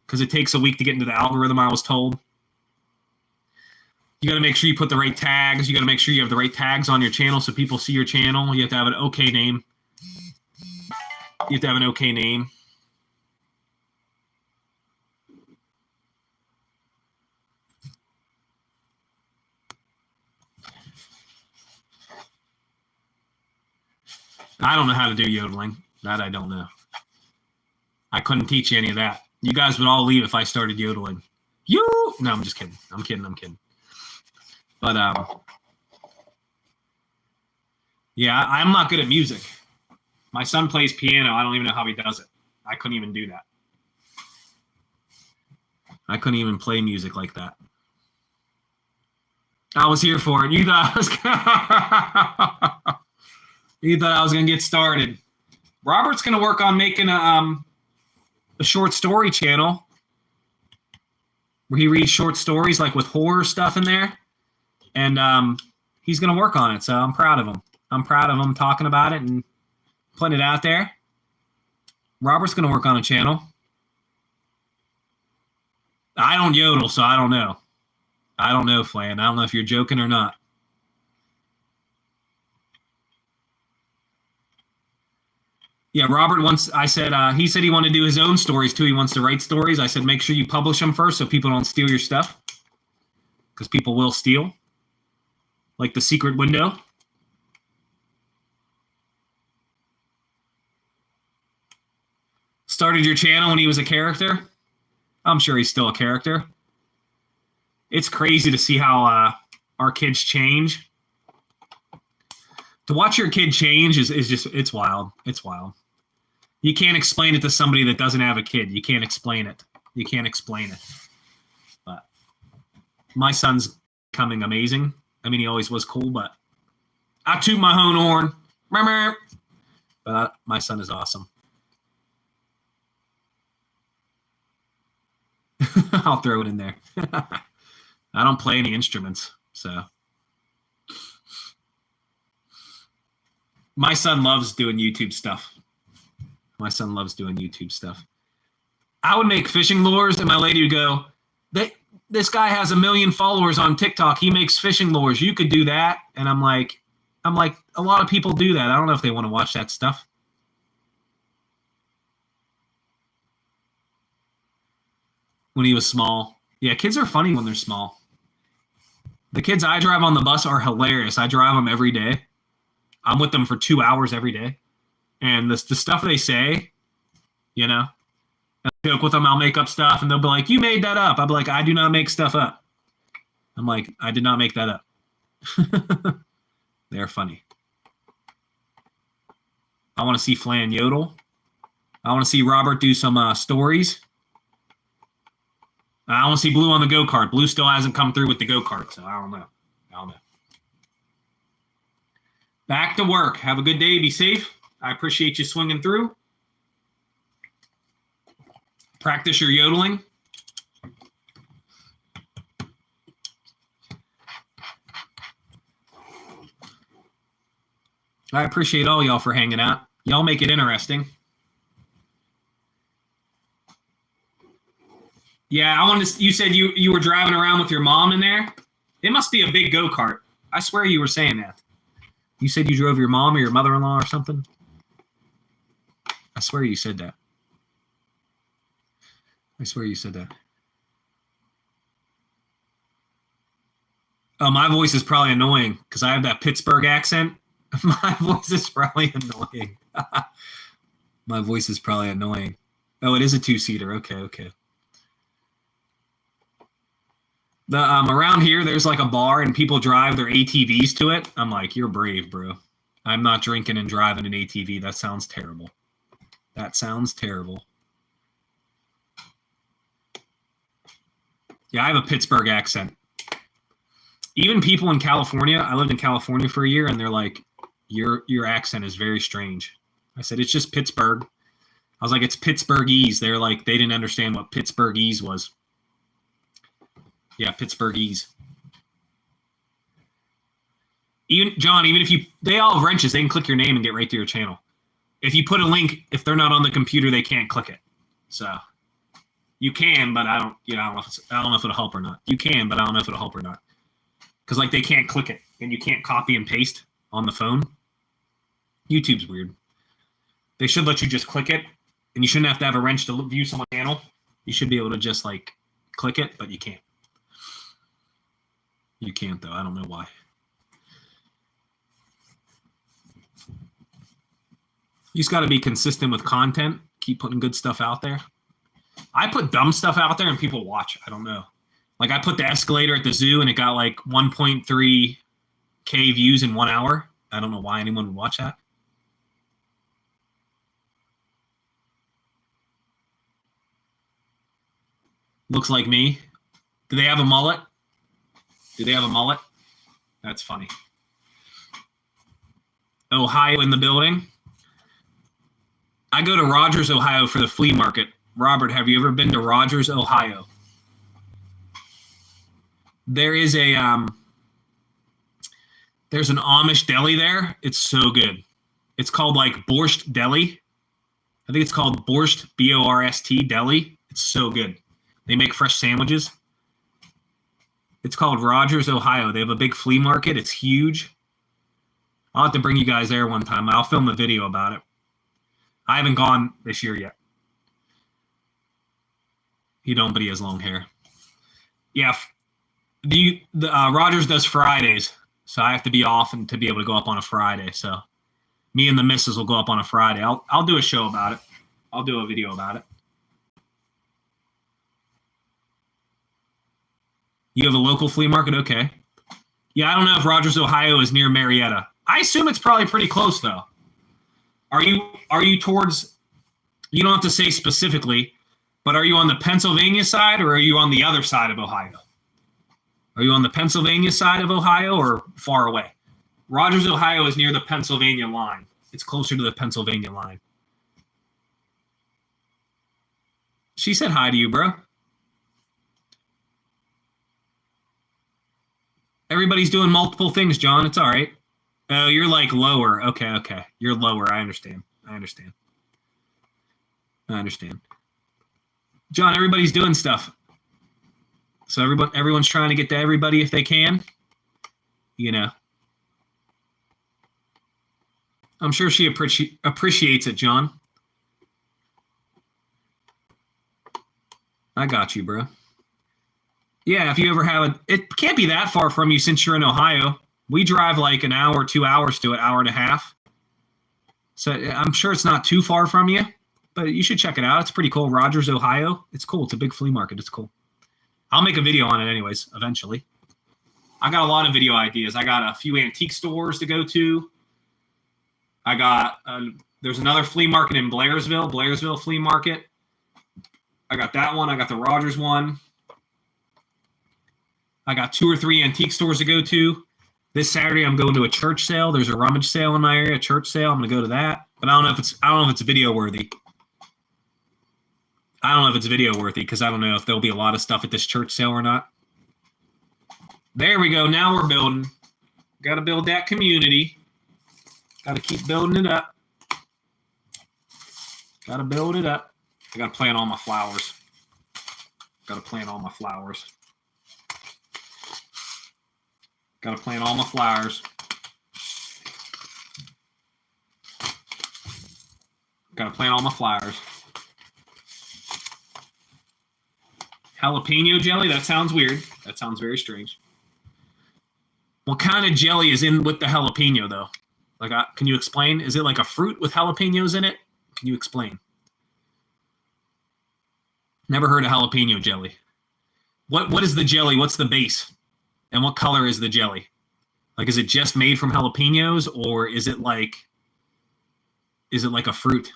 because it takes a week to get into the algorithm, I was told. You got to make sure you put the right tags. You got to make sure you have the right tags on your channel so people see your channel. You have to have an okay name. You have to have an okay name. I don't know how to do yodeling. That I don't know. I couldn't teach you any of that. You guys would all leave if I started yodeling. No, I'm just kidding. I'm kidding. But yeah, I'm not good at music. My son plays piano. I don't even know how he does it. I couldn't even do that. I couldn't even play music like that. I was here for it. You thought I was gonna get started. Robert's gonna work on making a short story channel where he reads short stories like with horror stuff in there, and he's gonna work on it. So I'm proud of him. I'm proud of him talking about it and putting it out there. Robert's gonna work on a channel. I don't yodel, so I don't know. I don't know, Flan. I don't know if you're joking or not. Yeah, Robert he said he wanted to do his own stories too. He wants to write stories. I said, make sure you publish them first so people don't steal your stuff. Because people will steal. Like the secret window. Started your channel when he was a character. I'm sure he's still a character. It's crazy to see how our kids change. To watch your kid change is just, it's wild. It's wild. You can't explain it to somebody that doesn't have a kid. You can't explain it. You can't explain it. But my son's becoming amazing. I mean, he always was cool, but I toot my own horn. But my son is awesome. I'll throw it in there. I don't play any instruments, so. My son loves doing YouTube stuff. My son loves doing YouTube stuff. I would make fishing lures, and my lady would go, this guy has 1 million followers on TikTok. He makes fishing lures. You could do that. And I'm like, a lot of people do that. I don't know if they want to watch that stuff. When he was small. Yeah, kids are funny when they're small. The kids I drive on the bus are hilarious. I drive them every day. I'm with them for 2 hours every day. And the stuff they say, you know, I'll joke with them, I'll make up stuff, and they'll be like, you made that up. I'll be like, I do not make stuff up. I'm like, I did not make that up. They're funny. I want to see Flan yodel. I want to see Robert do some stories. I want to see Blue on the go-kart. Blue still hasn't come through with the go-kart, so I don't know. Back to work. Have a good day. Be safe. I appreciate you swinging through. Practice your yodeling. I appreciate all y'all for hanging out. Y'all make it interesting. Yeah, I wanted to. You said you were driving around with your mom in there. It must be a big go-kart. I swear you were saying that. You said you drove your mom or your mother-in-law or something. I swear you said that. I swear you said that. Oh, my voice is probably annoying because I have that Pittsburgh accent. My voice is probably annoying. My voice is probably annoying. Oh, it is a two-seater. Okay. The around here, there's like a bar and people drive their ATVs to it. I'm like, you're brave, bro. I'm not drinking and driving an ATV. That sounds terrible. That sounds terrible. Yeah, I have a Pittsburgh accent. Even people in California, I lived in California for a year, and they're like, your accent is very strange. I said, it's just Pittsburgh. I was like, it's Pittsburghese. They're like, they didn't understand what Pittsburghese was. Yeah, Pittsburghese. Even John, even if they all have wrenches, they can click your name and get right to your channel. If you put a link, if they're not on the computer, they can't click it. So you can, but I don't know if it'll help or not. You can, but I don't know if it'll help or not. Because like they can't click it and you can't copy and paste on the phone. YouTube's weird. They should let you just click it, and you shouldn't have to have a wrench to view someone's channel. You should be able to just like click it, but you can't. You can't though. I don't know why. You just got to be consistent with content. Keep putting good stuff out there. I put dumb stuff out there and people watch. I don't know. Like I put the escalator at the zoo and it got like 1.3K views in 1 hour. I don't know why anyone would watch that. Looks like me. Do they have a mullet? Do they have a mullet? That's funny. Ohio in the building. I go to Rogers, Ohio for the flea market. Robert, have you ever been to Rogers, Ohio? There is there's an Amish deli there. It's so good. It's called like Borscht Deli. I think it's called Borscht, B-O-R-S-T Deli. It's so good. They make fresh sandwiches. It's called Rogers, Ohio. They have a big flea market. It's huge. I'll have to bring you guys there one time. I'll film a video about it. I haven't gone this year yet. He don't, but he has long hair. Yeah, Rogers does Fridays, so I have to be off and to be able to go up on a Friday. So me and the missus will go up on a Friday. I'll do a show about it. I'll do a video about it. You have a local flea market? Okay. Yeah, I don't know if Rogers, Ohio is near Marietta. I assume it's probably pretty close, though. Are you towards, you don't have to say specifically, but are you on the Pennsylvania side or are you on the other side of Ohio? Are you on the Pennsylvania side of Ohio or far away? Rogers, Ohio is near the Pennsylvania line. It's closer to the Pennsylvania line. She said hi to you, bro. Everybody's doing multiple things, John. It's all right. Oh, you're like lower. Okay. You're lower. I understand. John, everybody's doing stuff. So everyone's trying to get to everybody if they can. You know. I'm sure she appreciates it, John. I got you, bro. Yeah, if you ever have it can't be that far from you since you're in Ohio. We drive like an hour, 2 hours to an hour and a half. So I'm sure it's not too far from you, but you should check it out. It's pretty cool. Rogers, Ohio. It's cool. It's a big flea market. It's cool. I'll make a video on it anyways, eventually. I got a lot of video ideas. I got a few antique stores to go to. I got, there's another flea market in Blairsville Flea Market. I got that one. I got the Rogers one. I got 2 or 3 antique stores to go to. This Saturday, I'm going to a church sale. There's a rummage sale in my area, church sale. I'm going to go to that, but I don't know if it's video worthy. I don't know if it's video worthy because I don't know if there'll be a lot of stuff at this church sale or not. There we go. Now we're building. Got to build that community. Got to keep building it up. Got to build it up. I got to plant all my flowers. Got to plant all my flowers. Got to plant all my flowers. Got to plant all my flowers. Jalapeno jelly? That sounds weird. That sounds very strange. What kind of jelly is in with the jalapeno, though? Like, can you explain? Is it like a fruit with jalapenos in it? Can you explain? Never heard of jalapeno jelly. What is the jelly? What's the base? And what color is the jelly? Like, is it just made from jalapenos, or is it like a fruit?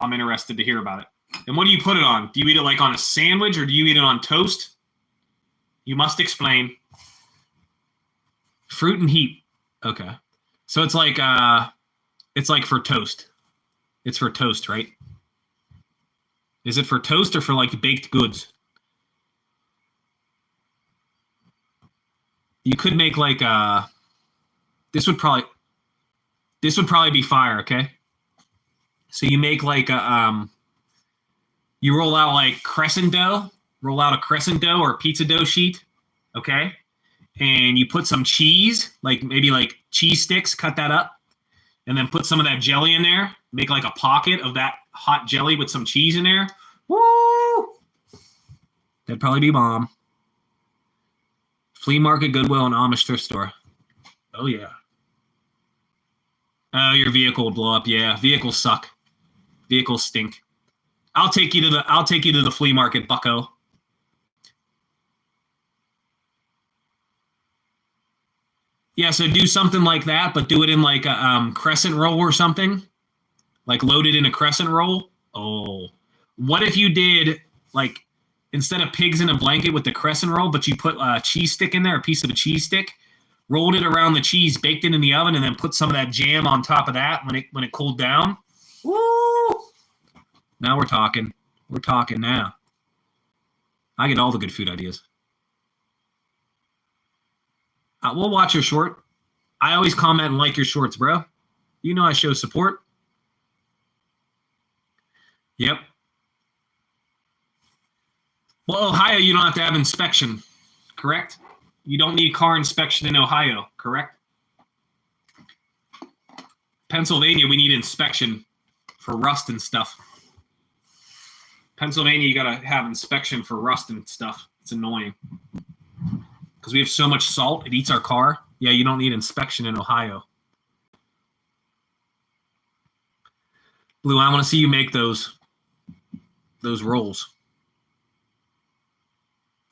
I'm interested to hear about it. And what do you put it on? Do you eat it like on a sandwich, or do you eat it on toast? You must explain. Fruit and heat. Okay. So it's like for toast. It's for toast, right? Is it for toast or for like baked goods? You could make like this would probably be fire, okay? So you make like you roll out like crescent dough, roll out a crescent dough or a pizza dough sheet, okay? And you put some cheese, like maybe like cheese sticks, cut that up, and then put some of that jelly in there. Make like a pocket of that hot jelly with some cheese in there. Woo! That'd probably be bomb. Flea market, Goodwill, and Amish thrift store. Oh yeah. Oh, your vehicle will blow up. Yeah, vehicles suck. Vehicles stink. I'll take you to the flea market, bucko. Yeah, so do something like that, but do it in like a crescent roll or something. Like load it in a crescent roll. Oh. What if you did like instead of pigs in a blanket with the crescent roll, but you put a cheese stick in there, a piece of a cheese stick, rolled it around the cheese, baked it in the oven, and then put some of that jam on top of that when it cooled down. Woo! Now we're talking. We're talking now. I get all the good food ideas. We'll watch your short. I always comment and like your shorts, bro. You know I show support. Yep. Well, Ohio, you don't have to have inspection, correct? You don't need car inspection in Ohio, correct? Pennsylvania, we need inspection for rust and stuff. Pennsylvania, you got to have inspection for rust and stuff. It's annoying. Because we have so much salt, it eats our car. Yeah, you don't need inspection in Ohio. Blue, I want to see you make those rolls.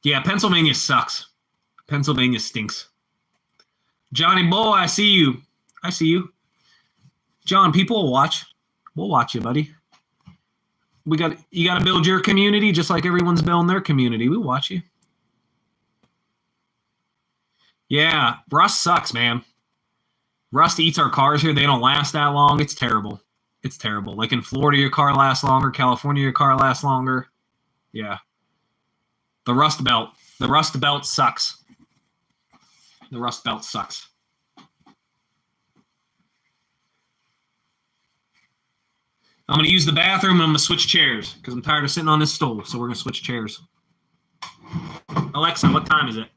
Yeah, Pennsylvania sucks. Pennsylvania stinks. Johnny boy, I see you. I see you. John, people will watch. We'll watch you, buddy. You got to build your community just like everyone's building their community. We'll watch you. Yeah, rust sucks, man. Rust eats our cars here. They don't last that long. It's terrible. It's terrible. Like in Florida, your car lasts longer. California, your car lasts longer. Yeah. The Rust Belt. The Rust Belt sucks. The Rust Belt sucks. I'm going to use the bathroom and I'm going to switch chairs because I'm tired of sitting on this stool. So we're going to switch chairs. Alexa, what time is it?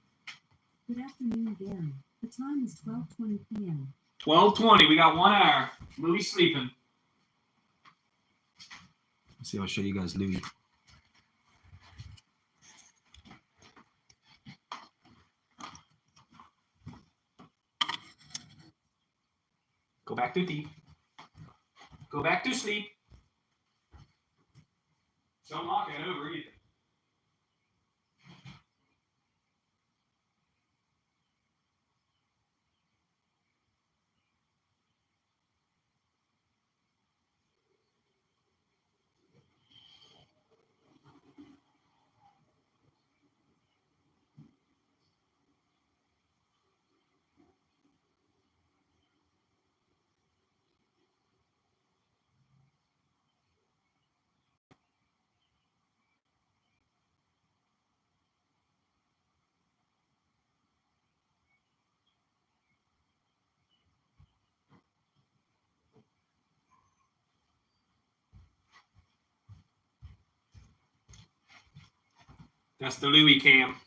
Good afternoon again. The time is 12:20 p.m. 12:20. We got 1 hour. Louie's sleeping. Let's see. I'll show you guys Louie. Go back to sleep. Go back to sleep. Don't knock it over either. That's the Louis cam.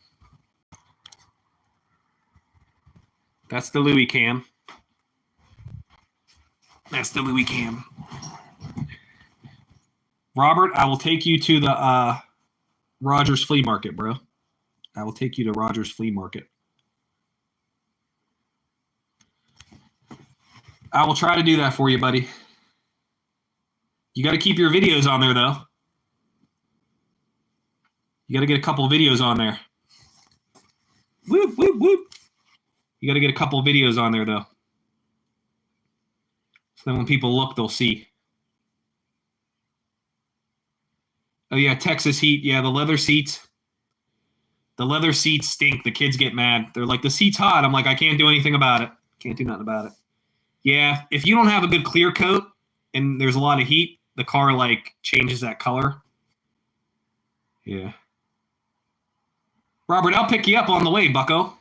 That's the Louis cam. That's the Louis cam. Robert, I will take you to the Rogers Flea Market, bro. I will take you to Rogers Flea Market. I will try to do that for you, buddy. You got to keep your videos on there, though. You got to get a couple of videos on there. Whoop, whoop, whoop. You got to get a couple of videos on there, though. So then when people look, they'll see. Oh, yeah, Texas heat. Yeah, the leather seats. The leather seats stink. The kids get mad. They're like, the seat's hot. I'm like, I can't do anything about it. Can't do nothing about it. Yeah, if you don't have a good clear coat and there's a lot of heat, the car, like, changes that color. Yeah. Robert, I'll pick you up on the way, bucko.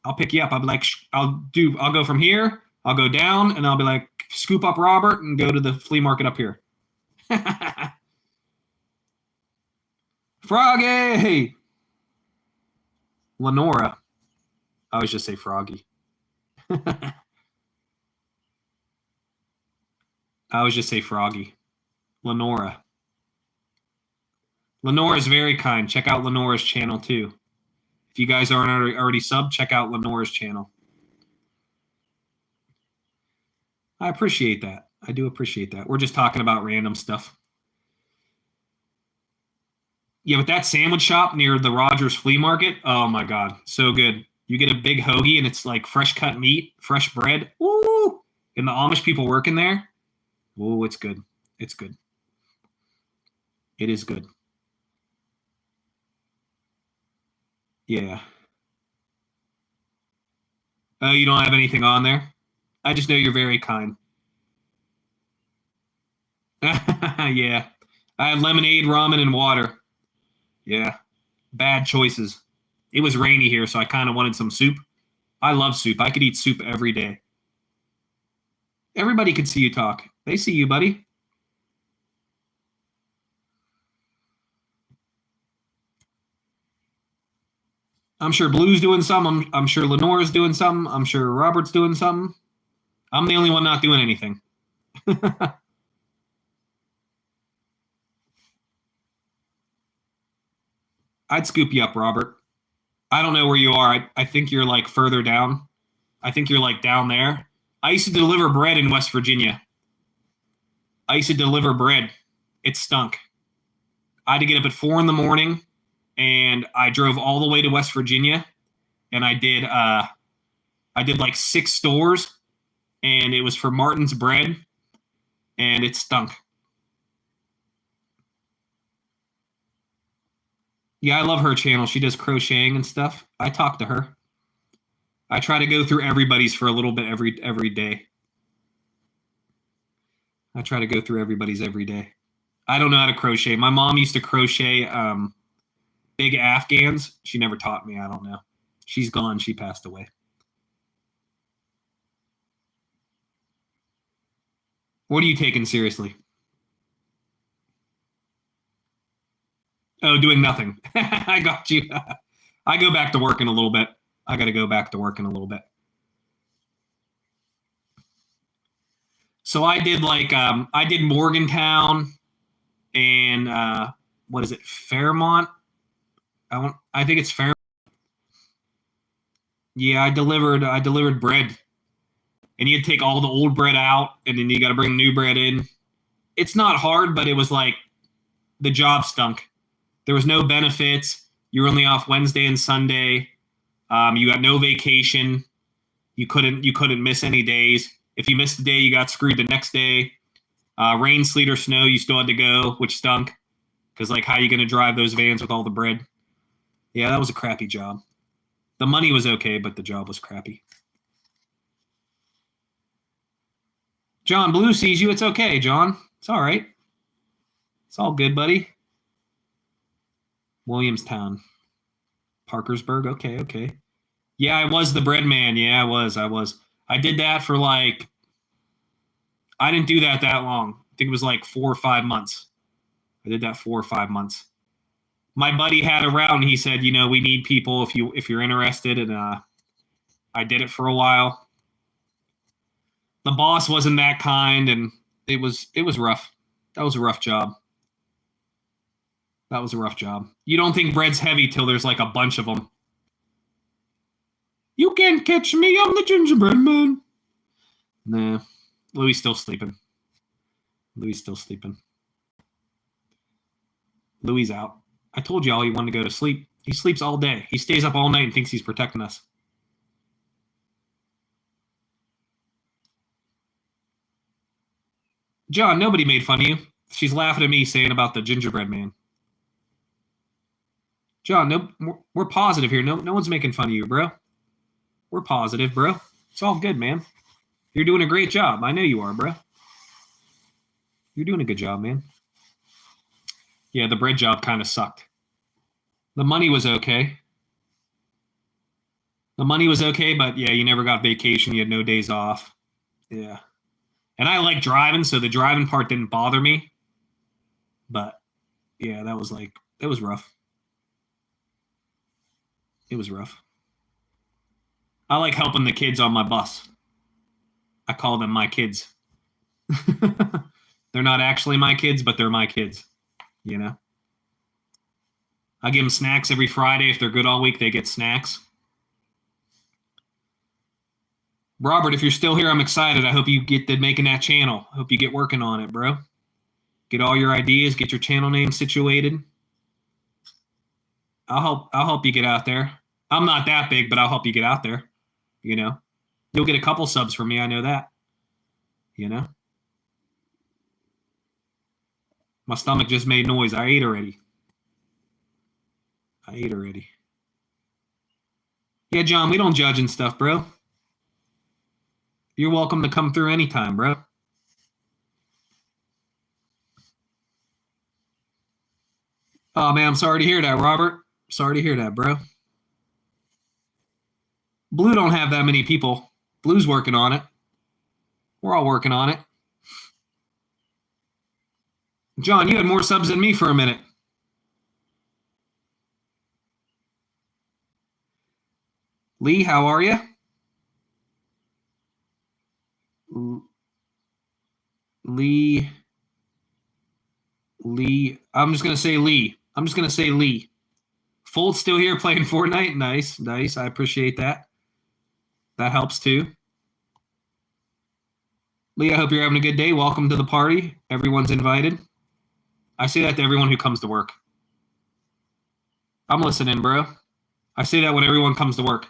I'll pick you up. I'll be like, I'll go from here, I'll go down, and I'll be like, scoop up Robert and go to the flea market up here. Froggy! Lenora. I always just say Froggy. I always just say Froggy. Lenora. Lenora is very kind. Check out Lenora's channel, too. If you guys aren't already subbed, check out Lenora's channel. I appreciate that. I do appreciate that. We're just talking about random stuff. Yeah, but that sandwich shop near the Rogers Flea Market, oh my God, so good. You get a big hoagie and it's like fresh cut meat, fresh bread. Woo! And the Amish people working there. Oh, it's good. It's good. It is good. Yeah. Oh, you don't have anything on there? I just know you're very kind. Yeah. I had lemonade, ramen, and water. Yeah. Bad choices. It was rainy here, so I kind of wanted some soup. I love soup. I could eat soup every day. Everybody could see you talk. They see you, buddy. I'm sure Blue's doing something. I'm sure Lenore's doing something. I'm sure Robert's doing something. I'm the only one not doing anything. I'd scoop you up, Robert. I don't know where you are. I think you're like further down. I think you're like down there. I used to deliver bread in West Virginia. I used to deliver bread. It stunk. I had to get up at 4 a.m, and I drove all the way to West Virginia, and I did like 6 stores, and it was for Martin's Bread, and it stunk. Yeah, I love her channel. She does crocheting and stuff. I talk to her. I try to go through everybody's for a little bit every day. I try to go through everybody's every day. I don't know how to crochet. My mom used to crochet big Afghans. She never taught me. I don't know. She's gone. She passed away. What are you taking seriously? Oh, doing nothing. I got you. I go back to work in a little bit. I got to go back to work in a little bit. So I did like I did Morgantown and what is it? Fairmont. I think it's Fairmont. Yeah, I delivered bread. And you take all the old bread out and then you got to bring new bread in. It's not hard, but it was like the job stunk. There was no benefits. You were only off Wednesday and Sunday. You got no vacation. You couldn't miss any days. If you missed a day, you got screwed the next day. Rain, sleet, or snow, you still had to go, which stunk. Because, like, how are you going to drive those vans with all the bread? Yeah, that was a crappy job. The money was okay, but the job was crappy. John Blue sees you. It's okay, John. It's all right. It's all good, buddy. Williamstown. Parkersburg. Okay. Yeah, I was the bread man. Yeah, I was. I did that for like, I didn't do that long. I think it was like 4 or 5 months. I did that 4 or 5 months. my buddy had around. He said, we need people if you're interested, and I did it for a while. The boss wasn't that kind, and it was rough. That was a rough job. You don't think bread's heavy till there's like a bunch of them. You can't catch me, I'm the gingerbread man. Nah, Louis still sleeping. Louis out. I told y'all he wanted to go to sleep. He sleeps all day. He stays up all night and thinks he's protecting us. John, nobody made fun of you. She's laughing at me saying about the gingerbread man. John, no, we're positive here. No one's making fun of you, bro. We're positive, bro. It's all good, man. You're doing a great job. I know you are, bro. You're doing a good job, man. Yeah, the bread job kind of sucked. The money was okay. But yeah, you never got vacation. You had no days off. Yeah. And I like driving, so the driving part didn't bother me. But yeah, that was rough. It was rough. I like helping the kids on my bus. I call them my kids. They're not actually my kids, but they're my kids. I give them snacks every Friday. If they're good all week, they get snacks. Robert, if you're still here, I'm excited. I hope you get to making that channel. I hope you get working on it, bro. Get all your ideas. Get your channel name situated. I'll help you get out there. I'm not that big, but I'll help you get out there. You'll get a couple subs from me. I know that. My stomach just made noise. I ate already. Yeah, John, we don't judge and stuff, bro. You're welcome to come through anytime, bro. Oh, man, I'm sorry to hear that, Robert. Sorry to hear that, bro. Blue don't have that many people. Blue's working on it. We're all working on it. John, you had more subs than me for a minute. Lee, how are you? Lee. I'm just going to say Lee. Folt's still here playing Fortnite. Nice. I appreciate that. That helps too. Lee, I hope you're having a good day. Welcome to the party. Everyone's invited. I say that to everyone who comes to work. I'm listening, bro. I say that when everyone comes to work.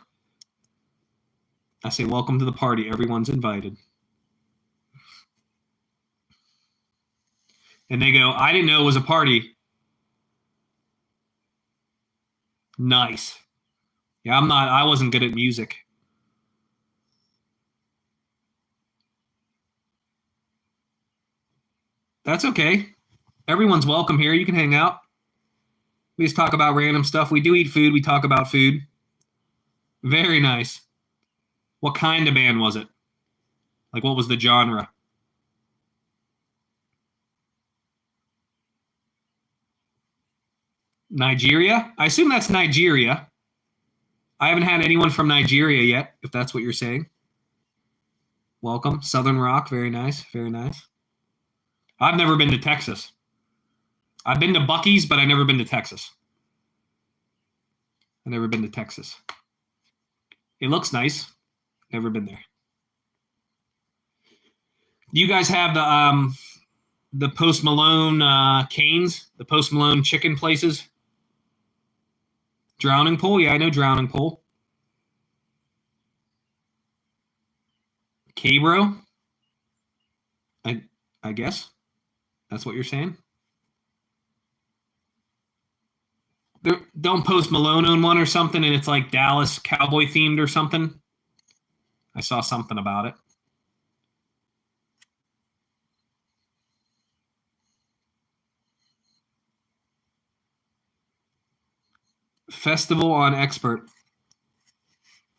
I say, welcome to the party. Everyone's invited. And they go, I didn't know it was a party. Nice. Yeah, I wasn't good at music. That's okay. Everyone's welcome here. You can hang out. We just talk about random stuff. We do eat food. We talk about food. Very nice. What kind of band was it? Like, what was the genre? Nigeria? I assume that's Nigeria. I haven't had anyone from Nigeria yet, if that's what you're saying. Welcome. Southern Rock. Very nice. I've never been to Texas. I've been to Buc-ee's, but I've never been to Texas. It looks nice. Never been there. Do you guys have the Post Malone canes? The Post Malone chicken places? Drowning Pool? Yeah, I know Drowning Pool. K-Bro? I guess. That's what you're saying? Don't Post Malone own one or something and it's like Dallas Cowboy themed or something? I saw something about it. Festival on Expert.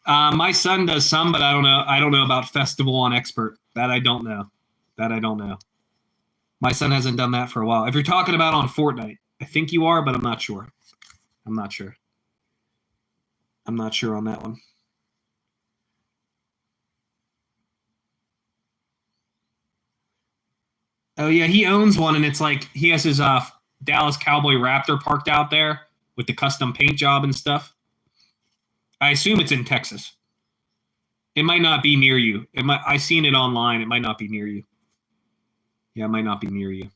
My son does some, but I don't know about Festival on Expert. That I don't know. My son hasn't done that for a while. If you're talking about on Fortnite, I think you are, but I'm not sure. I'm not sure. I'm not sure on that one. Oh yeah, he owns one, and it's like he has his Dallas Cowboy Raptor parked out there with the custom paint job and stuff. I assume it's in Texas. It might not be near you. It might. I seen it online. It might not be near you. Yeah, it might not be near you.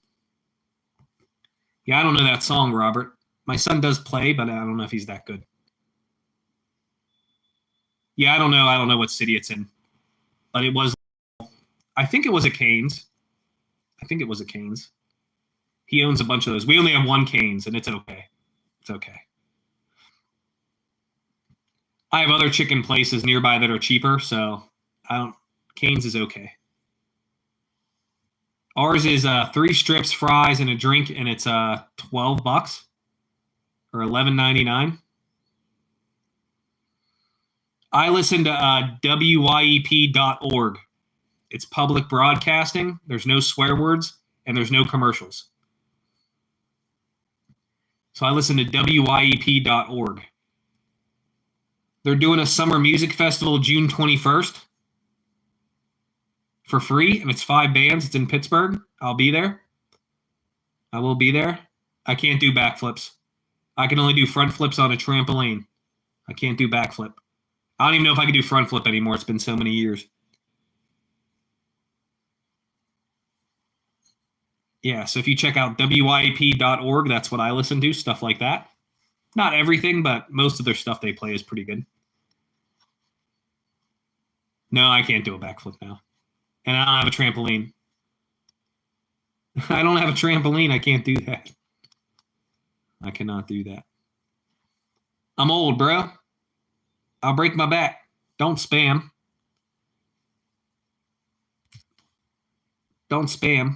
Yeah, I don't know that song, Robert. My son does play, but I don't know if he's that good. Yeah, I don't know. I don't know what city it's in, but it was. I think it was a Canes. I think it was a Canes. He owns a bunch of those. We only have one Canes, and it's okay. It's okay. I have other chicken places nearby that are cheaper, so I don't. Canes is okay. Ours is 3 strips, fries, and a drink, and it's $12 or $11.99. I listen to wyep.org. It's public broadcasting. There's no swear words, and there's no commercials. So I listen to wyep.org. They're doing a summer music festival June 21st for free, and it's 5 bands. It's in Pittsburgh. I'll be there. I will be there. I can't do backflips. I can only do front flips on a trampoline. I can't do backflip. I don't even know if I can do front flip anymore. It's been so many years. Yeah, so if you check out wyep.org, that's what I listen to, stuff like that. Not everything, but most of their stuff they play is pretty good. No, I can't do a backflip now. And I don't have a trampoline. I don't have a trampoline. I can't do that. I cannot do that. I'm old, bro. I'll break my back. Don't spam. Don't spam.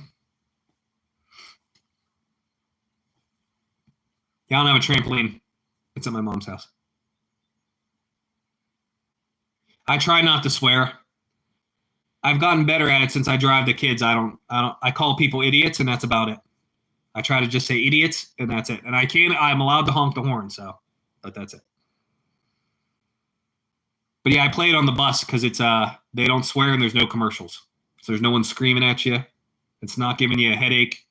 Yeah, I don't have a trampoline. It's at my mom's house. I try not to swear. I've gotten better at it since I drive the kids. I call people idiots, and that's about it. I try to just say idiots, and that's it. And I'm allowed to honk the horn, but that's it. But yeah, I play it on the bus because it's they don't swear and there's no commercials. So there's no one screaming at you. It's not giving you a headache.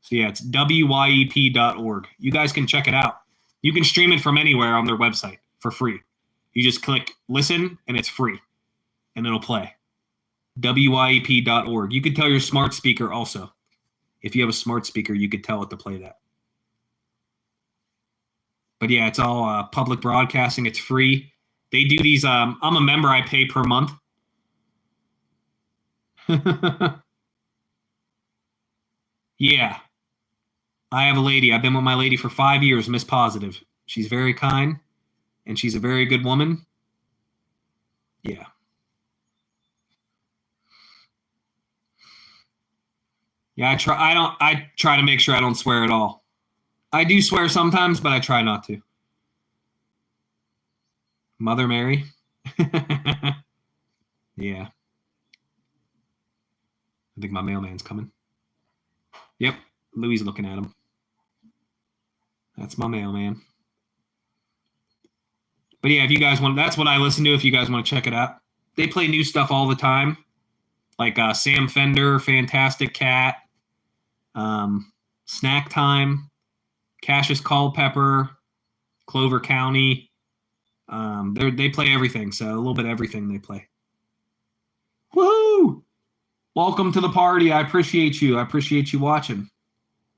So yeah, it's wyep.org. You guys can check it out. You can stream it from anywhere on their website for free. You just click listen and it's free. And it'll play. wyep.org. You could tell your smart speaker also. If you have a smart speaker, you could tell it to play that. But yeah, it's all public broadcasting. It's free. They do these. I'm a member. I pay per month. Yeah. I have a lady. I've been with my lady for 5 years, Miss Positive. She's very kind, and she's a very good woman. Yeah. Yeah, I try to make sure I don't swear at all. I do swear sometimes, but I try not to. Mother Mary. Yeah. I think my mailman's coming. Yep. Louis is looking at him. That's my mailman. But yeah, if you guys want, that's what I listen to. If you guys want to check it out, they play new stuff all the time, like Sam Fender, Fantastic Cat, Snack Time, Cassius Culpepper, Clover County. They play everything, so a little bit of everything they play. Woohoo! Welcome to the party. I appreciate you. I appreciate you watching.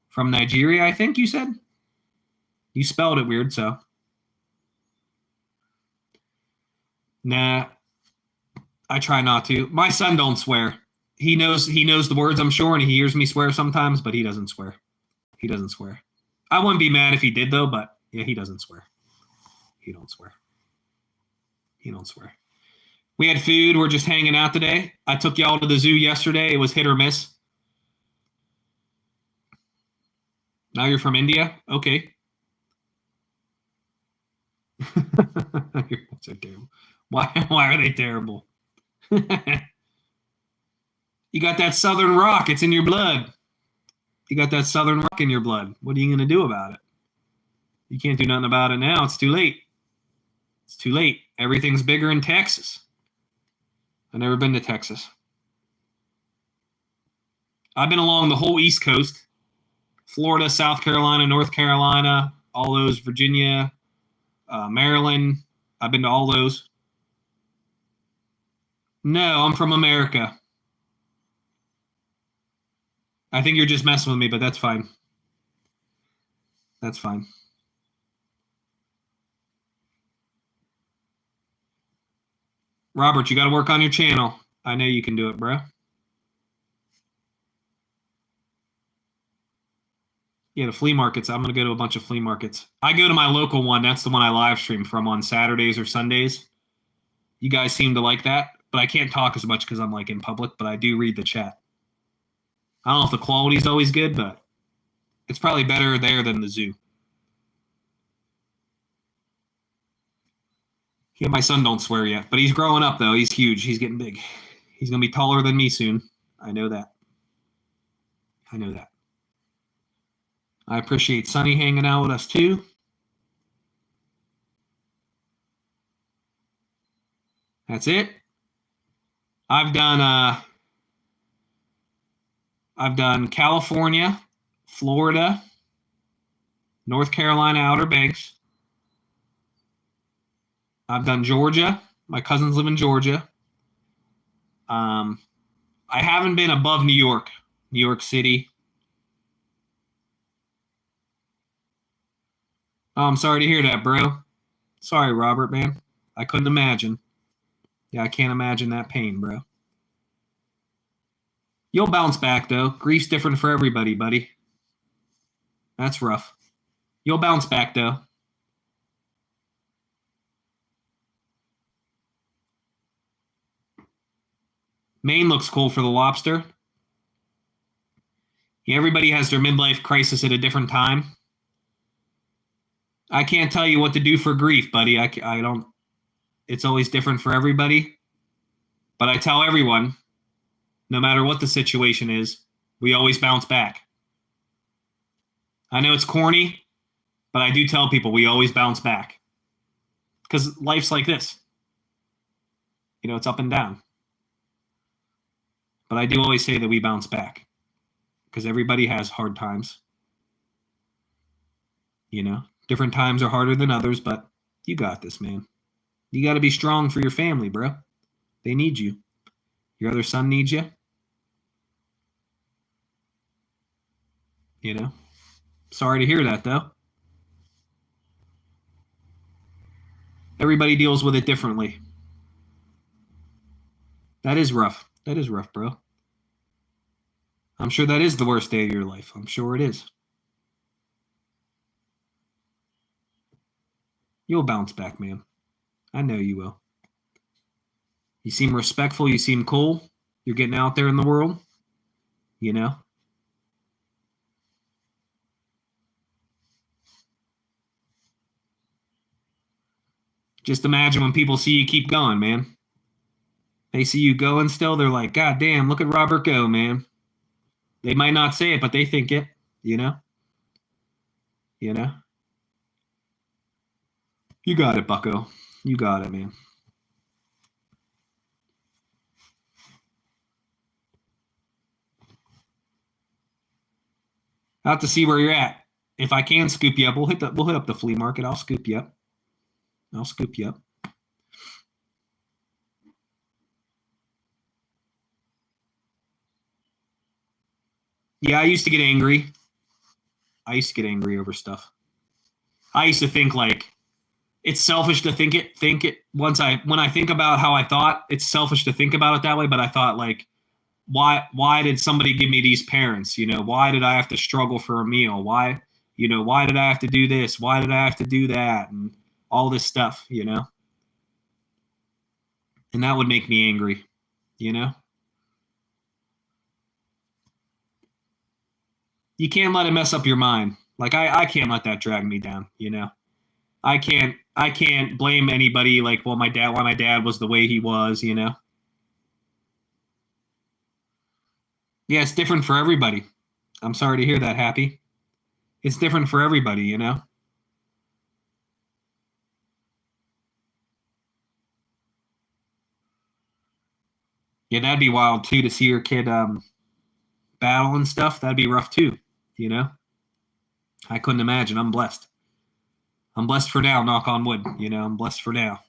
From Nigeria, I think you said? You spelled it weird, so. Nah. I try not to. My son don't swear. He knows the words, I'm sure, and he hears me swear sometimes, but he doesn't swear. He doesn't swear. I wouldn't be mad if he did, though, but yeah, he doesn't swear. He don't swear. He don't swear. We had food. We're just hanging out today. I took y'all to the zoo yesterday. It was hit or miss. Now you're from India? Okay. So terrible. Why are they terrible? You got that Southern rock. It's in your blood. You got that Southern rock in your blood. What are you going to do about it? You can't do nothing about it now. It's too late. It's too late. Everything's bigger in Texas. I've never been to Texas. I've been along the whole East Coast. Florida, South Carolina, North Carolina, all those, Virginia, Maryland. I've been to all those. No, I'm from America. I think you're just messing with me, but that's fine. That's fine. Robert, you got to work on your channel. I know you can do it, bro. Yeah, the flea markets. I'm going to go to a bunch of flea markets. I go to my local one. That's the one I live stream from on Saturdays or Sundays. You guys seem to like that, but I can't talk as much because I'm like in public, but I do read the chat. I don't know if the quality's always good, but it's probably better there than the zoo. Yeah, my son don't swear yet, but he's growing up, though. He's huge. He's getting big. He's going to be taller than me soon. I know that. I know that. I appreciate Sonny hanging out with us, too. That's it. I've done California, Florida, North Carolina Outer Banks. I've done Georgia. My cousins live in Georgia. I haven't been above New York City. Oh, I'm sorry to hear that, bro. Sorry, Robert, man. I couldn't imagine. Yeah, I can't imagine that pain, bro. You'll bounce back, though. Grief's different for everybody, buddy. That's rough. You'll bounce back, though. Maine looks cool for the lobster. Yeah, everybody has their midlife crisis at a different time. I can't tell you what to do for grief, buddy. I don't. It's always different for everybody. But I tell everyone, no matter what the situation is, we always bounce back. I know it's corny, but I do tell people we always bounce back. Because life's like this. You know, it's up and down. But I do always say that we bounce back. Because everybody has hard times. You know, different times are harder than others, but you got this, man. You got to be strong for your family, bro. They need you. Your other son needs you. You know? Sorry to hear that, though. Everybody deals with it differently. That is rough. That is rough, bro. I'm sure that is the worst day of your life. I'm sure it is. You'll bounce back, man. I know you will. You seem respectful. You seem cool. You're getting out there in the world. You know? Just imagine when people see you keep going, man. They see you going still. They're like, God damn, look at Robert go, man. They might not say it, but they think it. You know? You know? You got it, bucko. You got it, man. I'll have to see where you're at. If I can scoop you up, we'll hit up the flea market. I'll scoop you up. I'll scoop you up. Yeah, I used to get angry. I used to get angry over stuff. I used to think like it's selfish to think it when I think about how I thought, it's selfish to think about it that way, but I thought like why did somebody give me these parents? You know, why did I have to struggle for a meal? Why did I have to do this? Why did I have to do that? And all this stuff, you know? And that would make me angry, you know? You can't let it mess up your mind. Like I can't let that drag me down, you know? I can't blame anybody like, well, why my dad was the way he was, you know? Yeah, it's different for everybody. I'm sorry to hear that, Happy. It's different for everybody, you know? Yeah, that'd be wild too to see your kid battle and stuff. That'd be rough too, you know? I couldn't imagine. I'm blessed. I'm blessed for now, knock on wood. You know, I'm blessed for now.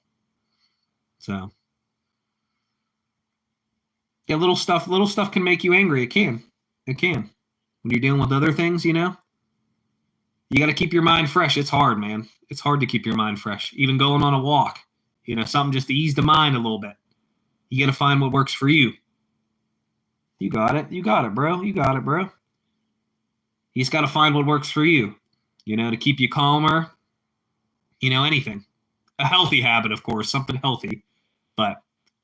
So yeah, little stuff can make you angry. It can. It can. When you're dealing with other things, you know, you got to keep your mind fresh. It's hard, man. It's hard to keep your mind fresh. Even going on a walk, you know, something just to ease the mind a little bit. You got to find what works for you. You got it. You got it, bro. You got it, bro. You just got to find what works for you, you know, to keep you calmer, you know, anything. A healthy habit, of course, something healthy. But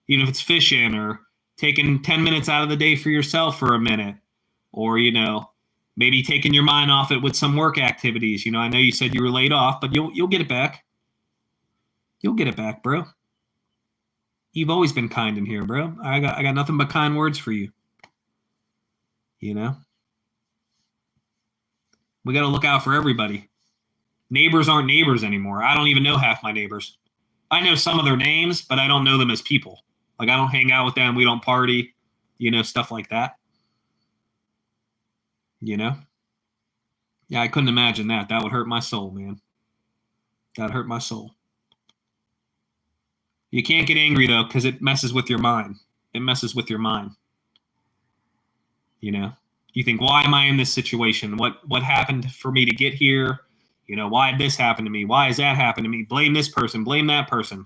even if it's fishing or taking 10 minutes out of the day for yourself for a minute, or, you know, maybe taking your mind off it with some work activities. You know, I know you said you were laid off, but you'll get it back. You'll get it back, bro. You've always been kind in here, bro. I got nothing but kind words for you. You know? We got to look out for everybody. Neighbors aren't neighbors anymore. I don't even know half my neighbors. I know some of their names, but I don't know them as people. Like, I don't hang out with them. We don't party, you know, stuff like that. You know? Yeah, I couldn't imagine that. That would hurt my soul, man. That'd hurt my soul. You can't get angry, though, because it messes with your mind. It messes with your mind. You know? You think, why am I in this situation? What happened for me to get here? You know, why did this happen to me? Why has that happened to me? Blame this person. Blame that person.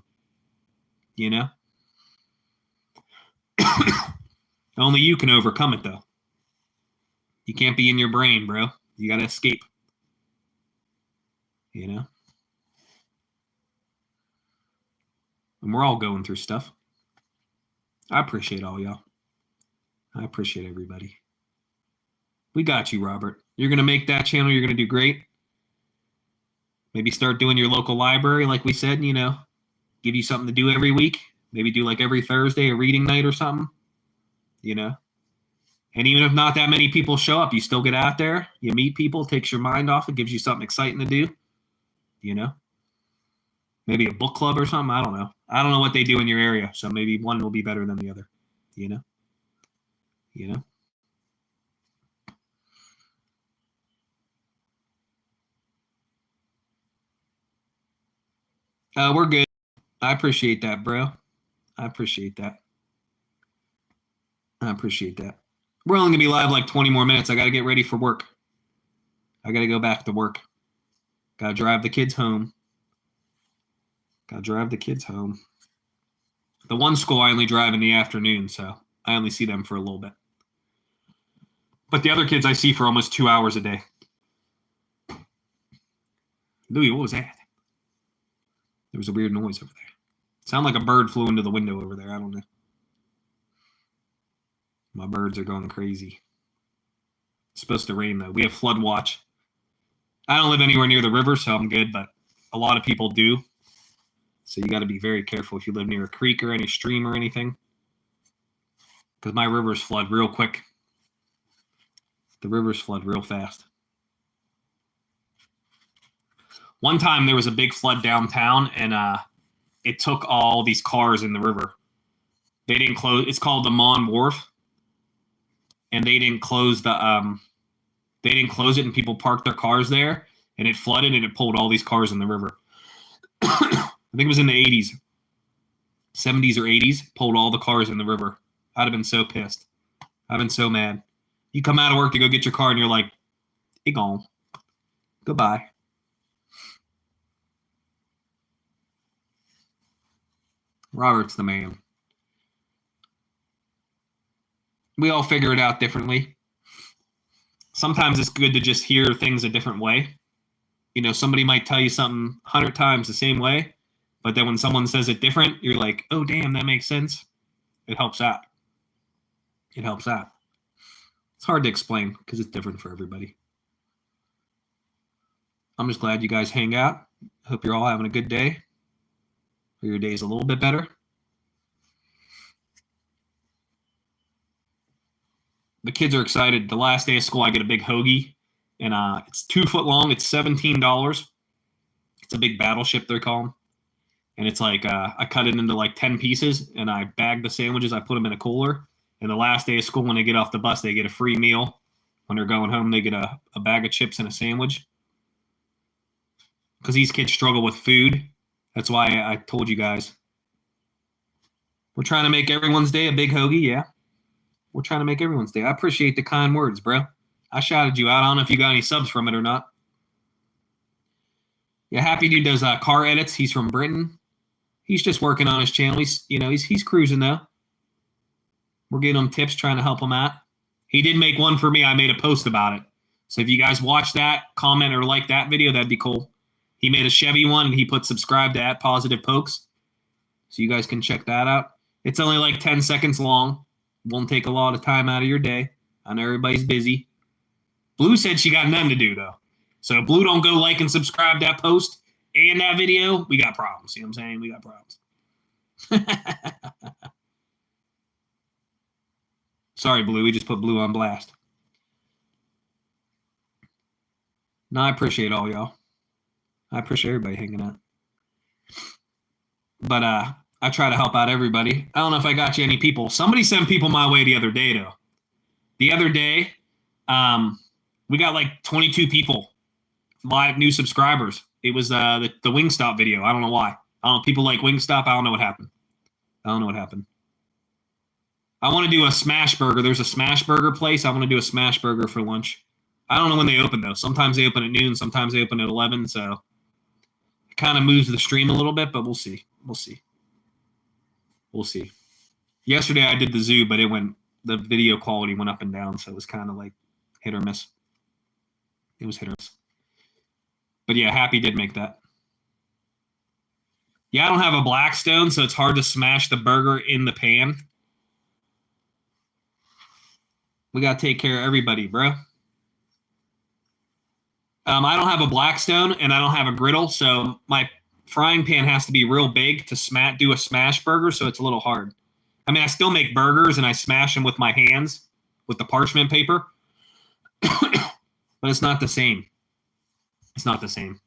You know? Only you can overcome it, though. You can't be in your brain, bro. You got to escape. You know? And we're all going through stuff. I appreciate all y'all. I appreciate everybody. We got you, Robert. You're going to make that channel. You're going to do great. Maybe start doing your local library, like we said, you know. Give you something to do every week. Maybe do like every Thursday a reading night or something. You know. And even if not that many people show up, you still get out there. You meet people, takes your mind off it, gives you something exciting to do. You know. Maybe a book club or something. I don't know. I don't know what they do in your area. So maybe one will be better than the other. You know. You know. We're good. I appreciate that, bro. I appreciate that. I appreciate that. We're only going to be live like 20 more minutes. I got to get ready for work. I got to go back to work. Got to drive the kids home. Got to drive the kids home. The one school I only drive in the afternoon, so I only see them for a little bit. But the other kids I see for almost 2 hours a day. Louis, what was that? There was a weird noise over there. Sound like a bird flew into the window over there. I don't know. My birds are going crazy. It's supposed to rain, though. We have flood watch. I don't live anywhere near the river, so I'm good, but a lot of people do. So you got to be very careful if you live near a creek or any stream or anything. Because my rivers flood real quick. The rivers flood real fast. One time there was a big flood downtown, and it took all these cars in the river. They didn't close. It's called the Mon Wharf, and they didn't close the. They didn't close it, and people parked their cars there, and it flooded, and it pulled all these cars in the river. I think it was in the 80s, 70s or 80s. Pulled all the cars in the river. I'd have been so pissed. I've been so mad. You come out of work to go get your car, and you're like, "It gone. Goodbye." Robert's the man. We all figure it out differently. Sometimes it's good to just hear things a different way. You know, somebody might tell you something 100 times the same way, but then when someone says it different, you're like, oh, damn, that makes sense. It helps out. It helps out. It's hard to explain because it's different for everybody. I'm just glad you guys hang out. Hope you're all having a good day. Hope your day's a little bit better. The kids are excited. The last day of school, I get a big hoagie, and it's 2 foot long. It's $17. It's a big battleship, they're calling. And it's like I cut it into like 10 pieces, and I bag the sandwiches. I put them in a cooler. And the last day of school, when they get off the bus, they get a free meal. When they're going home, they get a bag of chips and a sandwich. Because these kids struggle with food. That's why I told you guys. We're trying to make everyone's day a big hoagie, yeah. We're trying to make everyone's day. I appreciate the kind words, bro. I shouted you out. I don't know if you got any subs from it or not. Yeah, Happy Dude does car edits. He's from Britain. He's just working on his channel. He's cruising though. We're giving him tips, trying to help him out. He did make one for me. I made a post about it. So if you guys watch that, comment or like that video, that'd be cool. He made a Chevy one, and he put subscribe to @PositivePokes. So you guys can check that out. It's only like 10 seconds long. Won't take a lot of time out of your day. I know everybody's busy. Blue said she got nothing to do, though. So if Blue don't go like and subscribe that post and that video, we got problems. You know what I'm saying? We got problems. Sorry, Blue. We just put Blue on blast. No, I appreciate all y'all. I appreciate everybody hanging out. But I try to help out everybody. I don't know if I got you any people. Somebody sent people my way the other day, though. The other day, we got like 22 people, live new subscribers. It was the Wingstop video. I don't know why. I don't know. People like Wingstop. I don't know what happened. I want to do a smash burger. There's a smash burger place. I want to do a smash burger for lunch. I don't know when they open, though. Sometimes they open at noon. Sometimes they open at 11. So it kind of moves the stream a little bit, but we'll see. We'll see. Yesterday I did the zoo, but the video quality went up and down, so it was kind of like hit or miss. It was hit or miss. But yeah, Happy did make that. Yeah, I don't have a Blackstone, so it's hard to smash the burger in the pan. We got to take care of everybody, bro. I don't have a Blackstone, and I don't have a griddle, so my frying pan has to be real big to do a smash burger, so it's a little hard. I mean, I still make burgers, and I smash them with my hands with the parchment paper, but it's not the same. It's not the same.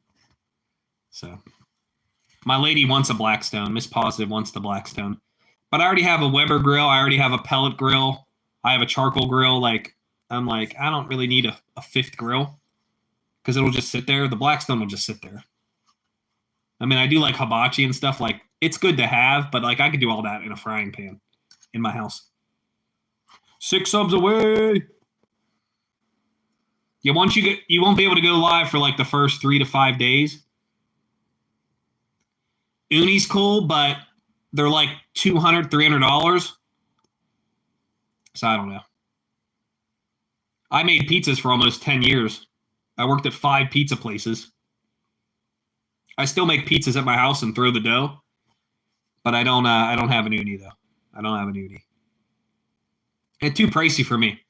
So my lady wants a Blackstone. Miss Positive wants the Blackstone. But I already have a Weber grill. I already have a pellet grill. I have a charcoal grill. I'm like, I don't really need a fifth grill because it'll just sit there. The Blackstone will just sit there. I mean, I do like hibachi and stuff. Like, it's good to have, but like I could do all that in a frying pan in my house. 6 subs away. Yeah, once you won't be able to go live for like the first 3 to 5 days. Uni's cool, but they're like $200, $300. So I don't know. I made pizzas for almost 10 years. I worked at 5 pizza places. I still make pizzas at my house and throw the dough, but I don't have an uni though. I don't have an uni. It's too pricey for me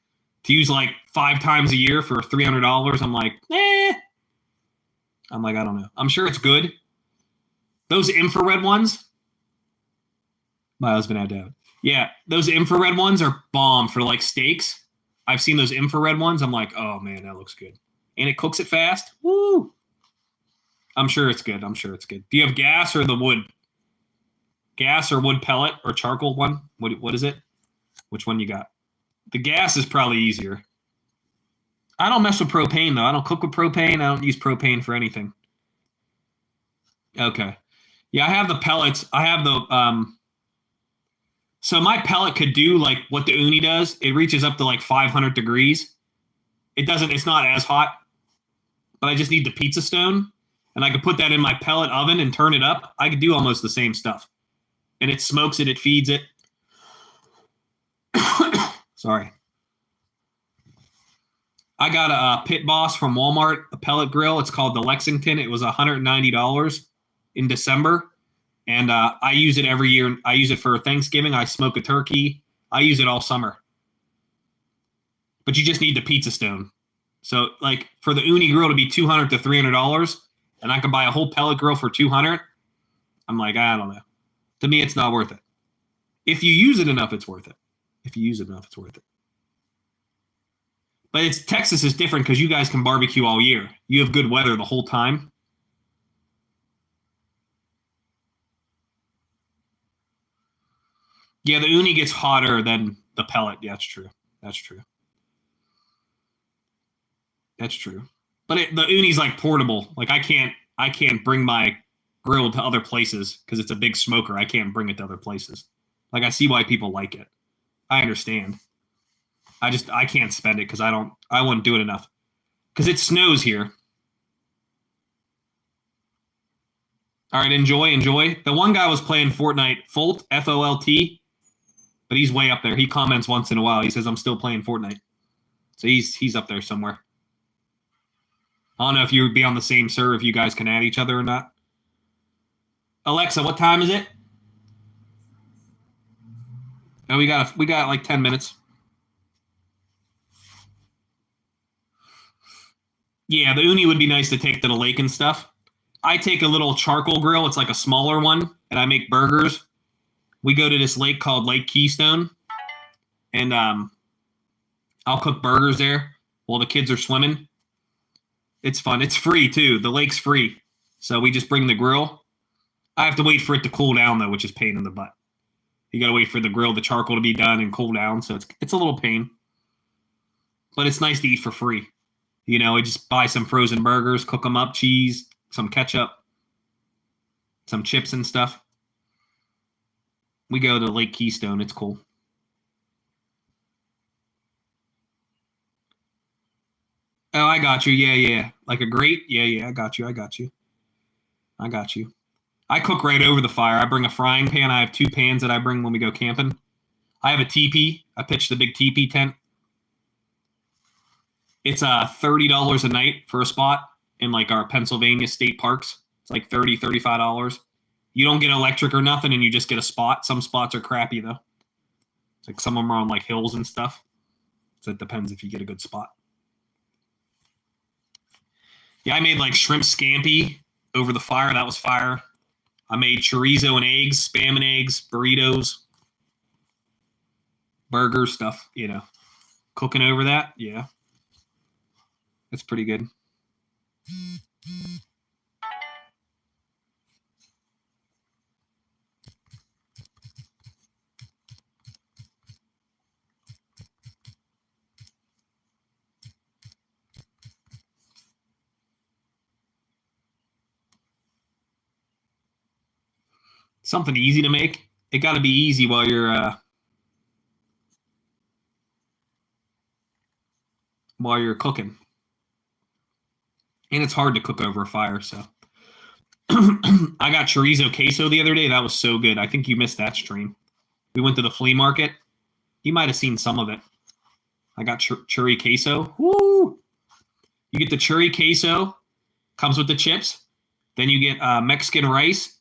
to use like 5 times a year for $300. I'm like, I'm like, I don't know. I'm sure it's good. Those infrared ones. My husband had to have it. Yeah, those infrared ones are bomb for like steaks. I've seen those infrared ones. I'm like, oh man, that looks good. And it cooks it fast. Woo! I'm sure it's good. Do you have gas or the wood? Gas or wood pellet or charcoal one? What is it? Which one you got? The gas is probably easier. I don't mess with propane, though. I don't cook with propane. I don't use propane for anything. Okay. Yeah, I have the pellets. I have the so my pellet could do like what the uni does. It reaches up to like 500 degrees. It's not as hot, but I just need the pizza stone. And I could put that in my pellet oven and turn it up. I could do almost the same stuff. And it smokes it. It feeds it. Sorry. I got a Pit Boss from Walmart, a pellet grill. It's called the Lexington. It was $190 in December. And I use it every year. I use it for Thanksgiving. I smoke a turkey. I use it all summer. But you just need the pizza stone. So like for the uni grill to be $200 to $300, and I could buy a whole pellet grill for $200, I'm like, I don't know. To me, it's not worth it. If you use it enough, it's worth it. But Texas is different because you guys can barbecue all year. You have good weather the whole time. Yeah, the uni gets hotter than the pellet. Yeah, that's true. That's true. That's true. But the uni's like portable. Like I can't bring my grill to other places because it's a big smoker. I can't bring it to other places. Like I see why people like it. I understand. I can't spend it because I wouldn't do it enough. Because it snows here. All right, enjoy. The one guy was playing Fortnite, Folt, F-O-L-T, but he's way up there. He comments once in a while. He says, I'm still playing Fortnite. So he's up there somewhere. I don't know if you would be on the same server, if you guys can add each other or not. Alexa, what time is it? Oh, we got like 10 minutes. Yeah, the uni would be nice to take to the lake and stuff. I take a little charcoal grill. It's like a smaller one, and I make burgers. We go to this lake called Lake Keystone, and I'll cook burgers there while the kids are swimming. It's fun. It's free, too. The lake's free. So we just bring the grill. I have to wait for it to cool down, though, which is pain in the butt. You got to wait for the grill, the charcoal to be done and cool down, so it's a little pain. But it's nice to eat for free. You know, I just buy some frozen burgers, cook them up, cheese, some ketchup, some chips and stuff. We go to Lake Keystone. It's cool. Oh, I got you. Yeah. Like a grate? Yeah. I got you. I cook right over the fire. I bring a frying pan. I have 2 pans that I bring when we go camping. I have a teepee. I pitched the big teepee tent. It's $30 a night for a spot in like our Pennsylvania state parks. It's like $35. You don't get electric or nothing, and you just get a spot. Some spots are crappy though. It's like some of them are on like hills and stuff. So it depends if you get a good spot. Yeah, I made like shrimp scampi over the fire. That was fire. I made chorizo and eggs, spam and eggs, burritos, burger stuff, you know. Cooking over that, yeah. That's pretty good. Something easy to make. It got to be easy while you're cooking. And it's hard to cook over a fire, so. I got chorizo queso the other day. That was so good. I think you missed that stream. We went to the flea market. You might have seen some of it. I got churi queso. Woo! You get the churi queso, comes with the chips. Then you get Mexican rice,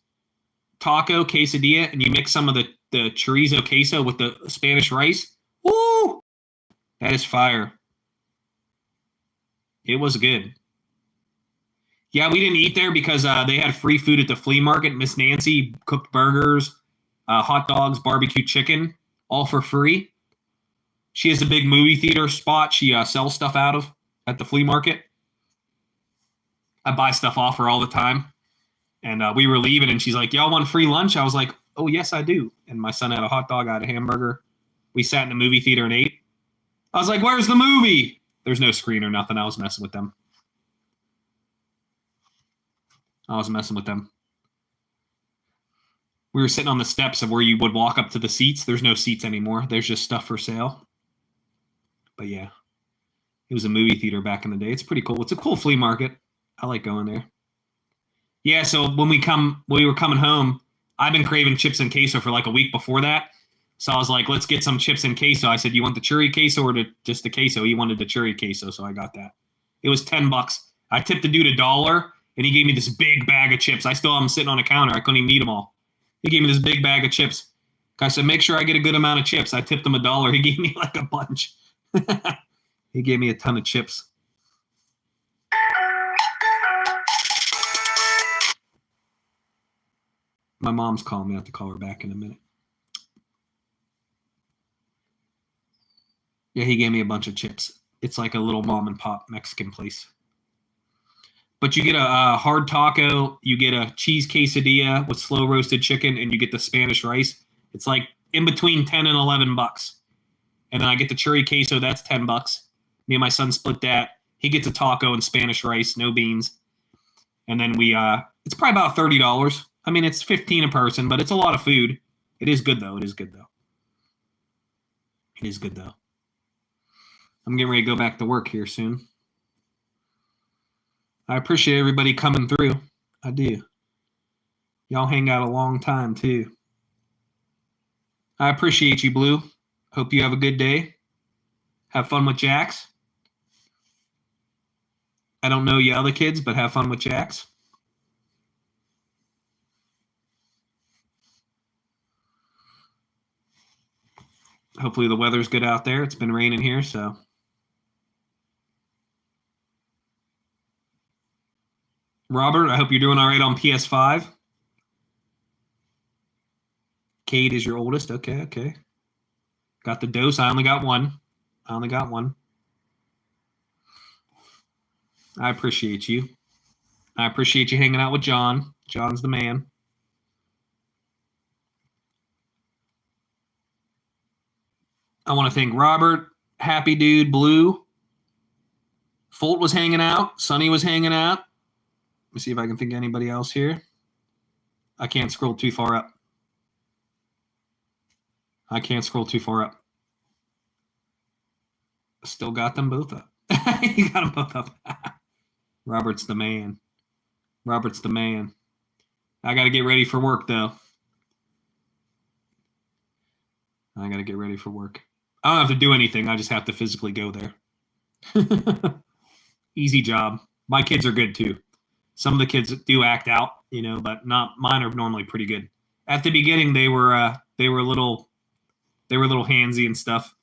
taco, quesadilla, and you mix some of the chorizo queso with the Spanish rice. Woo! That is fire. It was good. Yeah, we didn't eat there because they had free food at the flea market. Miss Nancy cooked burgers, hot dogs, barbecue chicken, all for free. She has a big movie theater spot she sells stuff out of at the flea market. I buy stuff off her all the time. And we were leaving, and she's like, y'all want free lunch? I was like, oh, yes, I do. And my son had a hot dog, I had a hamburger. We sat in the movie theater and ate. I was like, where's the movie? There's no screen or nothing. I was messing with them. We were sitting on the steps of where you would walk up to the seats. There's no seats anymore. There's just stuff for sale. But yeah, it was a movie theater back in the day. It's pretty cool. It's a cool flea market. I like going there. Yeah, so when we were coming home, I've been craving chips and queso for like a week before that. So I was like, let's get some chips and queso. I said, you want the churi queso or just the queso? He wanted the churi queso, so I got that. It was $10. I tipped the dude $1, and he gave me this big bag of chips. I still have them sitting on the counter. I couldn't even eat them all. He gave me this big bag of chips. I said, make sure I get a good amount of chips. I tipped him $1. He gave me like a bunch. He gave me a ton of chips. My mom's calling me. I have to call her back in a minute. Yeah, he gave me a bunch of chips. It's like a little mom and pop Mexican place. But you get a hard taco, you get a cheese quesadilla with slow roasted chicken, and you get the Spanish rice. It's like in between 10 and 11 bucks. And then I get the churi queso, that's 10 bucks. Me and my son split that. He gets a taco and Spanish rice, no beans. And then it's probably about $30. I mean, it's 15 a person, but it's a lot of food. It is good though. It is good though. It is good though. I'm getting ready to go back to work here soon. I appreciate everybody coming through. I do. Y'all hang out a long time too. I appreciate you, Blue. Hope you have a good day. Have fun with Jax. I don't know you other kids, but have fun with Jax. Hopefully the weather's good out there. It's been raining here, so. Robert, I hope you're doing all right on PS5. Kate is your oldest. Okay. Got the dose. I only got one. I appreciate you. I appreciate you hanging out with John. John's the man. I want to thank Robert, Happy Dude, Blue. Folt was hanging out. Sonny was hanging out. Let me see if I can think of anybody else here. I can't scroll too far up. Still got them both up. You got them both up. Robert's the man. I got to get ready for work, though. I don't have to do anything. I just have to physically go there. Easy job. My kids are good, too. Some of the kids do act out, but not mine are normally pretty good. At the beginning, they were a little handsy and stuff.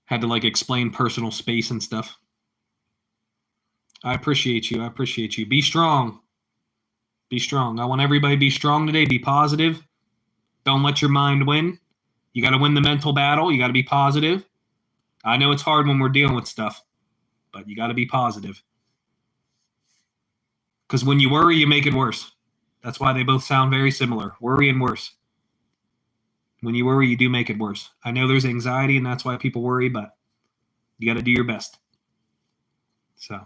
Had to explain personal space and stuff. I appreciate you. Be strong. I want everybody to be strong today. Be positive. Don't let your mind win. You got to win the mental battle. You got to be positive. I know it's hard when we're dealing with stuff, but you got to be positive. Because when you worry, you make it worse. That's why they both sound very similar. Worry and worse. When you worry, you do make it worse. I know there's anxiety, and that's why people worry, but you got to do your best. So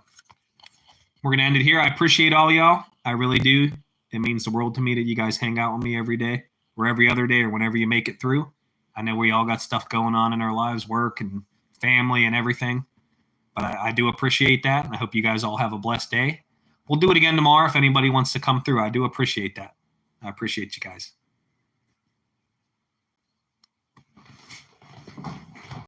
we're going to end it here. I appreciate all y'all. I really do. It means the world to me that you guys hang out with me every day or every other day or whenever you make it through. I know we all got stuff going on in our lives, work and family and everything. But I do appreciate that, and I hope you guys all have a blessed day. We'll do it again tomorrow if anybody wants to come through. I do appreciate that. I appreciate you guys.